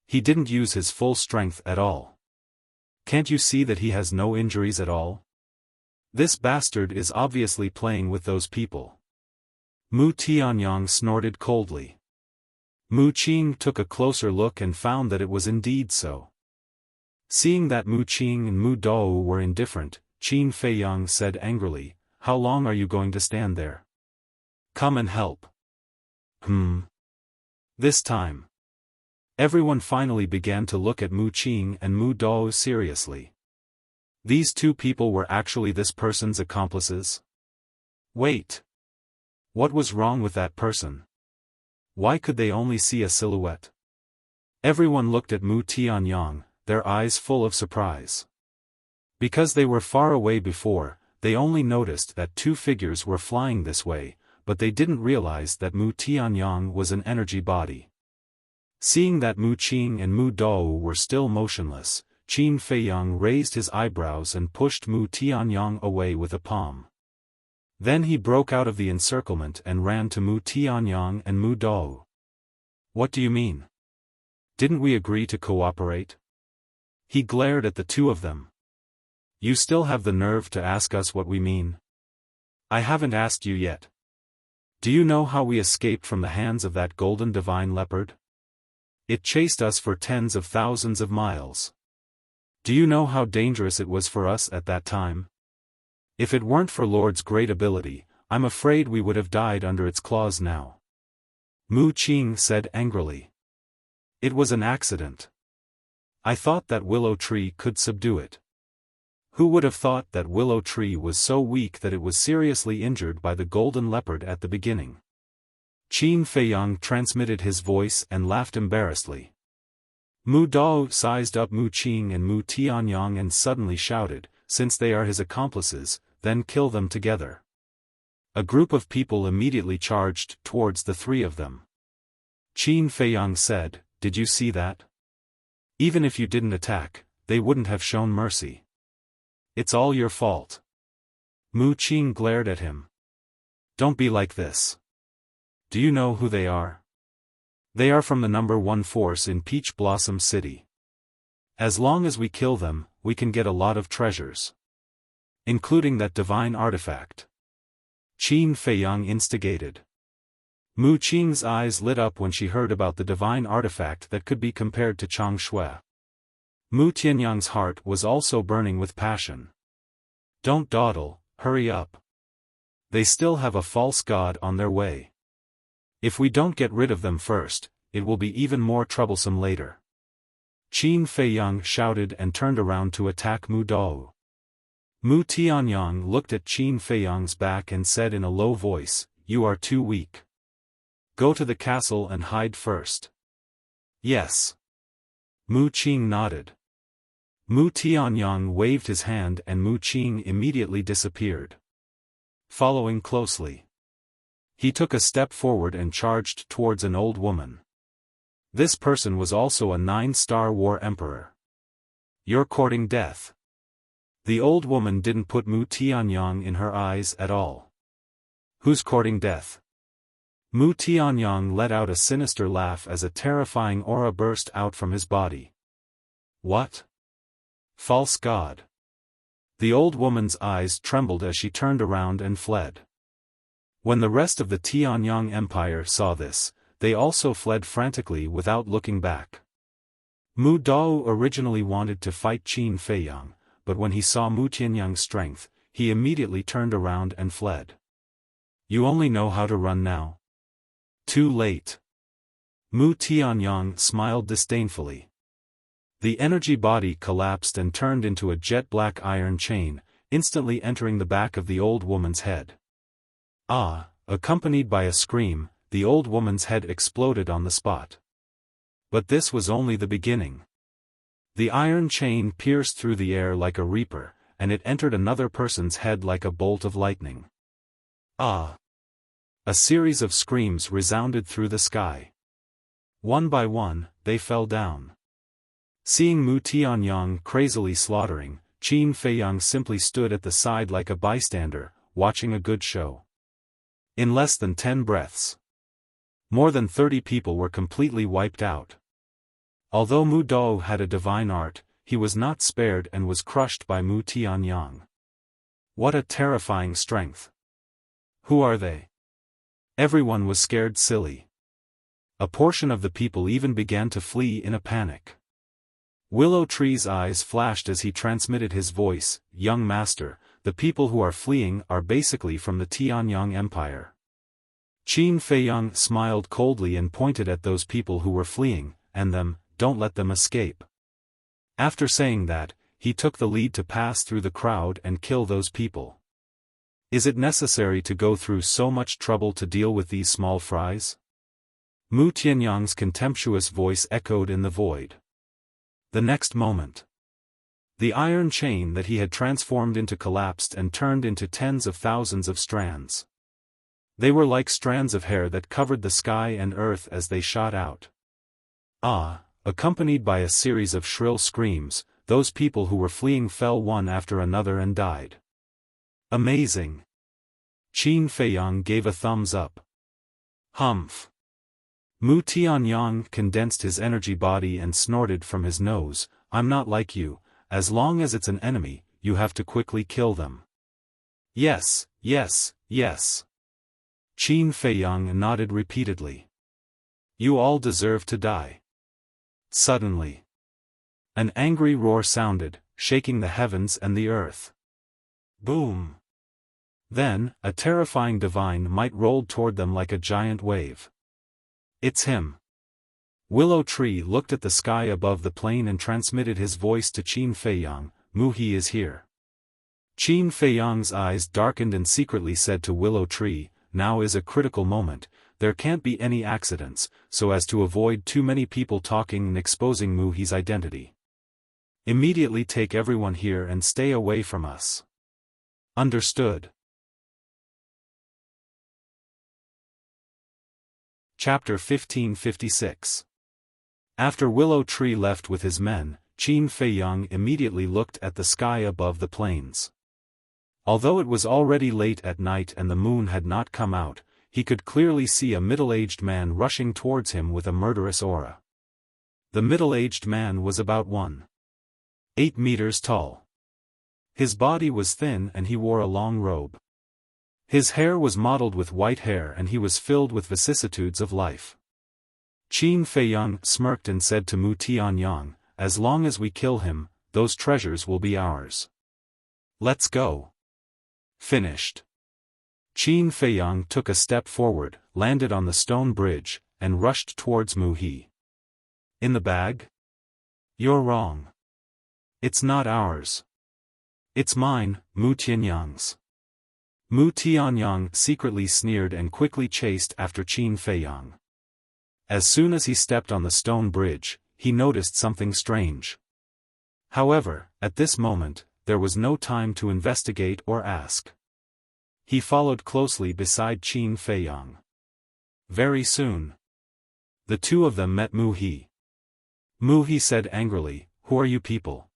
He didn't use his full strength at all. Can't you see that he has no injuries at all? This bastard is obviously playing with those people. Mu Tianyang snorted coldly. Mu Qing took a closer look and found that it was indeed so. Seeing that Mu Qing and Mu Dao were indifferent, Qin Feiyang said angrily, "How long are you going to stand there? Come and help." This time. Everyone finally began to look at Mu Qing and Mu Dao seriously. These two people were actually this person's accomplices? Wait. What was wrong with that person? Why could they only see a silhouette? Everyone looked at Mu Tianyang, their eyes full of surprise. Because they were far away before, they only noticed that two figures were flying this way, but they didn't realize that Mu Tianyang was an energy body. Seeing that Mu Qing and Mu Dao were still motionless, Qin Feiyang raised his eyebrows and pushed Mu Tianyang away with a palm. Then he broke out of the encirclement and ran to Mu Tianyang and Mu Dao. What do you mean? Didn't we agree to cooperate? He glared at the two of them. You still have the nerve to ask us what we mean? I haven't asked you yet. Do you know how we escaped from the hands of that golden divine leopard? It chased us for tens of thousands of miles. Do you know how dangerous it was for us at that time? If it weren't for Lord's great ability, I'm afraid we would have died under its claws now. Mu Qing said angrily. It was an accident. I thought that Willow Tree could subdue it. Who would have thought that Willow Tree was so weak that it was seriously injured by the golden leopard at the beginning? Qin Feiyang transmitted his voice and laughed embarrassedly. Mu Dao sized up Mu Qing and Mu Tianyang and suddenly shouted, "Since they are his accomplices, then kill them together." A group of people immediately charged towards the three of them. Qin Feiyang said, "Did you see that? Even if you didn't attack, they wouldn't have shown mercy. It's all your fault." Mu Qing glared at him. "Don't be like this. Do you know who they are? They are from the number 1 force in Peach Blossom City. As long as we kill them, we can get a lot of treasures. Including that divine artifact." Qin Feiyang instigated. Mu Qing's eyes lit up when she heard about the divine artifact that could be compared to Chang Shui. Mu Tianyang's heart was also burning with passion. "Don't dawdle, hurry up. They still have a false god on their way. If we don't get rid of them first, it will be even more troublesome later." Qin Feiyang shouted and turned around to attack Mu Dao. Mu Tianyang looked at Qin Feiyang's back and said in a low voice, "You are too weak. Go to the castle and hide first." "Yes." Mu Qing nodded. Mu Tianyang waved his hand and Mu Qing immediately disappeared. Following closely. He took a step forward and charged towards an old woman. This person was also a 9-star war emperor. "You're courting death." The old woman didn't put Mu Tianyang in her eyes at all. "Who's courting death?" Mu Tianyang let out a sinister laugh as a terrifying aura burst out from his body. "What? False god." The old woman's eyes trembled as she turned around and fled. When the rest of the Tianyang Empire saw this, they also fled frantically without looking back. Mu Dao originally wanted to fight Qin Feiyang, but when he saw Mu Tianyang's strength, he immediately turned around and fled. "You only know how to run now. Too late." Mu Tianyang smiled disdainfully. The energy body collapsed and turned into a jet-black iron chain, instantly entering the back of the old woman's head. Ah! Accompanied by a scream, the old woman's head exploded on the spot. But this was only the beginning. The iron chain pierced through the air like a reaper, and it entered another person's head like a bolt of lightning. Ah! A series of screams resounded through the sky. One by one, they fell down. Seeing Mu Tianyang crazily slaughtering, Qin Feiyang simply stood at the side like a bystander, watching a good show. In less than 10 breaths, more than 30 people were completely wiped out. Although Mu Dao had a divine art, he was not spared and was crushed by Mu Tianyang. What a terrifying strength! Who are they? Everyone was scared silly. A portion of the people even began to flee in a panic. Willow Tree's eyes flashed as he transmitted his voice, "Young master, the people who are fleeing are basically from the Tianyang Empire." Qin Feiyang smiled coldly and pointed at those people who were fleeing, and don't let them escape. After saying that, he took the lead to pass through the crowd and kill those people. Is it necessary to go through so much trouble to deal with these small fries? Mu Tianyang's contemptuous voice echoed in the void. The next moment, the iron chain that he had transformed into collapsed and turned into tens of thousands of strands. They were like strands of hair that covered the sky and earth as they shot out. Ah! Accompanied by a series of shrill screams, those people who were fleeing fell one after another and died. Amazing! Qin Feiyang gave a thumbs up. Humph! Mu Tianyang condensed his energy body and snorted from his nose, "I'm not like you, as long as it's an enemy, you have to quickly kill them." "Yes, yes, yes." Qin Feiyang nodded repeatedly. "You all deserve to die." Suddenly, an angry roar sounded, shaking the heavens and the earth. Boom! Then, a terrifying divine might rolled toward them like a giant wave. "It's him." Willow Tree looked at the sky above the plane and transmitted his voice to Qin Feiyang, "Mu, he is here." Qin Feiyang's eyes darkened and secretly said to Willow Tree, "Now is a critical moment, there can't be any accidents, so as to avoid too many people talking and exposing Mu He's identity. Immediately take everyone here and stay away from us." Understood. Chapter 1556. After Willow Tree left with his men, Qin Feiyang immediately looked at the sky above the plains. Although it was already late at night and the moon had not come out, he could clearly see a middle-aged man rushing towards him with a murderous aura. The middle-aged man was about 1.8 meters tall. His body was thin and he wore a long robe. His hair was mottled with white hair and he was filled with vicissitudes of life. Qin Feiyang smirked and said to Mu Tianyang, "As long as we kill him, those treasures will be ours. Let's go." Finished. Qin Feiyang took a step forward, landed on the stone bridge, and rushed towards Mu He. "In the bag? You're wrong. It's not ours. It's mine, Mu Tianyang's." Mu Tianyang secretly sneered and quickly chased after Qin Feiyang. As soon as he stepped on the stone bridge, he noticed something strange. However, at this moment, there was no time to investigate or ask. He followed closely beside Qin Feiyang. Very soon, the two of them met Mu He. Mu He said angrily, "Who are you people?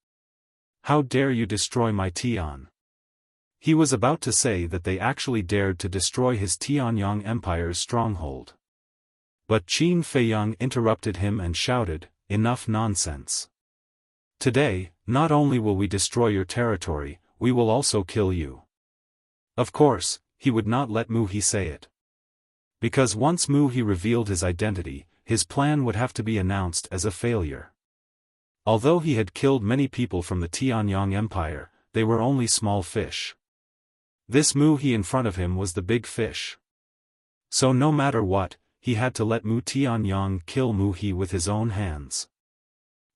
How dare you destroy my Tian?" He was about to say that they actually dared to destroy his Tianyang Empire's stronghold. But Qin Feiyang interrupted him and shouted, "Enough nonsense. Today, not only will we destroy your territory, we will also kill you." Of course, he would not let Mu He say it. Because once Mu He revealed his identity, his plan would have to be announced as a failure. Although he had killed many people from the Tianyang Empire, they were only small fish. This Mu He in front of him was the big fish. So no matter what, he had to let Mu Tianyang kill Mu He with his own hands.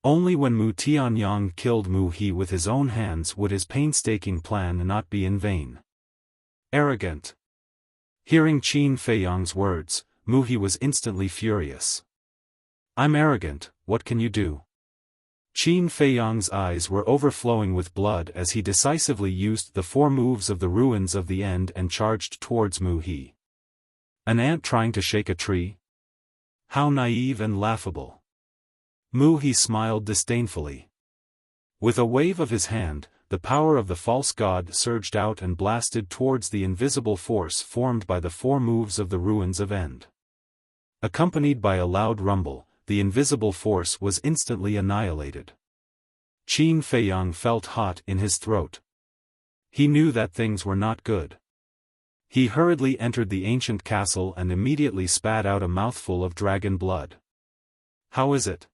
Only when Mu Tianyang killed Mu He with his own hands would his painstaking plan not be in vain. Arrogant. Hearing Qin Feiyang's words, Mu He was instantly furious. "I'm arrogant, what can you do?" Qin Feiyang's eyes were overflowing with blood as he decisively used the 4 moves of the ruins of the end and charged towards Mu He. An ant trying to shake a tree? How naive and laughable. Mu He smiled disdainfully. With a wave of his hand, the power of the false god surged out and blasted towards the invisible force formed by the 4 moves of the ruins of end. Accompanied by a loud rumble, the invisible force was instantly annihilated. Qin Feiyang felt hot in his throat. He knew that things were not good. He hurriedly entered the ancient castle and immediately spat out a mouthful of dragon blood. "How is it?"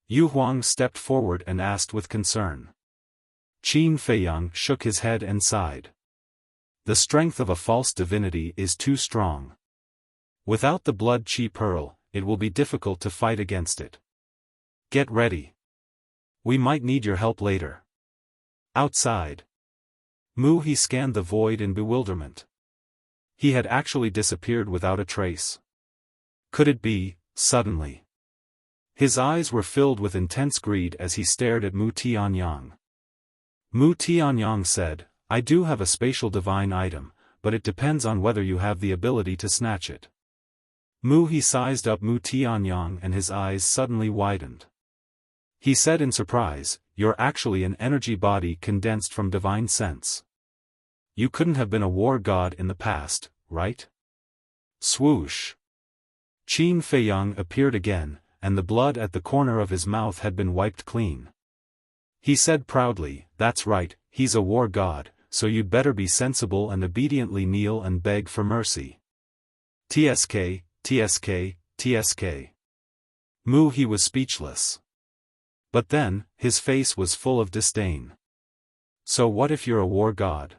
Yu Huang stepped forward and asked with concern. Qin Feiyang shook his head and sighed. "The strength of a false divinity is too strong. Without the blood chi pearl, it will be difficult to fight against it. Get ready. We might need your help later." Outside, Mu He scanned the void in bewilderment. He had actually disappeared without a trace. Could it be, suddenly? His eyes were filled with intense greed as he stared at Mu Tianyang. Mu Tianyang said, "I do have a spatial divine item, but it depends on whether you have the ability to snatch it." Mu He sized up Mu Tianyang and his eyes suddenly widened. He said in surprise, "You're actually an energy body condensed from divine sense. You couldn't have been a war god in the past, right?" Swoosh. Qin Feiyang appeared again, and the blood at the corner of his mouth had been wiped clean. He said proudly, "That's right, he's a war god, so you'd better be sensible and obediently kneel and beg for mercy." TSK, TSK, TSK. Mu He was speechless. But then, his face was full of disdain. "So what if you're a war god?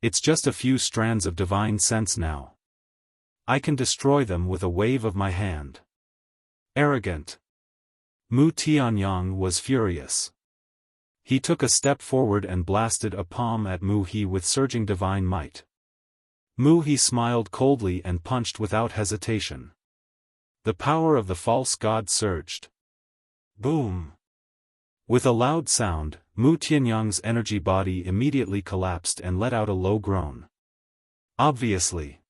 It's just a few strands of divine sense now. I can destroy them with a wave of my hand." Arrogant. Mu Tianyang was furious. He took a step forward and blasted a palm at Mu He with surging divine might. Mu He smiled coldly and punched without hesitation. The power of the false god surged. Boom! With a loud sound, Mu Tianyang's energy body immediately collapsed and let out a low groan. Obviously,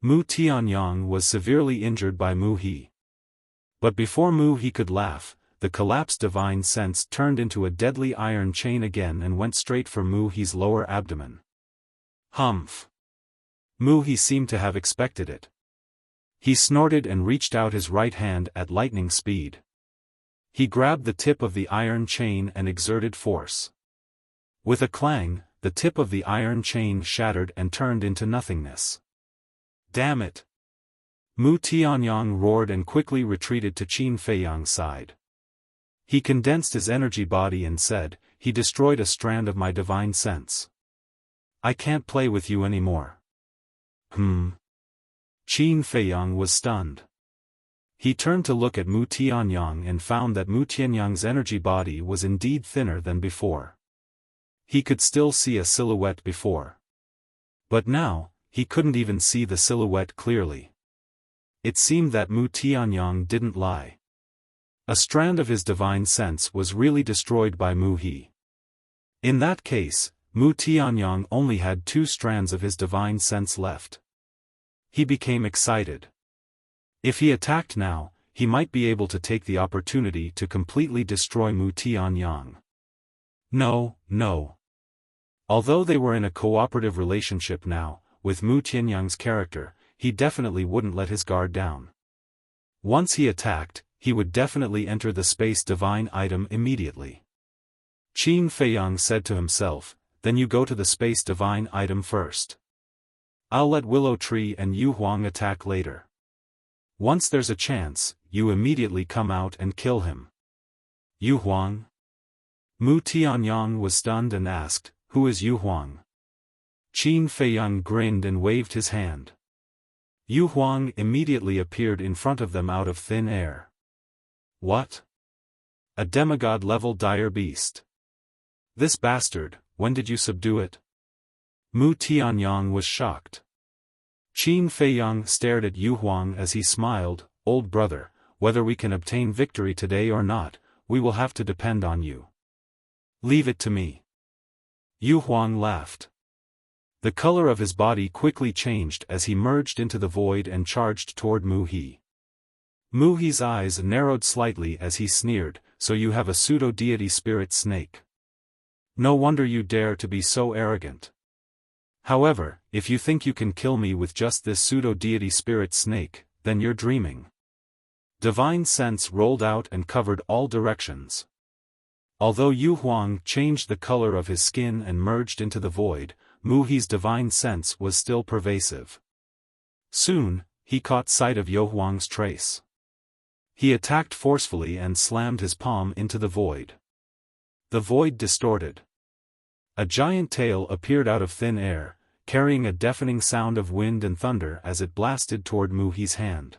Mu Tianyang was severely injured by Mu He. But before Mu He could laugh, the collapsed divine sense turned into a deadly iron chain again and went straight for Mu He's lower abdomen. Humph! Mu He seemed to have expected it. He snorted and reached out his right hand at lightning speed. He grabbed the tip of the iron chain and exerted force. With a clang, the tip of the iron chain shattered and turned into nothingness. Damn it! Mu Tianyang roared and quickly retreated to Qin Feiyang's side. He condensed his energy body and said, "He destroyed a strand of my divine sense. I can't play with you anymore." Qin Feiyang was stunned. He turned to look at Mu Tianyang and found that Mu Tianyang's energy body was indeed thinner than before. He could still see a silhouette before. But now, he couldn't even see the silhouette clearly. It seemed that Mu Tianyang didn't lie. A strand of his divine sense was really destroyed by Mu He. In that case, Mu Tianyang only had 2 strands of his divine sense left. He became excited. If he attacked now, he might be able to take the opportunity to completely destroy Mu Tianyang. No, no. Although they were in a cooperative relationship now, with Mu Tianyang's character, he definitely wouldn't let his guard down. Once he attacked, he would definitely enter the space divine item immediately. Qin Feiyang said to himself, then you go to the space divine item first. I'll let Willow Tree and Yu Huang attack later. Once there's a chance, you immediately come out and kill him. Yu Huang? Mu Tianyang was stunned and asked, who is Yu Huang? Qin Feiyang grinned and waved his hand. Yu Huang immediately appeared in front of them out of thin air. What? A demigod-level dire beast. This bastard, when did you subdue it? Mu Tianyang was shocked. Qin Feiyang stared at Yu Huang as he smiled, old brother, whether we can obtain victory today or not, we will have to depend on you. Leave it to me. Yu Huang laughed. The color of his body quickly changed as he merged into the void and charged toward Mu He. Mu He's eyes narrowed slightly as he sneered, so you have a pseudo-deity spirit snake. No wonder you dare to be so arrogant. However, if you think you can kill me with just this pseudo-deity spirit snake, then you're dreaming. Divine sense rolled out and covered all directions. Although Yu Huang changed the color of his skin and merged into the void, Mu He's divine sense was still pervasive. Soon, he caught sight of Yu Huang's trace. He attacked forcefully and slammed his palm into the void. The void distorted. A giant tail appeared out of thin air, carrying a deafening sound of wind and thunder as it blasted toward Mu He's hand.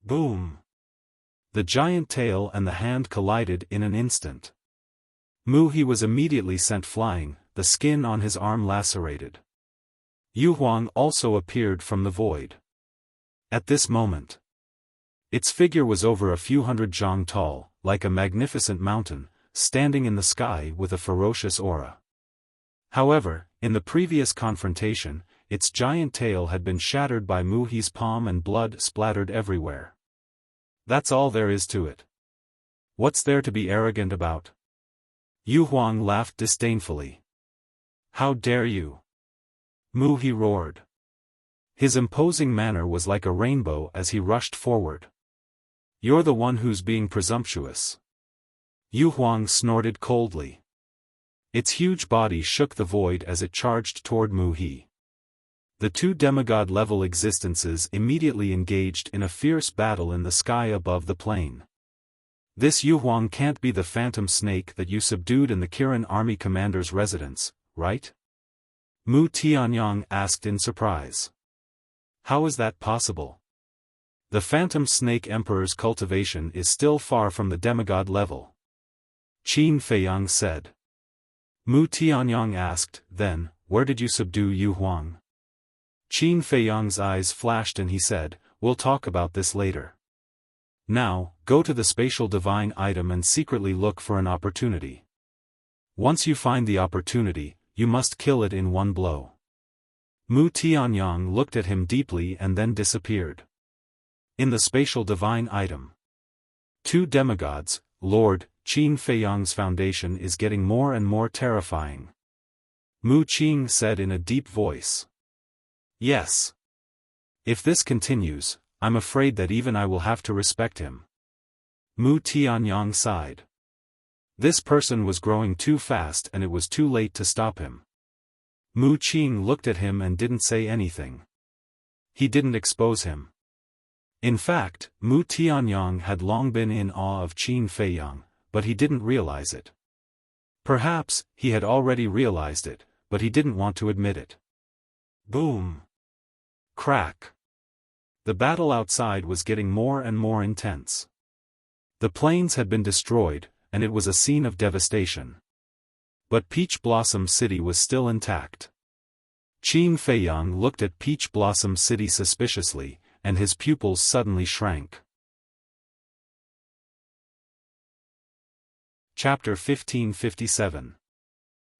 Boom! The giant tail and the hand collided in an instant. Mu He was immediately sent flying, the skin on his arm lacerated. Yu Huang also appeared from the void. At this moment, its figure was over a few hundred zhang tall, like a magnificent mountain, standing in the sky with a ferocious aura. However, in the previous confrontation, its giant tail had been shattered by Mu He's palm and blood splattered everywhere. That's all there is to it. What's there to be arrogant about? Yu Huang laughed disdainfully. How dare you? Mu He roared. His imposing manner was like a rainbow as he rushed forward. You're the one who's being presumptuous. Yu Huang snorted coldly. Its huge body shook the void as it charged toward Mu He. The 2 demigod-level existences immediately engaged in a fierce battle in the sky above the plain. This Yu Huang can't be the phantom snake that you subdued in the Kirin army commander's residence, right? Mu Tianyang asked in surprise. How is that possible? The phantom snake emperor's cultivation is still far from the demigod level. Qin Feiyang said. Mu Tianyang asked, then, where did you subdue Yu Huang? Qin Feiyang's eyes flashed and he said, we'll talk about this later. Now, go to the spatial divine item and secretly look for an opportunity. Once you find the opportunity, you must kill it in one blow. Mu Tianyang looked at him deeply and then disappeared. In the spatial divine item. 2 demigods, Lord, Qin Feiyang's foundation is getting more and more terrifying. Mu Qing said in a deep voice. Yes. If this continues, I'm afraid that even I will have to respect him. Mu Tianyang sighed. This person was growing too fast and it was too late to stop him. Mu Qing looked at him and didn't say anything. He didn't expose him. In fact, Mu Tianyang had long been in awe of Qin Feiyang, but he didn't realize it. Perhaps, he had already realized it, but he didn't want to admit it. Boom! Crack! The battle outside was getting more and more intense. The plains had been destroyed, and it was a scene of devastation. But Peach Blossom City was still intact. Qin Feiyang looked at Peach Blossom City suspiciously, and his pupils suddenly shrank. Chapter 1557.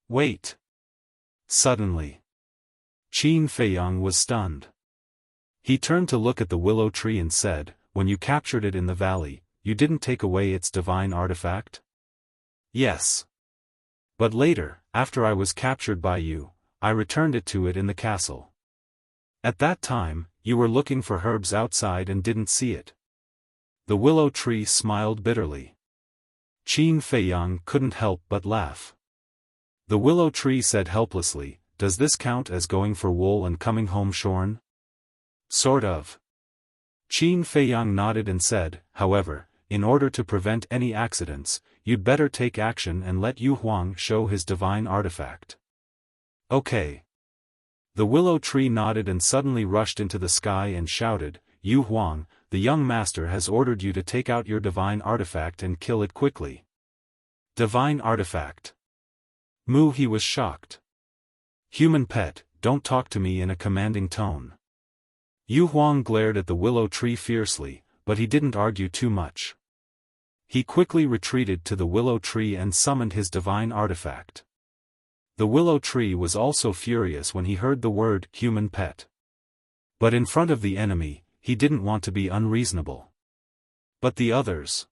Wait! Suddenly, Qin Feiyang was stunned. He turned to look at the willow tree and said, "When you captured it in the valley, you didn't take away its divine artifact?" "Yes. But later, after I was captured by you, I returned it to it in the castle. At that time, you were looking for herbs outside and didn't see it." The willow tree smiled bitterly. Qin Feiyang couldn't help but laugh. The willow tree said helplessly, "Does this count as going for wool and coming home shorn?" "Sort of." Qin Feiyang nodded and said, "However, in order to prevent any accidents, you'd better take action and let Yu Huang show his divine artifact." "Okay." The willow tree nodded and suddenly rushed into the sky and shouted, "Yu Huang, the young master has ordered you to take out your divine artifact and kill it quickly." "Divine artifact?" He was shocked. "Human pet, don't talk to me in a commanding tone." Yu Huang glared at the willow tree fiercely, but he didn't argue too much. He quickly retreated to the willow tree and summoned his divine artifact. The willow tree was also furious when he heard the word human pet. But in front of the enemy, he didn't want to be unreasonable. But the others.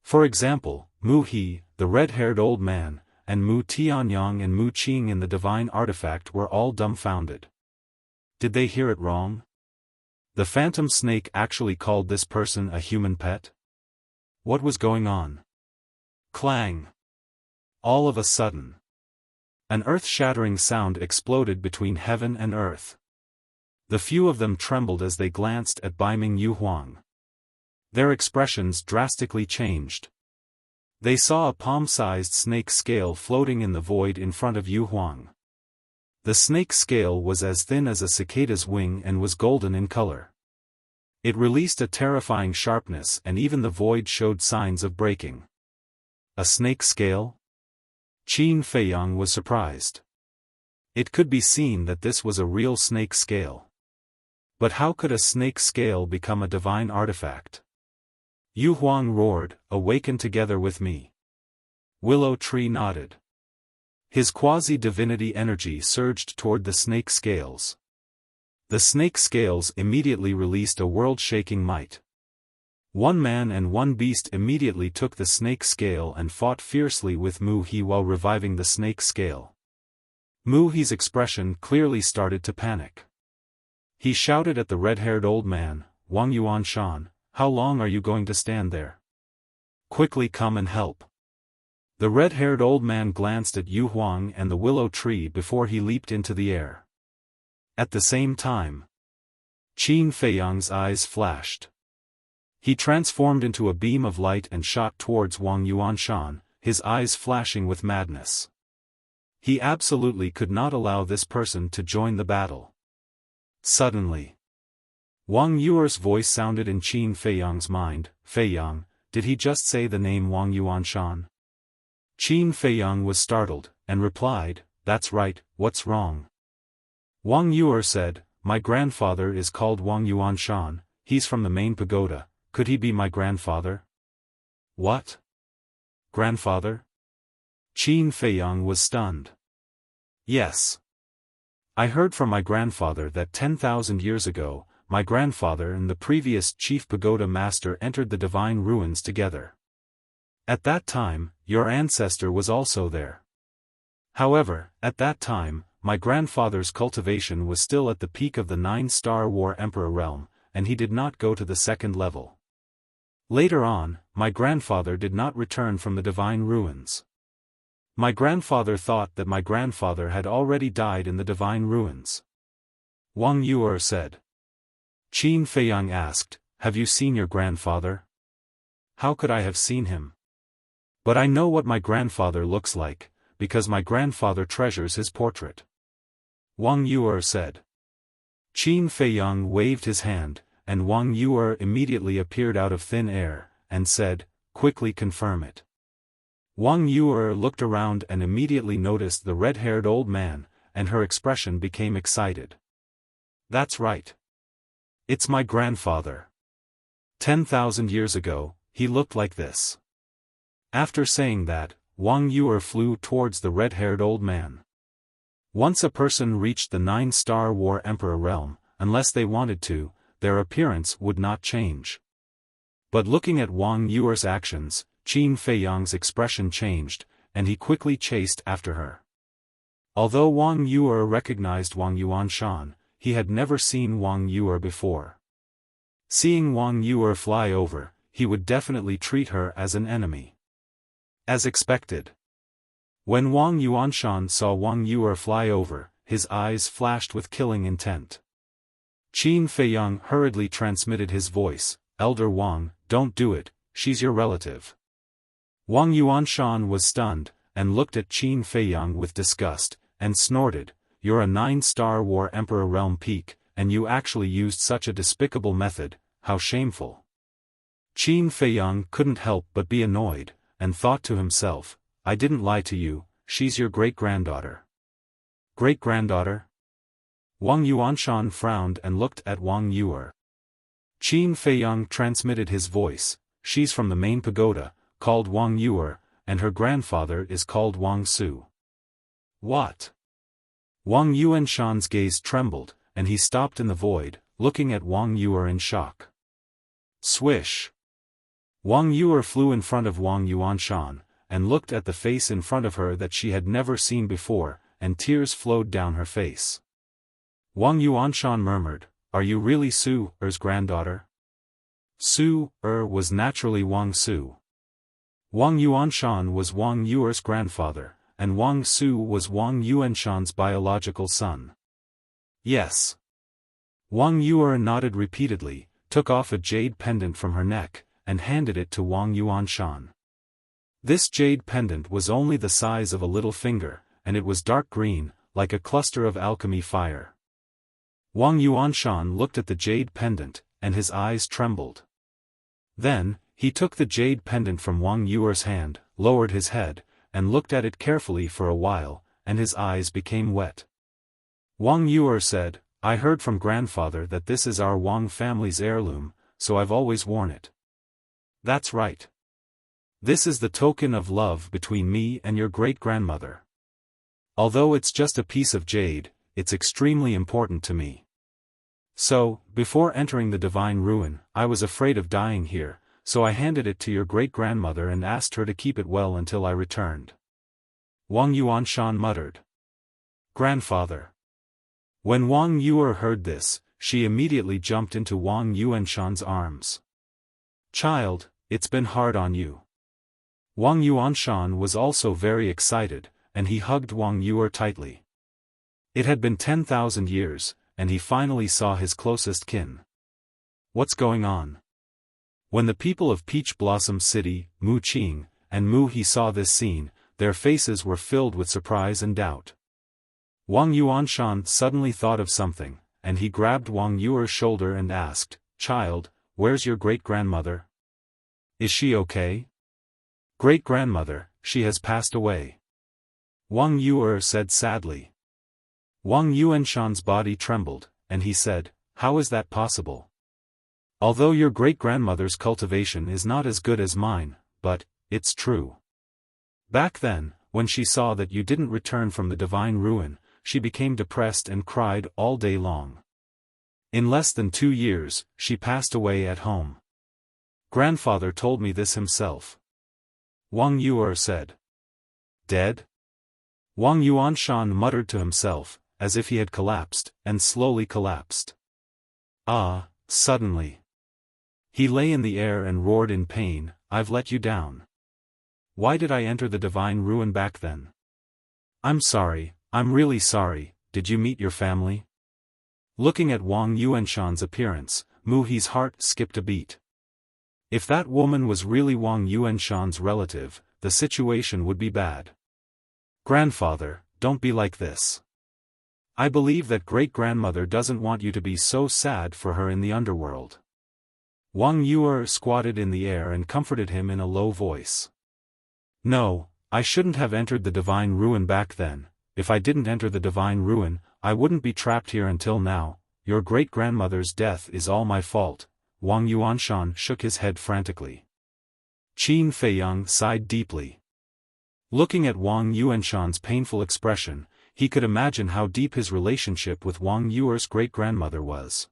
For example, Mu He, the red-haired old man, and Mu Tianyang and Mu Qing in the divine artifact were all dumbfounded. Did they hear it wrong? The phantom snake actually called this person a human pet? What was going on? Clang! All of a sudden, an earth-shattering sound exploded between heaven and earth. The few of them trembled as they glanced at beaming Yu Huang. Their expressions drastically changed. They saw a palm-sized snake scale floating in the void in front of Yu Huang. The snake scale was as thin as a cicada's wing and was golden in color. It released a terrifying sharpness and even the void showed signs of breaking. A snake scale? Qin Feiyang was surprised. It could be seen that this was a real snake scale. But how could a snake scale become a divine artifact? Yu Huang roared, "Awaken together with me." Willow Tree nodded. His quasi-divinity energy surged toward the snake scales. The snake scales immediately released a world-shaking might. One man and one beast immediately took the snake scale and fought fiercely with Mu He while reviving the snake scale. Mu He's expression clearly started to panic. He shouted at the red-haired old man, "Wang Yuanshan, how long are you going to stand there? Quickly come and help." The red-haired old man glanced at Yu Huang and the willow tree before he leaped into the air. At the same time, Qin Feiyang's eyes flashed. He transformed into a beam of light and shot towards Wang Yuanshan, his eyes flashing with madness. He absolutely could not allow this person to join the battle. Suddenly, Wang Yuer's voice sounded in Qin Feiyang's mind. "Feiyang, did he just say the name Wang Yuanshan?" Qin Feiyang was startled, and replied, "That's right, what's wrong?" Wang Yuer said, "My grandfather is called Wang Yuanshan, he's from the main pagoda, could he be my grandfather?" "What? Grandfather?" Qin Feiyang was stunned. "Yes. I heard from my grandfather that 10,000 years ago, my grandfather and the previous chief pagoda master entered the divine ruins together. At that time, your ancestor was also there. However, at that time, my grandfather's cultivation was still at the peak of the 9-star War Emperor realm, and he did not go to the second level. Later on, my grandfather did not return from the divine ruins. My grandfather thought that my grandfather had already died in the divine ruins." Wang Yuer said. Qin Feiyang asked, "Have you seen your grandfather?" "How could I have seen him? But I know what my grandfather looks like, because my grandfather treasures his portrait." Wang Yuer said. Qin Feiyang waved his hand, and Wang Yuer immediately appeared out of thin air, and said, "Quickly confirm it." Wang Yuer looked around and immediately noticed the red-haired old man, and her expression became excited. "That's right. It's my grandfather. 10,000 years ago, he looked like this." After saying that, Wang Yuer flew towards the red-haired old man. Once a person reached the 9-star War Emperor realm, unless they wanted to, their appearance would not change. But looking at Wang Yuer's actions, Qin Feiyang's expression changed, and he quickly chased after her. Although Wang Yuer recognized Wang Yuanshan, he had never seen Wang Yuer before. Seeing Wang Yuer fly over, he would definitely treat her as an enemy. As expected. When Wang Yuanshan saw Wang Yuer fly over, his eyes flashed with killing intent. Qin Feiyang hurriedly transmitted his voice, "Elder Wang, don't do it, she's your relative." Wang Yuanshan was stunned, and looked at Qin Feiyang with disgust, and snorted, "You're a 9-star War Emperor realm peak, and you actually used such a despicable method, how shameful." Qin Feiyang couldn't help but be annoyed, and thought to himself, "I didn't lie to you, she's your great-granddaughter." Great-granddaughter? Wang Yuanshan frowned and looked at Wang Yuer. Qin Feiyang transmitted his voice, "She's from the main pagoda, called Wang Yuer, and her grandfather is called Wang Su." What? Wang Yuanshan's gaze trembled, and he stopped in the void, looking at Wang Yuer in shock. Swish! Wang Yuer flew in front of Wang Yuanshan, and looked at the face in front of her that she had never seen before, and tears flowed down her face. Wang Yuanshan murmured, "Are you really Su-er's granddaughter?" Su-er was naturally Wang Su. Wang Yuanshan was Wang Yuer's grandfather, and Wang Su was Wang Yuanshan's biological son. Yes. Wang Yuer nodded repeatedly, took off a jade pendant from her neck, and handed it to Wang Yuanshan. This jade pendant was only the size of a little finger, and it was dark green, like a cluster of alchemy fire. Wang Yuanshan looked at the jade pendant, and his eyes trembled. Then, he took the jade pendant from Wang Yuer's hand, lowered his head, and looked at it carefully for a while, and his eyes became wet. Wang Yuer said, "I heard from grandfather that this is our Wang family's heirloom, so I've always worn it." That's right. This is the token of love between me and your great-grandmother. Although it's just a piece of jade, it's extremely important to me. So, before entering the divine ruin, I was afraid of dying here, so I handed it to your great-grandmother and asked her to keep it well until I returned. Wang Yuanshan muttered. Grandfather. When Wang Yuer heard this, she immediately jumped into Wang Yuanshan's arms. Child, it's been hard on you. Wang Yuanshan was also very excited, and he hugged Wang Yuer tightly. It had been 10,000 years, and he finally saw his closest kin. What's going on? When the people of Peach Blossom City, Mu Qing, and Mu He saw this scene, their faces were filled with surprise and doubt. Wang Yuanshan suddenly thought of something, and he grabbed Wang Yuer's shoulder and asked, "Child, where's your great-grandmother? Is she okay?" "Great-grandmother, she has passed away," Wang Yuer said sadly. Wang Yuanshan's body trembled, and he said, "How is that possible? Although your great-grandmother's cultivation is not as good as mine, but, it's true. Back then, when she saw that you didn't return from the divine ruin, she became depressed and cried all day long. In less than 2 years, she passed away at home. Grandfather told me this himself." Wang Yuer said. Dead? Wang Yuanshan muttered to himself, as if he had collapsed, and slowly collapsed. Suddenly. He lay in the air and roared in pain, "I've let you down. Why did I enter the divine ruin back then? I'm sorry, I'm really sorry, did you meet your family?" Looking at Wang Yuanshan's appearance, Mu He's heart skipped a beat. If that woman was really Wang Yuanshan's relative, the situation would be bad. "Grandfather, don't be like this. I believe that great-grandmother doesn't want you to be so sad for her in the underworld." Wang Yuer squatted in the air and comforted him in a low voice. "No, I shouldn't have entered the divine ruin back then. If I didn't enter the divine ruin, I wouldn't be trapped here until now. Your great-grandmother's death is all my fault." Wang Yuanshan shook his head frantically. Qin Feiyang sighed deeply. Looking at Wang Yuanshan's painful expression, he could imagine how deep his relationship with Wang Yuer's great-grandmother was.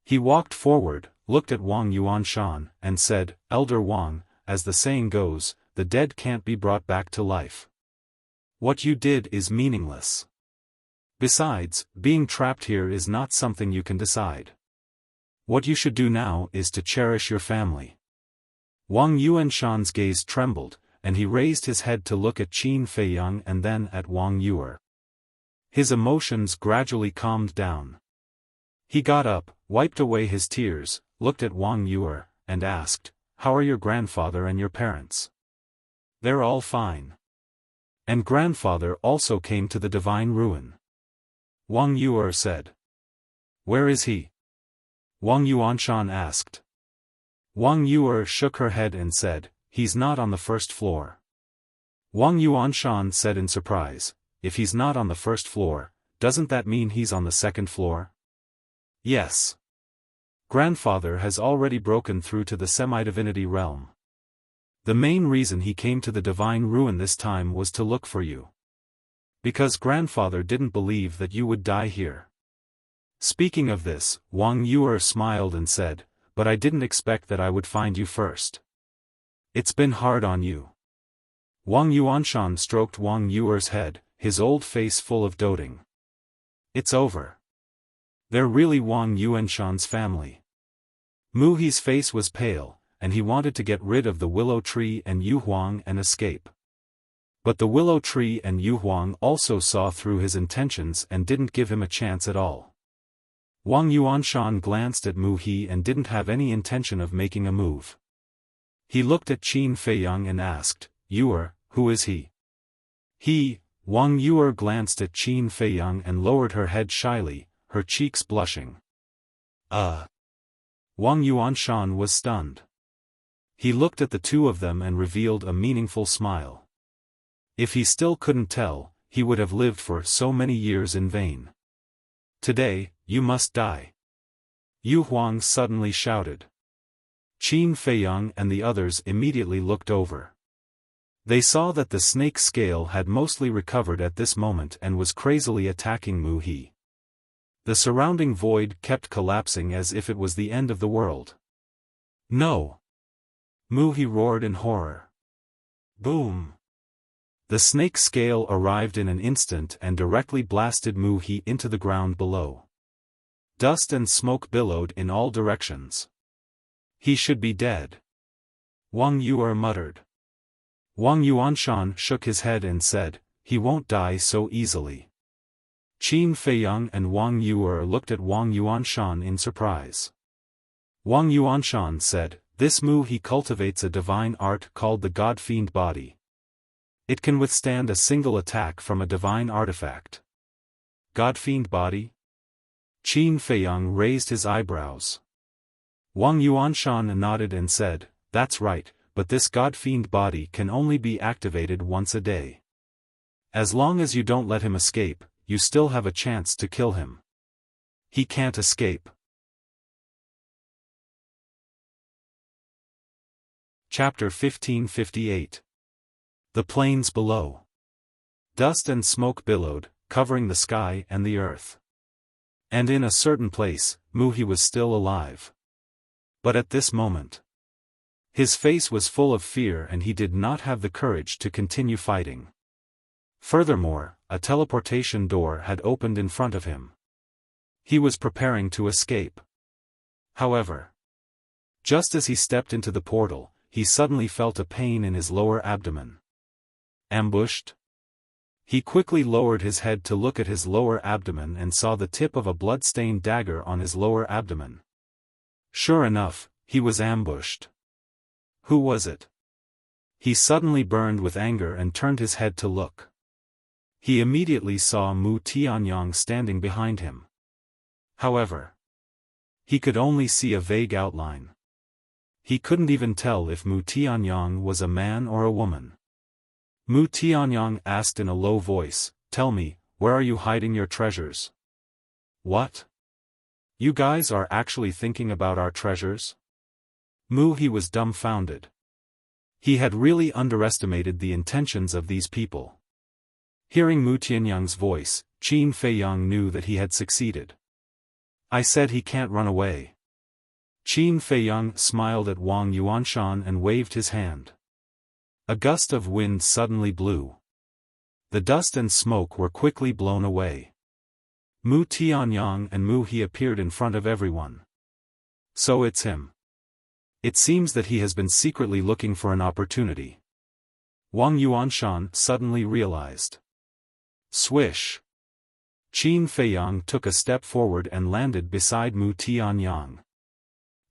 He walked forward, looked at Wang Yuanshan, and said, "Elder Wang, as the saying goes, the dead can't be brought back to life. What you did is meaningless. Besides, being trapped here is not something you can decide. What you should do now is to cherish your family." Wang Yuanshan's gaze trembled, and he raised his head to look at Qin Feiyang and then at Wang Yuer. His emotions gradually calmed down. He got up, wiped away his tears, looked at Wang Yuer, and asked, "How are your grandfather and your parents?" "They're all fine. And grandfather also came to the divine ruin," Wang Yuer said. "Where is he?" Wang Yuanshan asked. Wang Yuer shook her head and said, "He's not on the first floor." Wang Yuanshan said in surprise, "If he's not on the first floor, doesn't that mean he's on the second floor?" "Yes. Grandfather has already broken through to the semi-divinity realm. The main reason he came to the divine ruin this time was to look for you. Because grandfather didn't believe that you would die here." Speaking of this, Wang Yuer smiled and said, "But I didn't expect that I would find you first. It's been hard on you." Wang Yuanshan stroked Wang Yuer's head, his old face full of doting. "It's over. They're really Wang Yuanshan's family." Mu He's face was pale, and he wanted to get rid of the willow tree and Yu Huang and escape. But the willow tree and Yu Huang also saw through his intentions and didn't give him a chance at all. Wang Yuanshan glanced at Mu He and didn't have any intention of making a move. He looked at Qin Feiyang and asked, "Yuer, who is he?" Wang Yuer glanced at Qin Feiyang and lowered her head shyly, her cheeks blushing. Wang Yuanshan was stunned. He looked at the two of them and revealed a meaningful smile. If he still couldn't tell, he would have lived for so many years in vain. "Today, you must die," Yu Huang suddenly shouted. Qin Feiyang and the others immediately looked over. They saw that the snake scale had mostly recovered at this moment and was crazily attacking Mu He. The surrounding void kept collapsing as if it was the end of the world. "No!" Mu He roared in horror. Boom! The snake scale arrived in an instant and directly blasted Mu He into the ground below. Dust and smoke billowed in all directions. "He should be dead," Wang Yuer muttered. Wang Yuanshan shook his head and said, "He won't die so easily." Qin Feiyang and Wang Yuer looked at Wang Yuanshan in surprise. Wang Yuanshan said, "This Mu He cultivates a divine art called the God Fiend Body. It can withstand a single attack from a divine artifact." "God Fiend Body?" Qin Feiyang raised his eyebrows. Wang Yuanshan nodded and said, "That's right, but this God Fiend Body can only be activated once a day. As long as you don't let him escape, you still have a chance to kill him. He can't escape." Chapter 1558. The Plains Below. Dust and smoke billowed, covering the sky and the earth. And in a certain place, Mu He was still alive. But at this moment, his face was full of fear and he did not have the courage to continue fighting. Furthermore, a teleportation door had opened in front of him. He was preparing to escape. However, just as he stepped into the portal, he suddenly felt a pain in his lower abdomen. Ambushed? He quickly lowered his head to look at his lower abdomen and saw the tip of a blood-stained dagger on his lower abdomen. Sure enough, he was ambushed. Who was it? He suddenly burned with anger and turned his head to look. He immediately saw Mu Tianyang standing behind him. However, he could only see a vague outline. He couldn't even tell if Mu Tianyang was a man or a woman. Mu Tianyang asked in a low voice, "Tell me, where are you hiding your treasures?" "What? You guys are actually thinking about our treasures?" Mu He was dumbfounded. He had really underestimated the intentions of these people. Hearing Mu Tianyang's voice, Qin Feiyang knew that he had succeeded. I said he can't run away. Qin Feiyang smiled at Wang Yuanshan and waved his hand. A gust of wind suddenly blew. The dust and smoke were quickly blown away. Mu Tianyang and Mu He appeared in front of everyone. So it's him. It seems that he has been secretly looking for an opportunity. Wang Yuanshan suddenly realized. Swish! Qin Feiyang took a step forward and landed beside Mu Tianyang.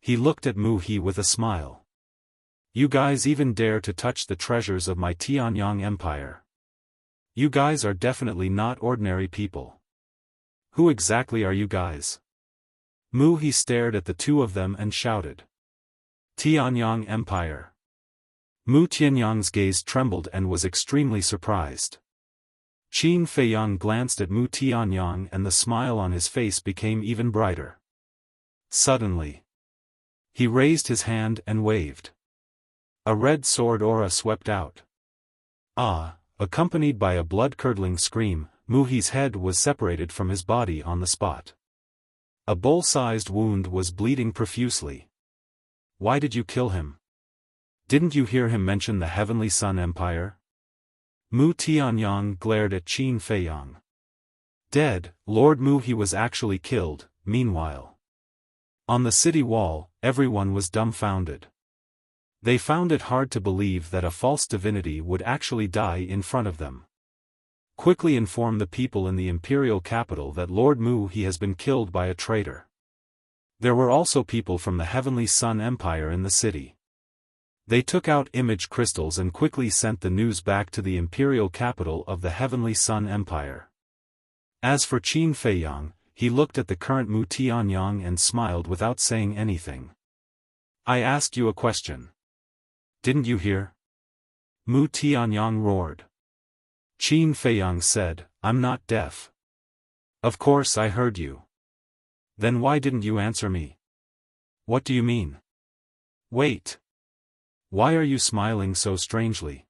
He looked at Mu He with a smile. You guys even dare to touch the treasures of my Tianyang Empire. You guys are definitely not ordinary people. Who exactly are you guys? Mu He stared at the two of them and shouted. Tianyang Empire. Mu Tianyang's gaze trembled and was extremely surprised. Qin Feiyang glanced at Mu Tianyang and the smile on his face became even brighter. Suddenly, he raised his hand and waved. A red sword aura swept out. Ah! Accompanied by a blood-curdling scream, Mu He's head was separated from his body on the spot. A bowl-sized wound was bleeding profusely. Why did you kill him? Didn't you hear him mention the Heavenly Sun Empire? Mu Tianyang glared at Qin Feiyang. Dead, Lord Mu He was actually killed. Meanwhile, on the city wall, everyone was dumbfounded. They found it hard to believe that a false divinity would actually die in front of them. Quickly inform the people in the imperial capital that Lord Mu He has been killed by a traitor. There were also people from the Heavenly Sun Empire in the city. They took out image crystals and quickly sent the news back to the imperial capital of the Heavenly Sun Empire. As for Qin Feiyang, he looked at the current Mu Tianyang and smiled without saying anything. I asked you a question. Didn't you hear? Mu Tianyang roared. Qin Feiyang said, I'm not deaf. Of course I heard you. Then why didn't you answer me? What do you mean? Wait. Why are you smiling so strangely?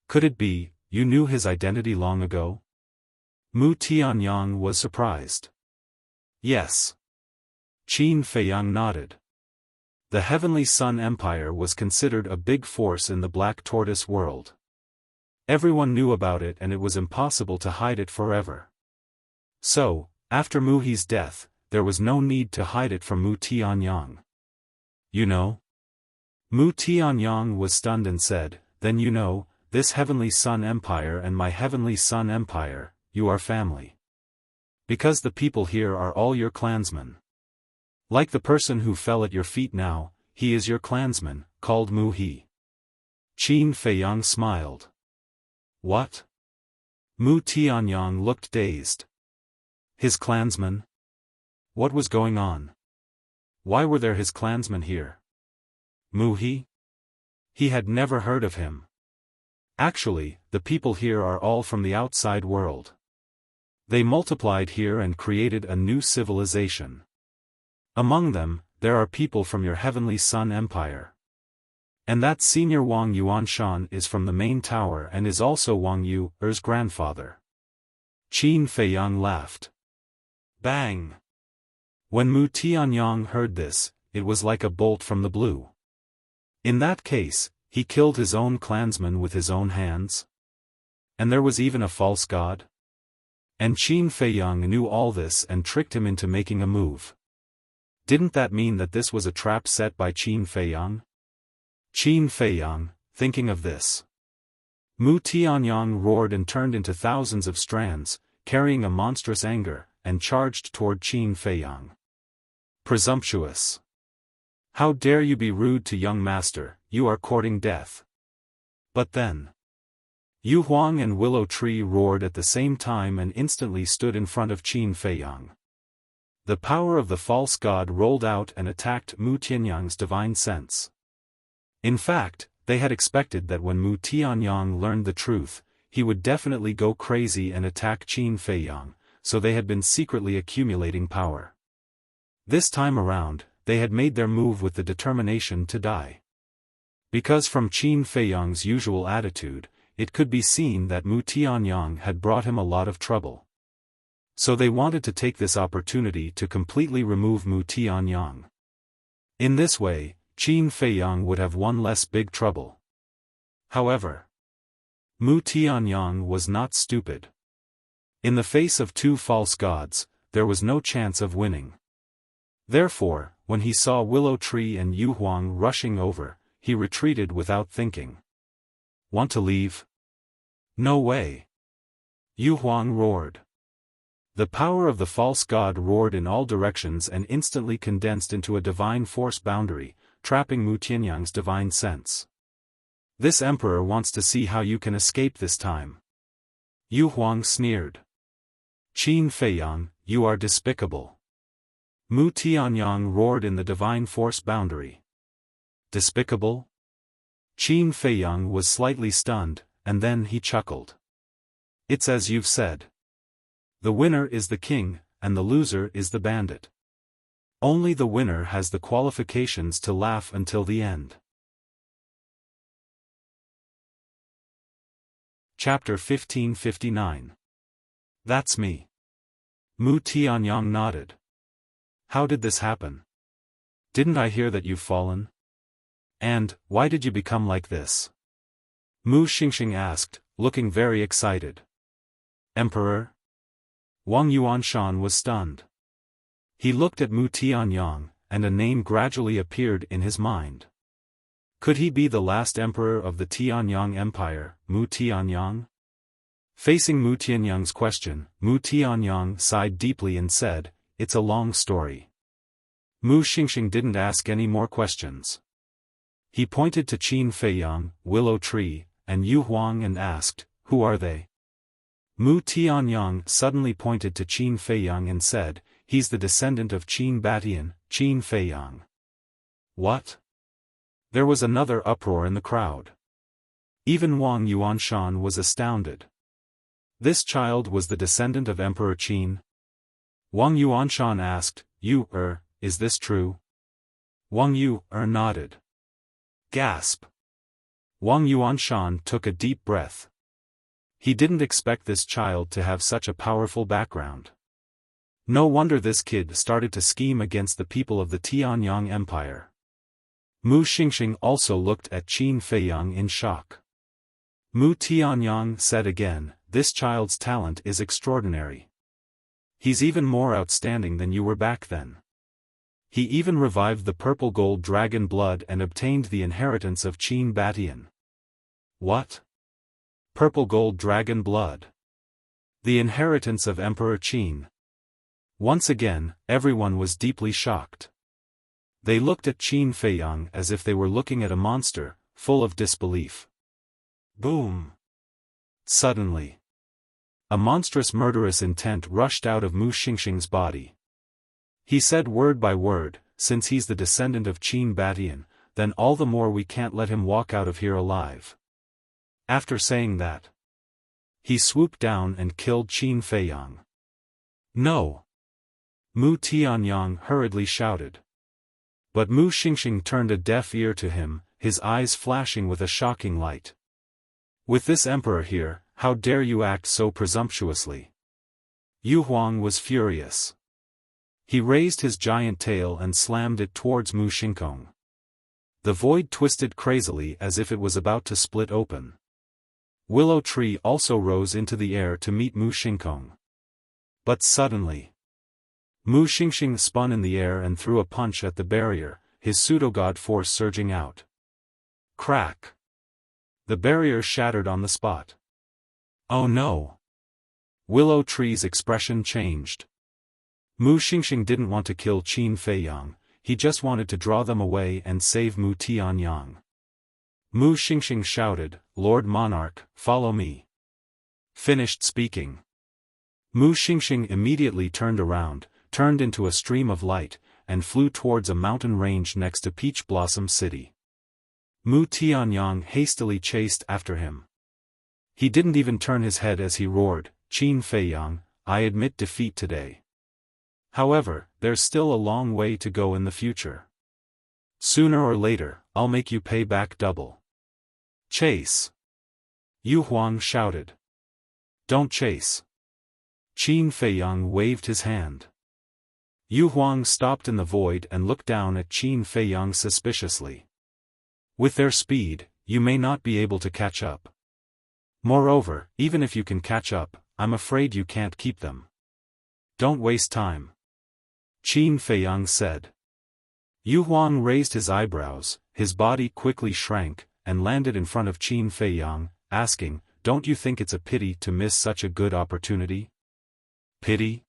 Could it be, you knew his identity long ago? Mu Tianyang was surprised. Yes. Qin Feiyang nodded. The Heavenly Sun Empire was considered a big force in the Black Tortoise world. Everyone knew about it and it was impossible to hide it forever. So, after Mu He's death, there was no need to hide it from Mu Tianyang. You know? Mu Tianyang was stunned and said, then you know, this Heavenly Sun Empire and my Heavenly Sun Empire, you are family. Because the people here are all your clansmen. Like the person who fell at your feet now, he is your clansman, called Mu He. Qin Feiyang smiled. What? Mu Tianyang looked dazed. His clansman? What was going on? Why were there his clansmen here? Mu He? He had never heard of him. Actually, the people here are all from the outside world. They multiplied here and created a new civilization. Among them, there are people from your Heavenly Sun Empire. And that senior Wang Yuanshan is from the main tower and is also Wang Yu's grandfather. Qin Feiyang laughed. Bang! When Mu Tianyang heard this, it was like a bolt from the blue. In that case, he killed his own clansmen with his own hands? And there was even a false god? And Qin Feiyang knew all this and tricked him into making a move. Didn't that mean that this was a trap set by Qin Feiyang? Qin Feiyang, thinking of this. Mu Tianyang roared and turned into thousands of strands, carrying a monstrous anger, and charged toward Qin Feiyang. Presumptuous! How dare you be rude to young master, you are courting death. But then, Yu Huang and Willow Tree roared at the same time and instantly stood in front of Qin Feiyang. The power of the false god rolled out and attacked Mu Tianyang's divine sense. In fact, they had expected that when Mu Tianyang learned the truth, he would definitely go crazy and attack Qin Feiyang, so they had been secretly accumulating power. This time around, they had made their move with the determination to die. Because from Qin Feiyang's usual attitude, it could be seen that Mu Tianyang had brought him a lot of trouble. So they wanted to take this opportunity to completely remove Mu Tianyang. In this way, Qin Feiyang would have one less big trouble. However, Mu Tianyang was not stupid. In the face of two false gods, there was no chance of winning. Therefore, when he saw Willow Tree and Yu Huang rushing over, he retreated without thinking. Want to leave? No way. Yu Huang roared. The power of the false god roared in all directions and instantly condensed into a divine force boundary, trapping Mu Tianyang's divine sense. This emperor wants to see how you can escape this time. Yu Huang sneered. Qin Feiyang, you are despicable. Mu Tianyang roared in the divine force boundary. Despicable? Qin Feiyang was slightly stunned, and then he chuckled. It's as you've said. The winner is the king, and the loser is the bandit. Only the winner has the qualifications to laugh until the end. Chapter 1559. That's me. Mu Tianyang nodded. How did this happen? Didn't I hear that you've fallen? And, why did you become like this? Mu Xingxing asked, looking very excited. Emperor? Wang Yuanshan was stunned. He looked at Mu Tianyang, and a name gradually appeared in his mind. Could he be the last emperor of the Tianyang Empire, Mu Tianyang? Facing Mu Tianyang's question, Mu Tianyang sighed deeply and said, it's a long story. Mu Xingxing didn't ask any more questions. He pointed to Qin Feiyang, Willow Tree, and Yu Huang and asked, who are they? Mu Tianyang suddenly pointed to Qin Feiyang and said, he's the descendant of Qin Batian, Qin Feiyang. What? There was another uproar in the crowd. Even Wang Yuanshan was astounded. This child was the descendant of Emperor Qin? Wang Yuanshan asked, is this true? Wang Yu nodded. Gasp. Wang Yuanshan took a deep breath. He didn't expect this child to have such a powerful background. No wonder this kid started to scheme against the people of the Tianyang Empire. Mu Xingxing also looked at Qin Feiyang in shock. Mu Tianyang said again, this child's talent is extraordinary. He's even more outstanding than you were back then. He even revived the purple gold dragon blood and obtained the inheritance of Qin Batian. What? Purple gold dragon blood. The inheritance of Emperor Qin. Once again, everyone was deeply shocked. They looked at Qin Feiyang as if they were looking at a monster, full of disbelief. Boom! Suddenly, a monstrous murderous intent rushed out of Mu Xingxing's body. He said word by word, since he's the descendant of Qin Batian, then all the more we can't let him walk out of here alive. After saying that, he swooped down and killed Qin Feiyang. No! Mu Tianyang hurriedly shouted. But Mu Xingxing turned a deaf ear to him, his eyes flashing with a shocking light. With this emperor here, how dare you act so presumptuously? Yu Huang was furious. He raised his giant tail and slammed it towards Mu Xingkong. The void twisted crazily as if it was about to split open. Willow Tree also rose into the air to meet Mu Xingkong. But suddenly, Mu Xingxing spun in the air and threw a punch at the barrier, his pseudo-god force surging out. Crack! The barrier shattered on the spot. Oh no! Willow Tree's expression changed. Mu Xingxing didn't want to kill Qin Feiyang, he just wanted to draw them away and save Mu Tianyang. Mu Xingxing shouted, Lord Monarch, follow me. Finished speaking. Mu Xingxing immediately turned around, turned into a stream of light, and flew towards a mountain range next to Peach Blossom City. Mu Tianyang hastily chased after him. He didn't even turn his head as he roared, Qin Feiyang, I admit defeat today. However, there's still a long way to go in the future. Sooner or later, I'll make you pay back double. Chase! Yu Huang shouted. Don't chase. Qin Feiyang waved his hand. Yu Huang stopped in the void and looked down at Qin Feiyang suspiciously. With their speed, you may not be able to catch up. Moreover, even if you can catch up, I'm afraid you can't keep them. Don't waste time. Qin Feiyang said. Yu Huang raised his eyebrows, his body quickly shrank, and landed in front of Qin Feiyang, asking, don't you think it's a pity to miss such a good opportunity? Pity?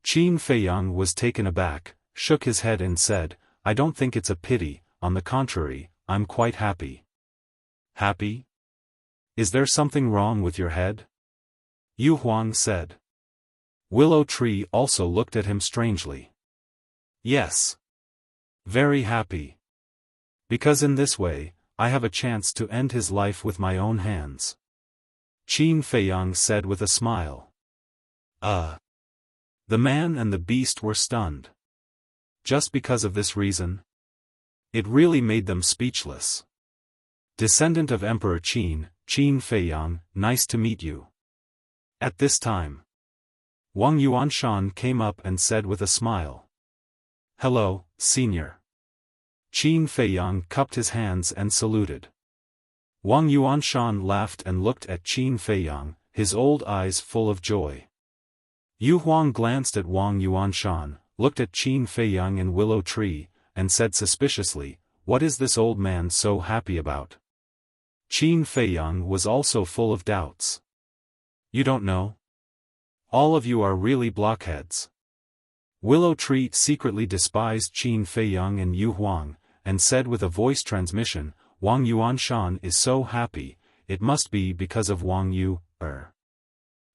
Qin Feiyang was taken aback, shook his head and said, I don't think it's a pity, on the contrary, I'm quite happy. Happy? Is there something wrong with your head? Yu Huang said. Willow Tree also looked at him strangely. Yes. Very happy. Because in this way, I have a chance to end his life with my own hands. Qin Feiyang said with a smile. The man and the beast were stunned. Just because of this reason? It really made them speechless. Descendant of Emperor Qin, Qin Feiyang, nice to meet you. At this time, Wang Yuanshan came up and said with a smile. Hello, senior. Qin Feiyang cupped his hands and saluted. Wang Yuanshan laughed and looked at Qin Feiyang, his old eyes full of joy. Yu Huang glanced at Wang Yuanshan, looked at Qin Feiyang and Willow Tree, and said suspiciously, what is this old man so happy about? Qin Feiyang was also full of doubts. You don't know? All of you are really blockheads. Willow Tree secretly despised Qin Feiyang and Yu Huang, and said with a voice transmission, Wang Yuanshan is so happy, it must be because of Wang Yu.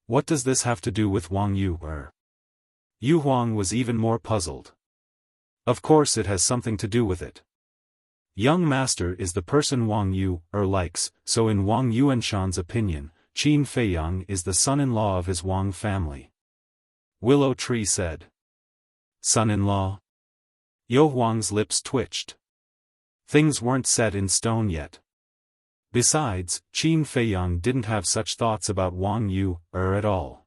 What does this have to do with Wang Yu? Yu Huang was even more puzzled. Of course it has something to do with it. Young master is the person Wang Yu likes, so in Wang Yuanshan's opinion, Qin Feiyang is the son-in-law of his Wang family. Willow Tree said. Son-in-law? Yu Huang's lips twitched. Things weren't set in stone yet. Besides, Qin Feiyang didn't have such thoughts about Wang Yu at all.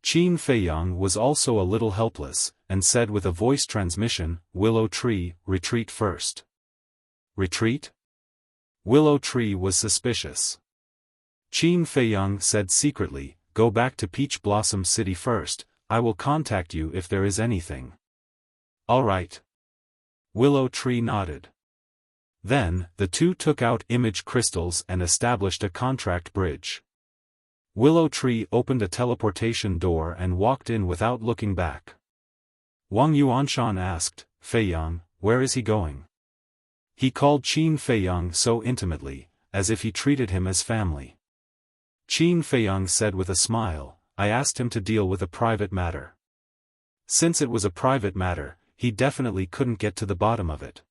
Qin Feiyang was also a little helpless, and said with a voice transmission, Willow Tree, retreat first. Retreat? Willow Tree was suspicious. Qin Feiyang said secretly, go back to Peach Blossom City first, I will contact you if there is anything. All right. Willow Tree nodded. Then, the two took out image crystals and established a contract bridge. Willow Tree opened a teleportation door and walked in without looking back. Wang Yuanshan asked, Feiyang, where is he going? He called Qin Feiyang so intimately, as if he treated him as family. Qin Feiyang said with a smile, I asked him to deal with a private matter. Since it was a private matter, he definitely couldn't get to the bottom of it.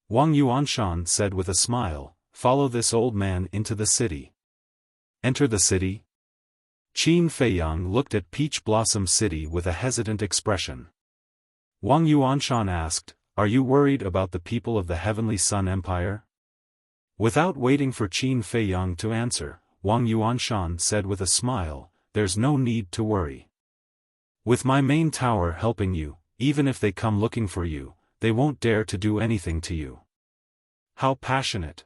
Wang Yuanshan said with a smile, follow this old man into the city. Enter the city? Qin Feiyang looked at Peach Blossom City with a hesitant expression. Wang Yuanshan asked, are you worried about the people of the Heavenly Sun Empire? Without waiting for Qin Feiyang to answer, Wang Yuanshan said with a smile, there's no need to worry. With my main tower helping you, even if they come looking for you, they won't dare to do anything to you. How passionate.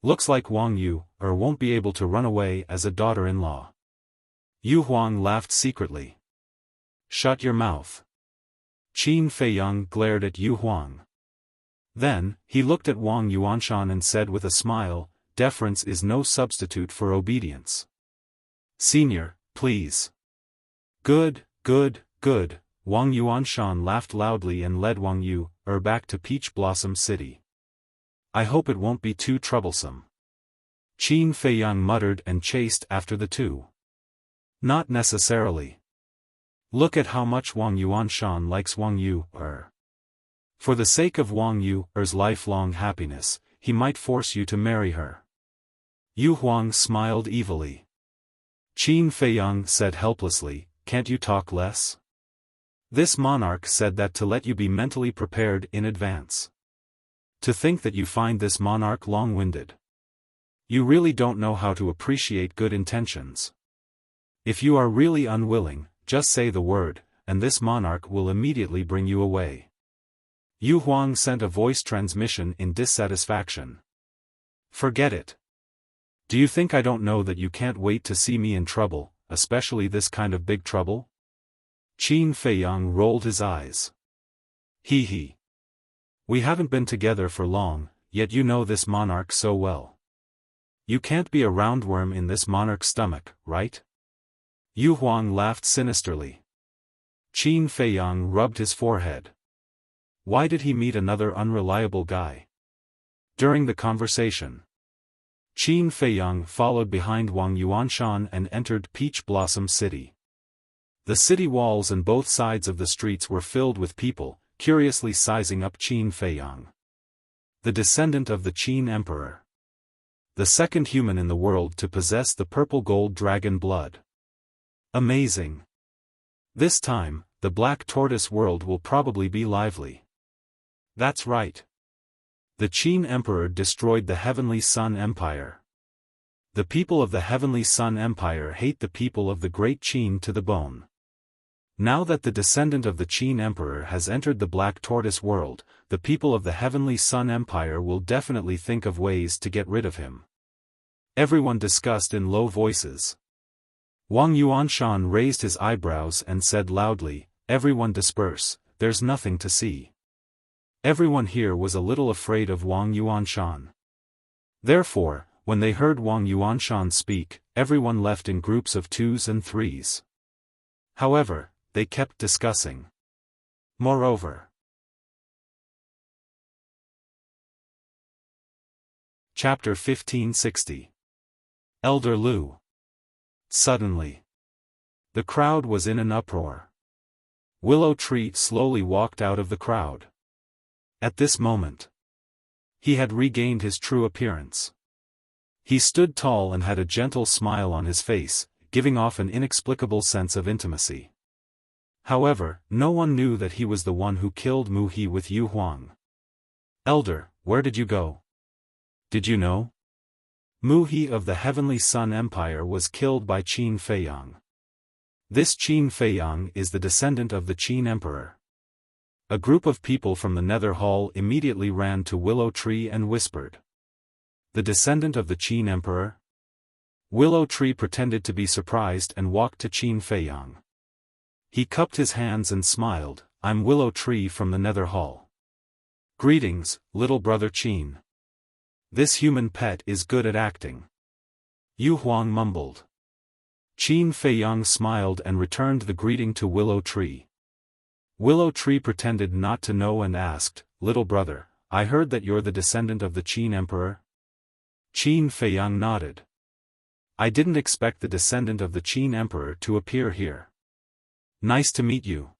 Looks like Wang Yu won't be able to run away as a daughter-in-law. Yu Huang laughed secretly. Shut your mouth. Qin Feiyang glared at Yu Huang. Then, he looked at Wang Yuanshan and said with a smile, deference is no substitute for obedience. Senior, please. Good, good, good. Wang Yuanshan laughed loudly and led Wang Yu back to Peach Blossom City. I hope it won't be too troublesome. Qin Feiyang muttered and chased after the two. Not necessarily. Look at how much Wang Yuanshan likes Wang Yu. For the sake of Wang Yu's lifelong happiness, he might force you to marry her. Yu Huang smiled evilly. Qin Feiyang said helplessly, can't you talk less? This monarch said that to let you be mentally prepared in advance. To think that you find this monarch long-winded. You really don't know how to appreciate good intentions. If you are really unwilling, just say the word, and this monarch will immediately bring you away. Yu Huang sent a voice transmission in dissatisfaction. Forget it. Do you think I don't know that you can't wait to see me in trouble, especially this kind of big trouble? Qin Feiyang rolled his eyes. Hee hee. We haven't been together for long, yet you know this monarch so well. You can't be a roundworm in this monarch's stomach, right? Yu Huang laughed sinisterly. Qin Feiyang rubbed his forehead. Why did he meet another unreliable guy? During the conversation, Qin Feiyang followed behind Wang Yuanshan and entered Peach Blossom City. The city walls and both sides of the streets were filled with people, curiously sizing up Qin Feiyang. The descendant of the Qin Emperor. The second human in the world to possess the purple gold dragon blood. Amazing. This time, the Black Tortoise world will probably be lively. That's right. The Qin Emperor destroyed the Heavenly Sun Empire. The people of the Heavenly Sun Empire hate the people of the Great Qin to the bone. Now that the descendant of the Qin Emperor has entered the Black Tortoise world, the people of the Heavenly Sun Empire will definitely think of ways to get rid of him. Everyone discussed in low voices. Wang Yuanshan raised his eyebrows and said loudly, "Everyone disperse, there's nothing to see." Everyone here was a little afraid of Wang Yuanshan. Therefore, when they heard Wang Yuanshan speak, everyone left in groups of 2s and 3s. However, they kept discussing. Moreover, Chapter 1560. Elder Lu. Suddenly, the crowd was in an uproar. Willow Tree slowly walked out of the crowd. At this moment, he had regained his true appearance. He stood tall and had a gentle smile on his face, giving off an inexplicable sense of intimacy. However, no one knew that he was the one who killed Mu He with Yu Huang. "Elder, where did you go? Did you know? Mu He of the Heavenly Sun Empire was killed by Qin Feiyang. This Qin Feiyang is the descendant of the Qin Emperor." A group of people from the Nether Hall immediately ran to Willow Tree and whispered. "The descendant of the Qin Emperor?" Willow Tree pretended to be surprised and walked to Qin Feiyang. He cupped his hands and smiled, "I'm Willow Tree from the Nether Hall. Greetings, little brother Qin. This human pet is good at acting." Yu Huang mumbled. Qin Feiyang smiled and returned the greeting to Willow Tree. Willow Tree pretended not to know and asked, "Little brother, I heard that you're the descendant of the Qin Emperor?" Qin Feiyang nodded. "I didn't expect the descendant of the Qin Emperor to appear here. Nice to meet you.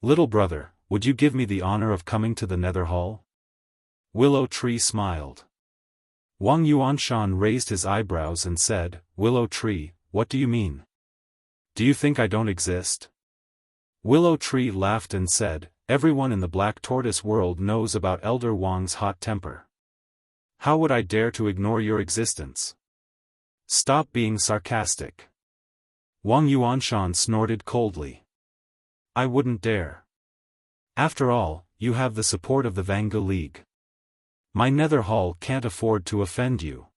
Little brother, would you give me the honor of coming to the Nether Hall?" Willow Tree smiled. Wang Yuanshan raised his eyebrows and said, "Willow Tree, what do you mean? Do you think I don't exist?" Willow Tree laughed and said, "Everyone in the Black Tortoise world knows about Elder Wang's hot temper. How would I dare to ignore your existence? Stop being sarcastic." Wang Yuanshan snorted coldly. "I wouldn't dare. After all, you have the support of the Vanga League. My Nether Hall can't afford to offend you."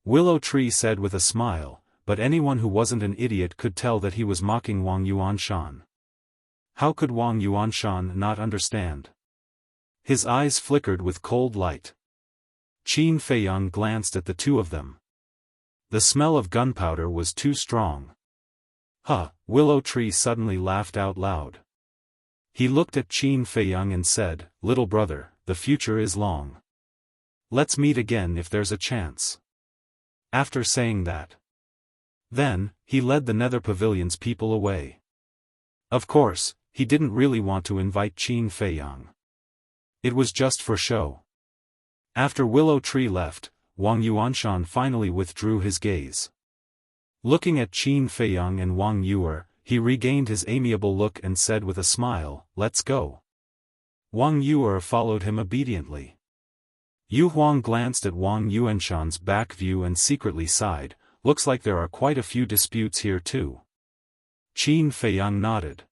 Willow Tree said with a smile, but anyone who wasn't an idiot could tell that he was mocking Wang Yuanshan. How could Wang Yuanshan not understand? His eyes flickered with cold light. Qin Feiyang glanced at the two of them. The smell of gunpowder was too strong. "Huh," Willow Tree suddenly laughed out loud. He looked at Qin Feiyang and said, "Little brother, the future is long. Let's meet again if there's a chance." After saying that, then, he led the Nether Pavilion's people away. Of course, he didn't really want to invite Qin Feiyang. It was just for show. After Willow Tree left, Wang Yuanshan finally withdrew his gaze. Looking at Qin Feiyang and Wang Yuer, he regained his amiable look and said with a smile, "Let's go." Wang Yuer followed him obediently. Yu Huang glanced at Wang Yuanshan's back view and secretly sighed, looks like there are quite a few disputes here too. Qin Feiyang nodded.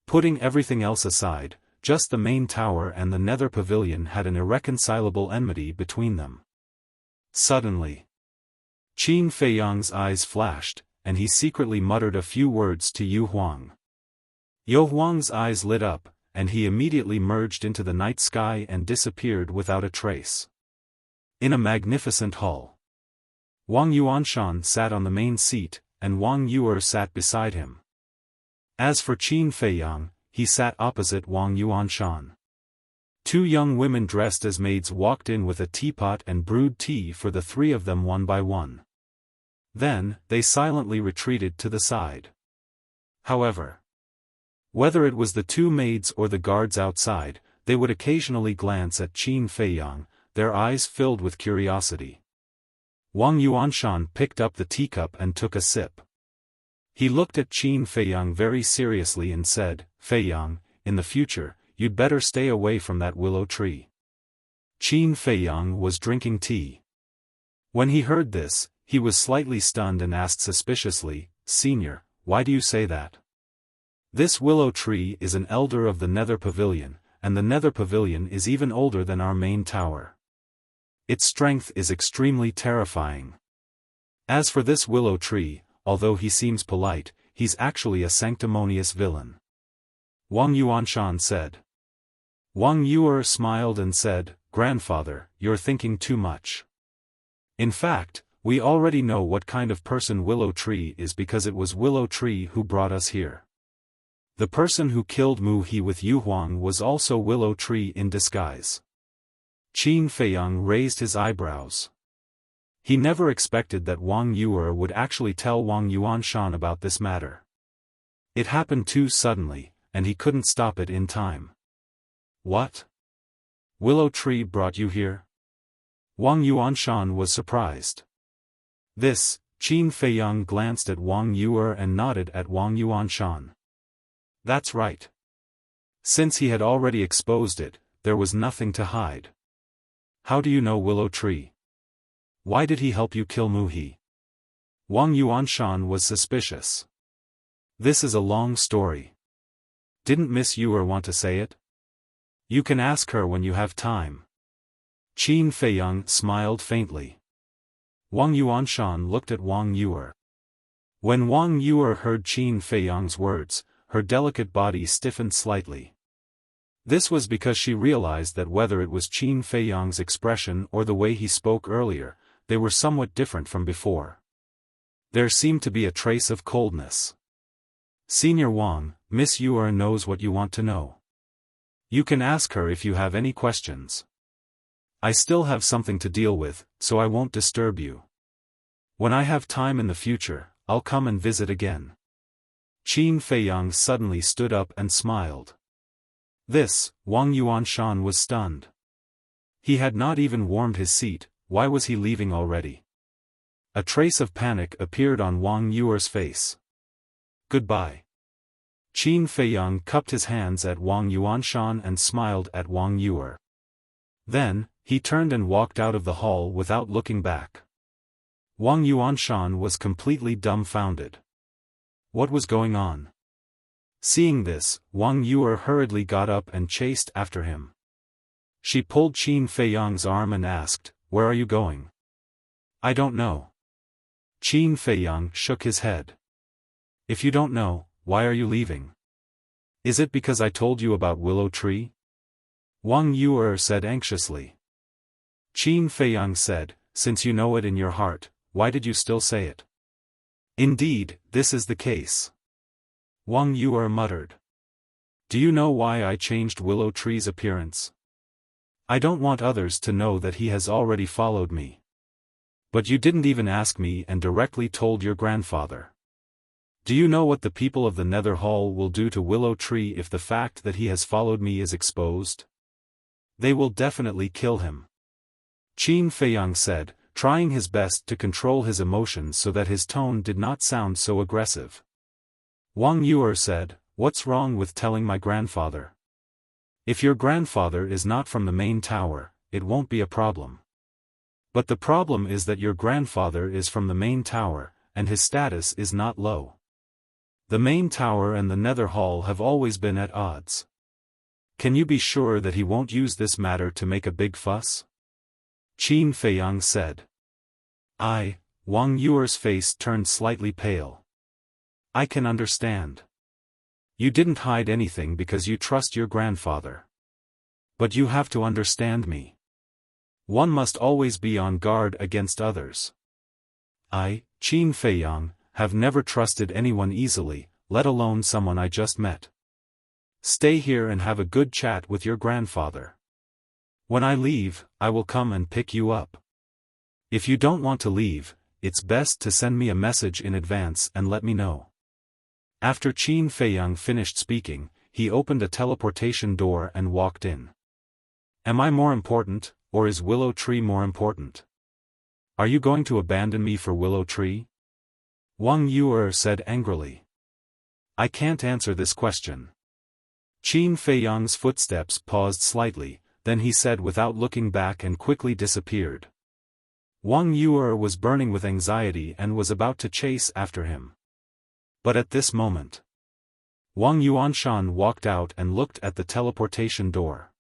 Putting everything else aside, just the main tower and the nether pavilion had an irreconcilable enmity between them. Suddenly, Qin Feiyang's eyes flashed, and he secretly muttered a few words to Yu Huang. Yu Huang's eyes lit up, and he immediately merged into the night sky and disappeared without a trace. In a magnificent hall, Wang Yuanshan sat on the main seat, and Wang Yuer sat beside him. As for Qin Feiyang, he sat opposite Wang Yuanshan. Two young women dressed as maids walked in with a teapot and brewed tea for the three of them one by one. Then, they silently retreated to the side. However, whether it was the two maids or the guards outside, they would occasionally glance at Qin Feiyang, their eyes filled with curiosity. Wang Yuanshan picked up the teacup and took a sip. He looked at Qin Feiyang very seriously and said, "Feiyang, in the future, you'd better stay away from that willow tree." Qin Feiyang was drinking tea. When he heard this, he was slightly stunned and asked suspiciously, "Senior, why do you say that?" "This willow tree is an elder of the Nether Pavilion, and the Nether Pavilion is even older than our main tower. Its strength is extremely terrifying. As for this willow tree, although he seems polite, he's actually a sanctimonious villain," Wang Yuanshan said. Wang Yuer smiled and said, "Grandfather, you're thinking too much. In fact, we already know what kind of person Willow Tree is because it was Willow Tree who brought us here. The person who killed Mu He with Yu Huang was also Willow Tree in disguise." Qin Feiyang raised his eyebrows. He never expected that Wang Yuer would actually tell Wang Yuanshan about this matter. It happened too suddenly, and he couldn't stop it in time. "What? Willow Tree brought you here?" Wang Yuanshan was surprised. This, Qin Feiyang glanced at Wang Yuer and nodded at Wang Yuanshan. That's right. Since he had already exposed it, there was nothing to hide. "How do you know Willow Tree? Why did he help you kill Mu He?" Wang Yuanshan was suspicious. "This is a long story. Didn't Miss Yuer want to say it? You can ask her when you have time." Qin Feiyang smiled faintly. Wang Yuanshan looked at Wang Yuer. When Wang Yuer heard Qin Feiyang's words, her delicate body stiffened slightly. This was because she realized that whether it was Qin Feiyang's expression or the way he spoke earlier, they were somewhat different from before. There seemed to be a trace of coldness. "Senior Wang, Miss Yuer knows what you want to know. You can ask her if you have any questions. I still have something to deal with, so I won't disturb you. When I have time in the future, I'll come and visit again." Qin Feiyang suddenly stood up and smiled. This, Wang Yuanshan was stunned. He had not even warmed his seat, why was he leaving already? A trace of panic appeared on Wang Yuer's face. "Goodbye." Qin Feiyang cupped his hands at Wang Yuanshan and smiled at Wang Yuer. Then, he turned and walked out of the hall without looking back. Wang Yuanshan was completely dumbfounded. What was going on? Seeing this, Wang Yuer hurriedly got up and chased after him. She pulled Qin Feiyang's arm and asked, "Where are you going?" "I don't know." Qin Feiyang shook his head. "If you don't know, why are you leaving? Is it because I told you about Willow Tree?" Wang Yuer said anxiously. Qin Feiyang said, "Since you know it in your heart, why did you still say it?" "Indeed, this is the case." Wang Yuer muttered. "Do you know why I changed Willow Tree's appearance? I don't want others to know that he has already followed me. But you didn't even ask me and directly told your grandfather. Do you know what the people of the Nether Hall will do to Willow Tree if the fact that he has followed me is exposed? They will definitely kill him." Qin Feiyang said, trying his best to control his emotions so that his tone did not sound so aggressive. Wang Yuer said, "What's wrong with telling my grandfather? If your grandfather is not from the main tower, it won't be a problem. But the problem is that your grandfather is from the main tower, and his status is not low. The main tower and the Nether Hall have always been at odds. Can you be sure that he won't use this matter to make a big fuss? Qin Feiyang said. Wang Yuer's face turned slightly pale. I can understand. You didn't hide anything because you trust your grandfather. But you have to understand me. One must always be on guard against others. I, Qin Feiyang, have never trusted anyone easily, let alone someone I just met. Stay here and have a good chat with your grandfather. When I leave, I will come and pick you up. If you don't want to leave, it's best to send me a message in advance and let me know. After Qin Feiyang finished speaking, he opened a teleportation door and walked in. Am I more important, or is Willow Tree more important? Are you going to abandon me for Willow Tree? Wang Yuer said angrily. I can't answer this question. Qin Feiyang's footsteps paused slightly, then he said without looking back and quickly disappeared. Wang Yuer was burning with anxiety and was about to chase after him. But at this moment, Wang Yuanshan walked out and looked at the teleportation door.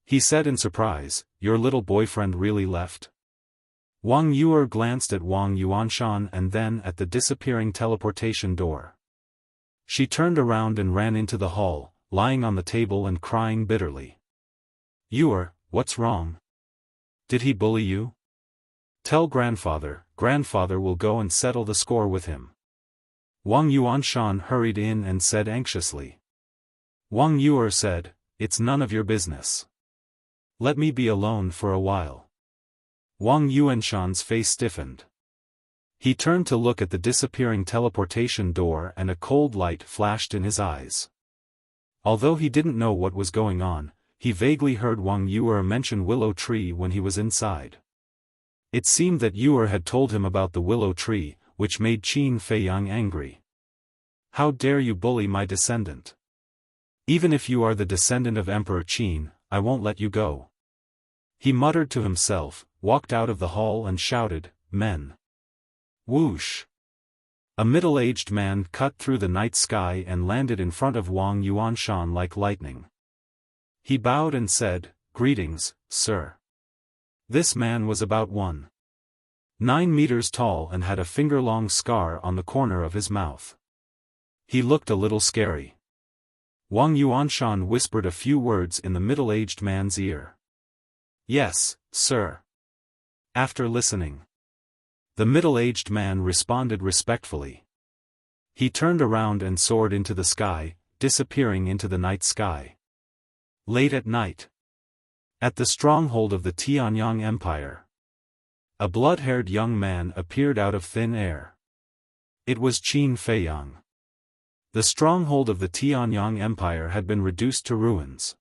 He said in surprise, "Your little boyfriend really left?" Wang Yuer glanced at Wang Yuanshan and then at the disappearing teleportation door. She turned around and ran into the hall, lying on the table and crying bitterly. Yuer, what's wrong? Did he bully you? Tell grandfather will go and settle the score with him. Wang Yuanshan hurried in and said anxiously. Wang Yuer said, it's none of your business. Let me be alone for a while. Wang Yuanshan's face stiffened. He turned to look at the disappearing teleportation door and a cold light flashed in his eyes. Although he didn't know what was going on, he vaguely heard Wang Yuer mention Willow Tree when he was inside. It seemed that Yuer had told him about the Willow Tree, which made Qin Feiyang angry. How dare you bully my descendant? Even if you are the descendant of Emperor Qin, I won't let you go. He muttered to himself, walked out of the hall and shouted, men. Whoosh! A middle-aged man cut through the night sky and landed in front of Wang Yuanshan like lightning. He bowed and said, greetings, sir. This man was about 1.9 meters tall and had a finger-long scar on the corner of his mouth. He looked a little scary. Wang Yuanshan whispered a few words in the middle-aged man's ear. Yes, sir. After listening, the middle-aged man responded respectfully. He turned around and soared into the sky, disappearing into the night sky. Late at night, at the stronghold of the Tianyang Empire, a blood-haired young man appeared out of thin air. It was Qin Feiyang. The stronghold of the Tianyang Empire had been reduced to ruins.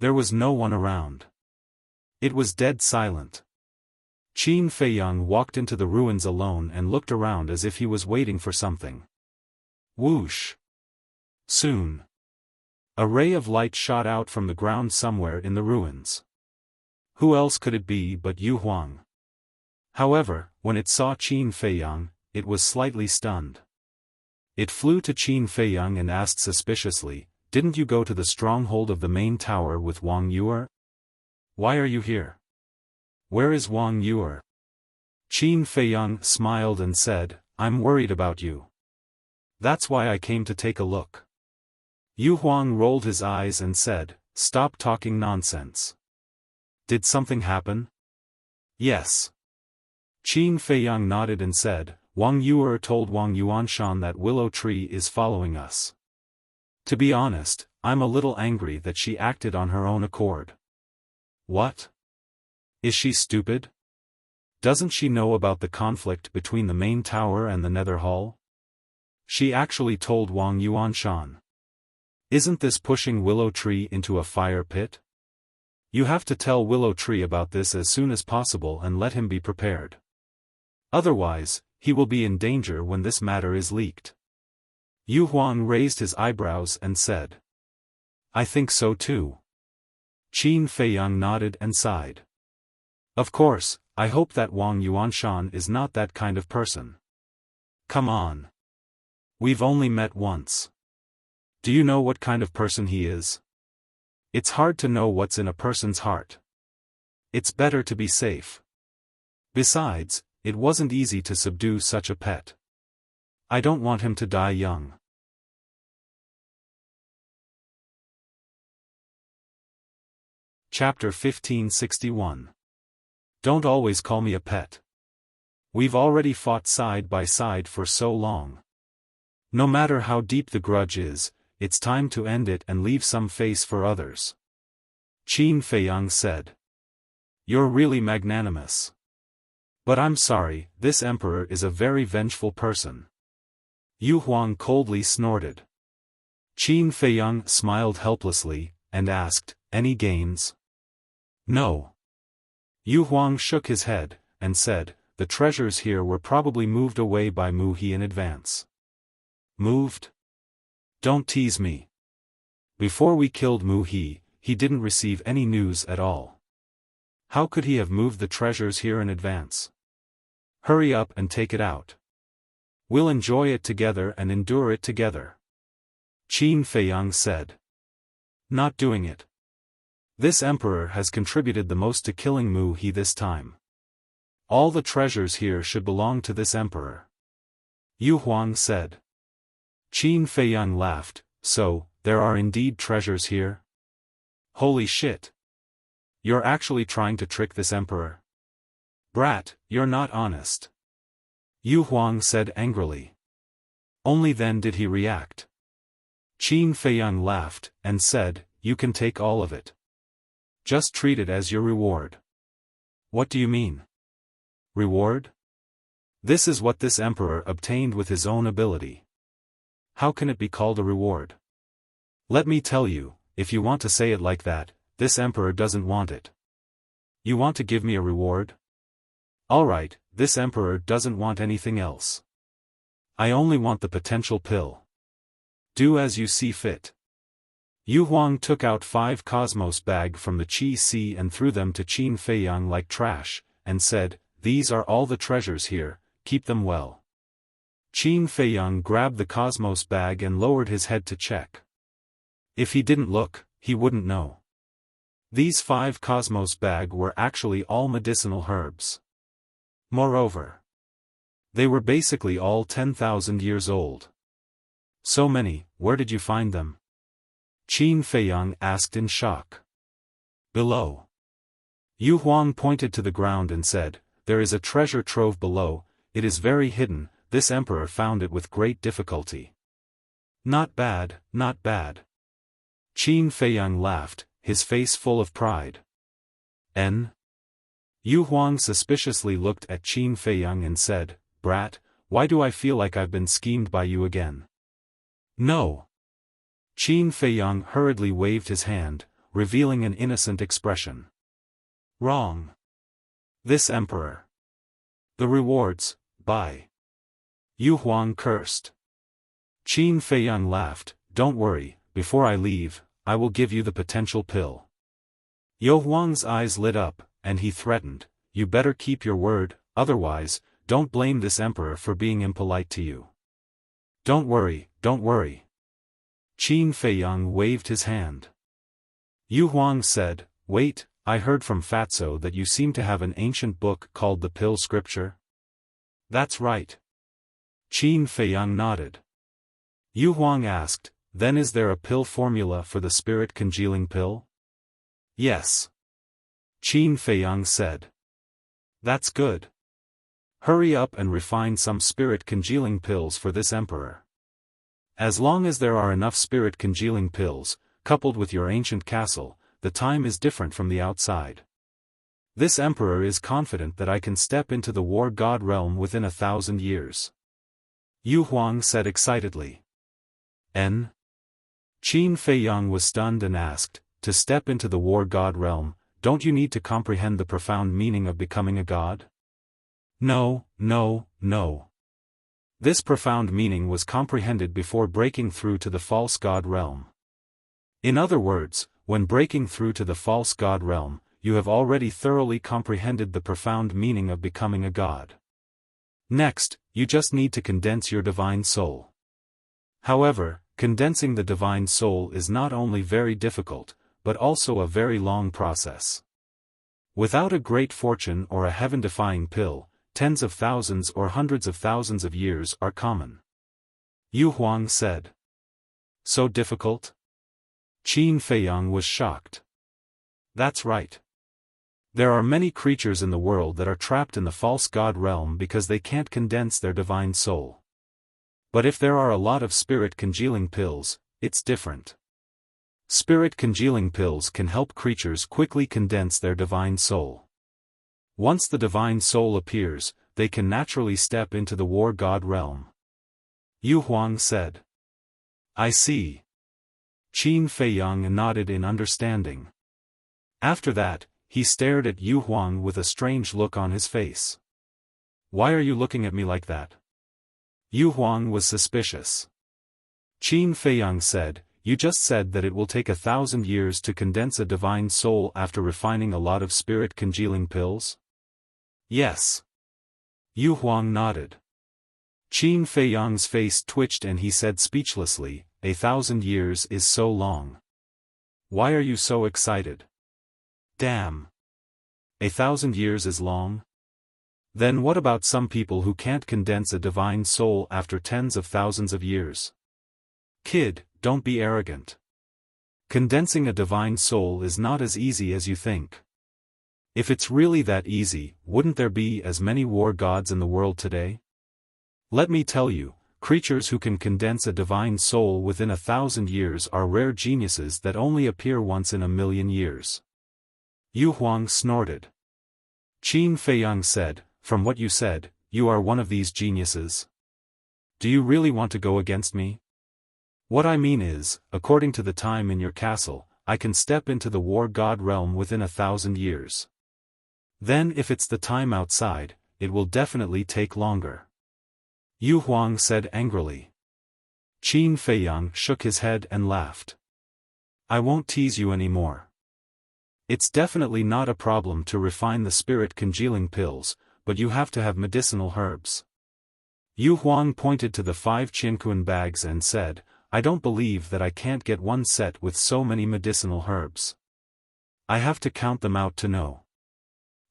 There was no one around. It was dead silent. Qin Feiyang walked into the ruins alone and looked around as if he was waiting for something. Whoosh! Soon, a ray of light shot out from the ground somewhere in the ruins. Who else could it be but Yu Huang? However, when it saw Qin Feiyang, it was slightly stunned. It flew to Qin Feiyang and asked suspiciously, didn't you go to the stronghold of the main tower with Wang Yuer? Why are you here? Where is Wang Yuer? Qin Feiyang smiled and said, I'm worried about you. That's why I came to take a look. Yu Huang rolled his eyes and said, stop talking nonsense. Did something happen? Yes. Qin Feiyang nodded and said, Wang Yuer told Wang Yuanshan that Willow Tree is following us. To be honest, I'm a little angry that she acted on her own accord. What? Is she stupid? Doesn't she know about the conflict between the main tower and the Nether Hall? She actually told Wang Yuanshan. Isn't this pushing Willow Tree into a fire pit? You have to tell Willow Tree about this as soon as possible and let him be prepared. Otherwise, he will be in danger when this matter is leaked. Yu Huang raised his eyebrows and said, I think so too. Qin Feiyang nodded and sighed. Of course, I hope that Wang Yuanshan is not that kind of person. Come on. We've only met once. Do you know what kind of person he is? It's hard to know what's in a person's heart. It's better to be safe. Besides, it wasn't easy to subdue such a pet. I don't want him to die young. Chapter 1561. Don't always call me a pet. We've already fought side by side for so long. No matter how deep the grudge is, it's time to end it and leave some face for others. Qin Feiyang said. You're really magnanimous. But I'm sorry, this emperor is a very vengeful person. Yu Huang coldly snorted. Qin Feiyang smiled helplessly, and asked, any gains? No. Yu Huang shook his head, and said, the treasures here were probably moved away by Mu He in advance. Moved? Don't tease me. Before we killed Mu He didn't receive any news at all. How could he have moved the treasures here in advance? Hurry up and take it out. We'll enjoy it together and endure it together. Qin Feiyang said. Not doing it. This emperor has contributed the most to killing Mu He this time. All the treasures here should belong to this emperor. Yu Huang said. Qin Feiyang laughed, so, there are indeed treasures here? Holy shit. You're actually trying to trick this emperor? Brat, you're not honest. Yu Huang said angrily. Only then did he react. Qin Feiyang laughed, and said, you can take all of it. Just treat it as your reward. What do you mean? Reward? This is what this emperor obtained with his own ability. How can it be called a reward? Let me tell you, if you want to say it like that, this emperor doesn't want it. You want to give me a reward? Alright, this emperor doesn't want anything else. I only want the potential pill. Do as you see fit. Yu Huang took out 5 cosmos bag from the Qi Sea and threw them to Qin Feiyang like trash, and said, these are all the treasures here, keep them well. Qin Feiyang grabbed the cosmos bag and lowered his head to check. If he didn't look, he wouldn't know. These 5 cosmos bag were actually all medicinal herbs. Moreover, they were basically all 10,000 years old. So many, where did you find them? Qin Feiyang asked in shock. Below. Yu Huang pointed to the ground and said, there is a treasure trove below, it is very hidden, this emperor found it with great difficulty. Not bad, not bad. Qin Feiyang laughed, his face full of pride. N. Yu Huang suspiciously looked at Qin Feiyang and said, brat, why do I feel like I've been schemed by you again? No. Qin Feiyang hurriedly waved his hand, revealing an innocent expression. Wrong. This emperor. The rewards, bye. Yu Huang cursed. Qin Feiyang laughed, don't worry, before I leave, I will give you the potential pill. Yu Huang's eyes lit up, and he threatened, you better keep your word, otherwise, don't blame this emperor for being impolite to you. Don't worry, don't worry. Qin Feiyang waved his hand. Yu Huang said, wait, I heard from Fatso that you seem to have an ancient book called the Pill Scripture? That's right. Qin Feiyang nodded. Yu Huang asked, then is there a pill formula for the spirit congealing pill? Yes. Qin Feiyang said. That's good. Hurry up and refine some spirit congealing pills for this emperor. As long as there are enough spirit congealing pills, coupled with your ancient castle, the time is different from the outside. This emperor is confident that I can step into the war god realm within 1,000 years. Yu Huang said excitedly. N. Qin Feiyang was stunned and asked, to step into the war god realm, don't you need to comprehend the profound meaning of becoming a god? No, no, no. This profound meaning was comprehended before breaking through to the false god realm. In other words, when breaking through to the false god realm, you have already thoroughly comprehended the profound meaning of becoming a god. Next, you just need to condense your divine soul. However, condensing the divine soul is not only very difficult, but also a very long process. Without a great fortune or a heaven-defying pill, tens of thousands or hundreds of thousands of years are common. Yu Huang said. So difficult? Qin Feiyang was shocked. That's right. There are many creatures in the world that are trapped in the false god realm because they can't condense their divine soul. But if there are a lot of spirit congealing pills, it's different. Spirit congealing pills can help creatures quickly condense their divine soul. Once the divine soul appears, they can naturally step into the war god realm. Yu Huang said. I see. Qin Feiyang nodded in understanding. After that, he stared at Yu Huang with a strange look on his face. Why are you looking at me like that? Yu Huang was suspicious. Qin Feiyang said, you just said that it will take 1,000 years to condense a divine soul after refining a lot of spirit congealing pills? Yes. Yu Huang nodded. Qin Feiyang's face twitched and he said speechlessly, 1,000 years is so long. Why are you so excited? Damn. 1,000 years is long? Then what about some people who can't condense a divine soul after tens of thousands of years? Kid, don't be arrogant. Condensing a divine soul is not as easy as you think. If it's really that easy, wouldn't there be as many war gods in the world today? Let me tell you, creatures who can condense a divine soul within 1,000 years are rare geniuses that only appear once in a million years. Yu Huang snorted. Qin Feiyang said, from what you said, you are one of these geniuses. Do you really want to go against me? What I mean is, according to the time in your castle, I can step into the war god realm within 1,000 years. Then if it's the time outside, it will definitely take longer. Yu Huang said angrily. Qin Feiyang shook his head and laughed. I won't tease you anymore. It's definitely not a problem to refine the spirit congealing pills, but you have to have medicinal herbs. Yu Huang pointed to the 5 Qianquan bags and said, I don't believe that I can't get one set with so many medicinal herbs. I have to count them out to know.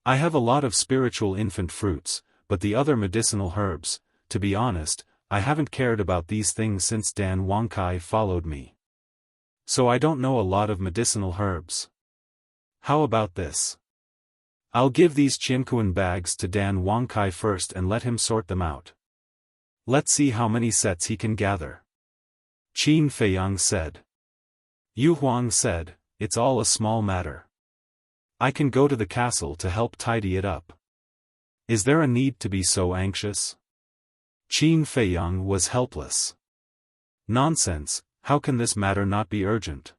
I have a lot of spiritual infant fruits, but the other medicinal herbs, to be honest, I haven't cared about these things since Dan Wangkai followed me. So I don't know a lot of medicinal herbs. How about this? I'll give these Qianquan bags to Dan Wangkai first and let him sort them out. Let's see how many sets he can gather. Qin Feiyang said. Yu Huang said, it's all a small matter. I can go to the castle to help tidy it up. Is there a need to be so anxious? Qin Feiyang was helpless. Nonsense, how can this matter not be urgent?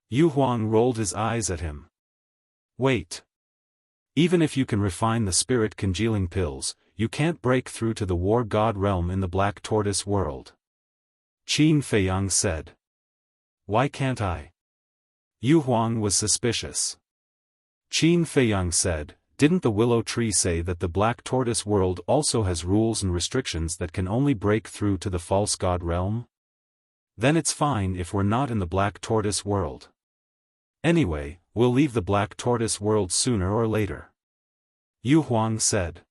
Yu Huang rolled his eyes at him. Wait. Even if you can refine the spirit congealing pills, you can't break through to the war god realm in the Black Tortoise world. Qin Feiyang said. Why can't I? Yu Huang was suspicious. Qin Feiyang said, didn't the willow tree say that the Black Tortoise world also has rules and restrictions that can only break through to the false god realm? Then it's fine if we're not in the Black Tortoise world. Anyway, we'll leave the Black Tortoise world sooner or later. Yu Huang said.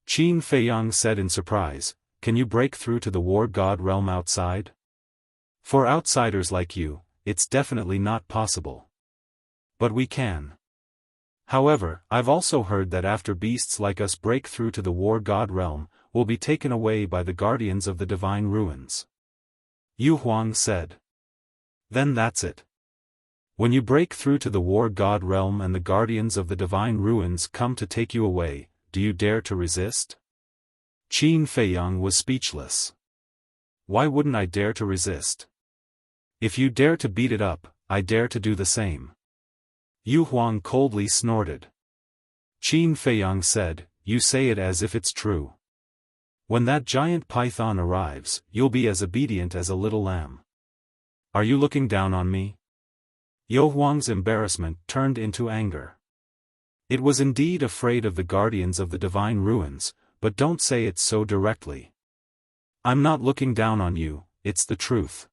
Qin Feiyang said in surprise, can you break through to the war god realm outside? For outsiders like you, it's definitely not possible. But we can. However, I've also heard that after beasts like us break through to the war god realm, we'll be taken away by the guardians of the divine ruins. Yu Huang said. Then that's it. When you break through to the war god realm and the guardians of the divine ruins come to take you away, do you dare to resist? Qin Feiyang was speechless. Why wouldn't I dare to resist? If you dare to beat it up, I dare to do the same. Yu Huang coldly snorted. Qin Feiyang said, you say it as if it's true. When that giant python arrives, you'll be as obedient as a little lamb. Are you looking down on me? Yu Huang's embarrassment turned into anger. It was indeed afraid of the guardians of the divine ruins, but don't say it so directly. I'm not looking down on you, it's the truth.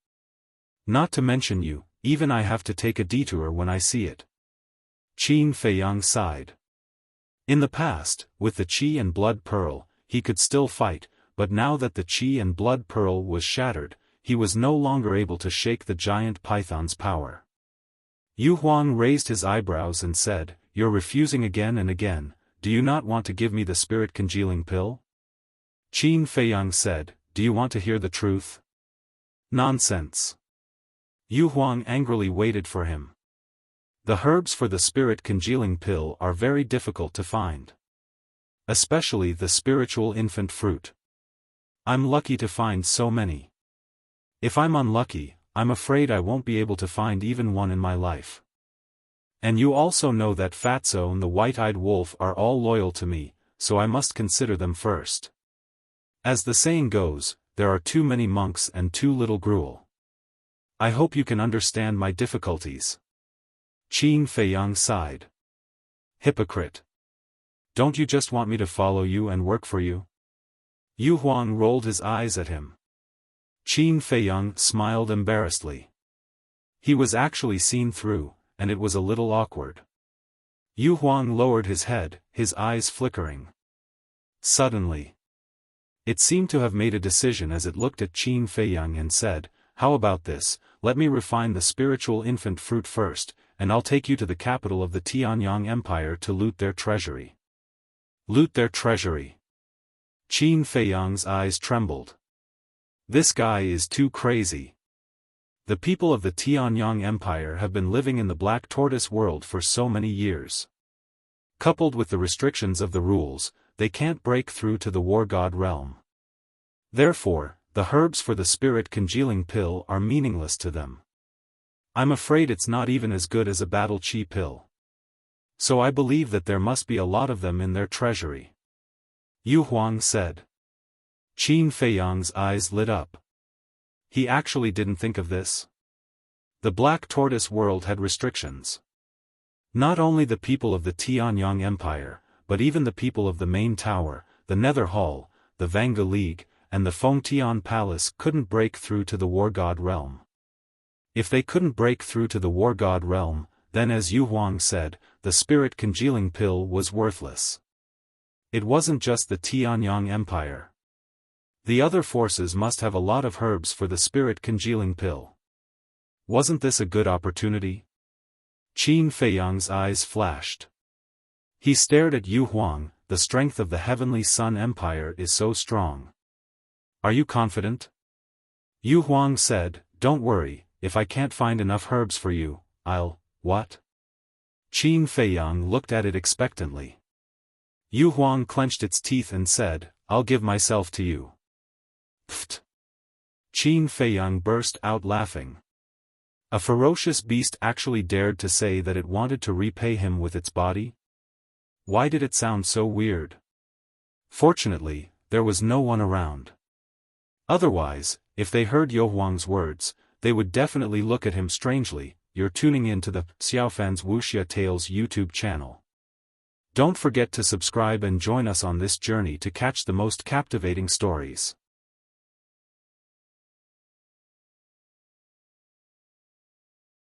Not to mention you, even I have to take a detour when I see it. Qin Feiyang sighed. In the past, with the Qi and Blood Pearl, he could still fight, but now that the Qi and Blood Pearl was shattered, he was no longer able to shake the giant python's power. Yu Huang raised his eyebrows and said, "You're refusing again and again, do you not want to give me the spirit congealing pill?" Qin Feiyang said, "Do you want to hear the truth?" Nonsense. Yu Huang angrily waited for him. The herbs for the spirit congealing pill are very difficult to find. Especially the spiritual infant fruit. I'm lucky to find so many. If I'm unlucky, I'm afraid I won't be able to find even one in my life. And you also know that Fatso and the white-eyed wolf are all loyal to me, so I must consider them first. As the saying goes, there are too many monks and too little gruel. I hope you can understand my difficulties. Qin Feiyang sighed. Hypocrite. Don't you just want me to follow you and work for you? Yu Huang rolled his eyes at him. Qin Feiyang smiled embarrassedly. He was actually seen through, and it was a little awkward. Yu Huang lowered his head, his eyes flickering. Suddenly, it seemed to have made a decision as it looked at Qin Feiyang and said, "How about this, let me refine the spiritual infant fruit first, and I'll take you to the capital of the Tianyang Empire to loot their treasury." Loot their treasury. Qin Feiyang's eyes trembled. This guy is too crazy. The people of the Tianyang Empire have been living in the Black Tortoise world for so many years. Coupled with the restrictions of the rules, they can't break through to the war god realm. Therefore, the herbs for the spirit congealing pill are meaningless to them. I'm afraid it's not even as good as a battle chi pill. So I believe that there must be a lot of them in their treasury. Yu Huang said. Qin Feiyang's eyes lit up. He actually didn't think of this. The Black Tortoise world had restrictions. Not only the people of the Tianyang Empire, but even the people of the Main Tower, the Nether Hall, the Vanga League, and the Fengtian Palace couldn't break through to the War God realm. If they couldn't break through to the War God realm, then as Yu Huang said, the spirit congealing pill was worthless. It wasn't just the Tianyang Empire. The other forces must have a lot of herbs for the spirit congealing pill. Wasn't this a good opportunity? Qin Feiyang's eyes flashed. He stared at Yu Huang. The strength of the Heavenly Sun Empire is so strong. Are you confident? Yu Huang said, "Don't worry, if I can't find enough herbs for you, what?" Qin Feiyang looked at it expectantly. Yu Huang clenched its teeth and said, "I'll give myself to you." Pfft! Qin Feiyang burst out laughing. A ferocious beast actually dared to say that it wanted to repay him with its body? Why did it sound so weird? Fortunately, there was no one around. Otherwise, if they heard Yu Huang's words, they would definitely look at him strangely. You're tuning in to the Xiaofan's Wuxia Tales YouTube channel. Don't forget to subscribe and join us on this journey to catch the most captivating stories.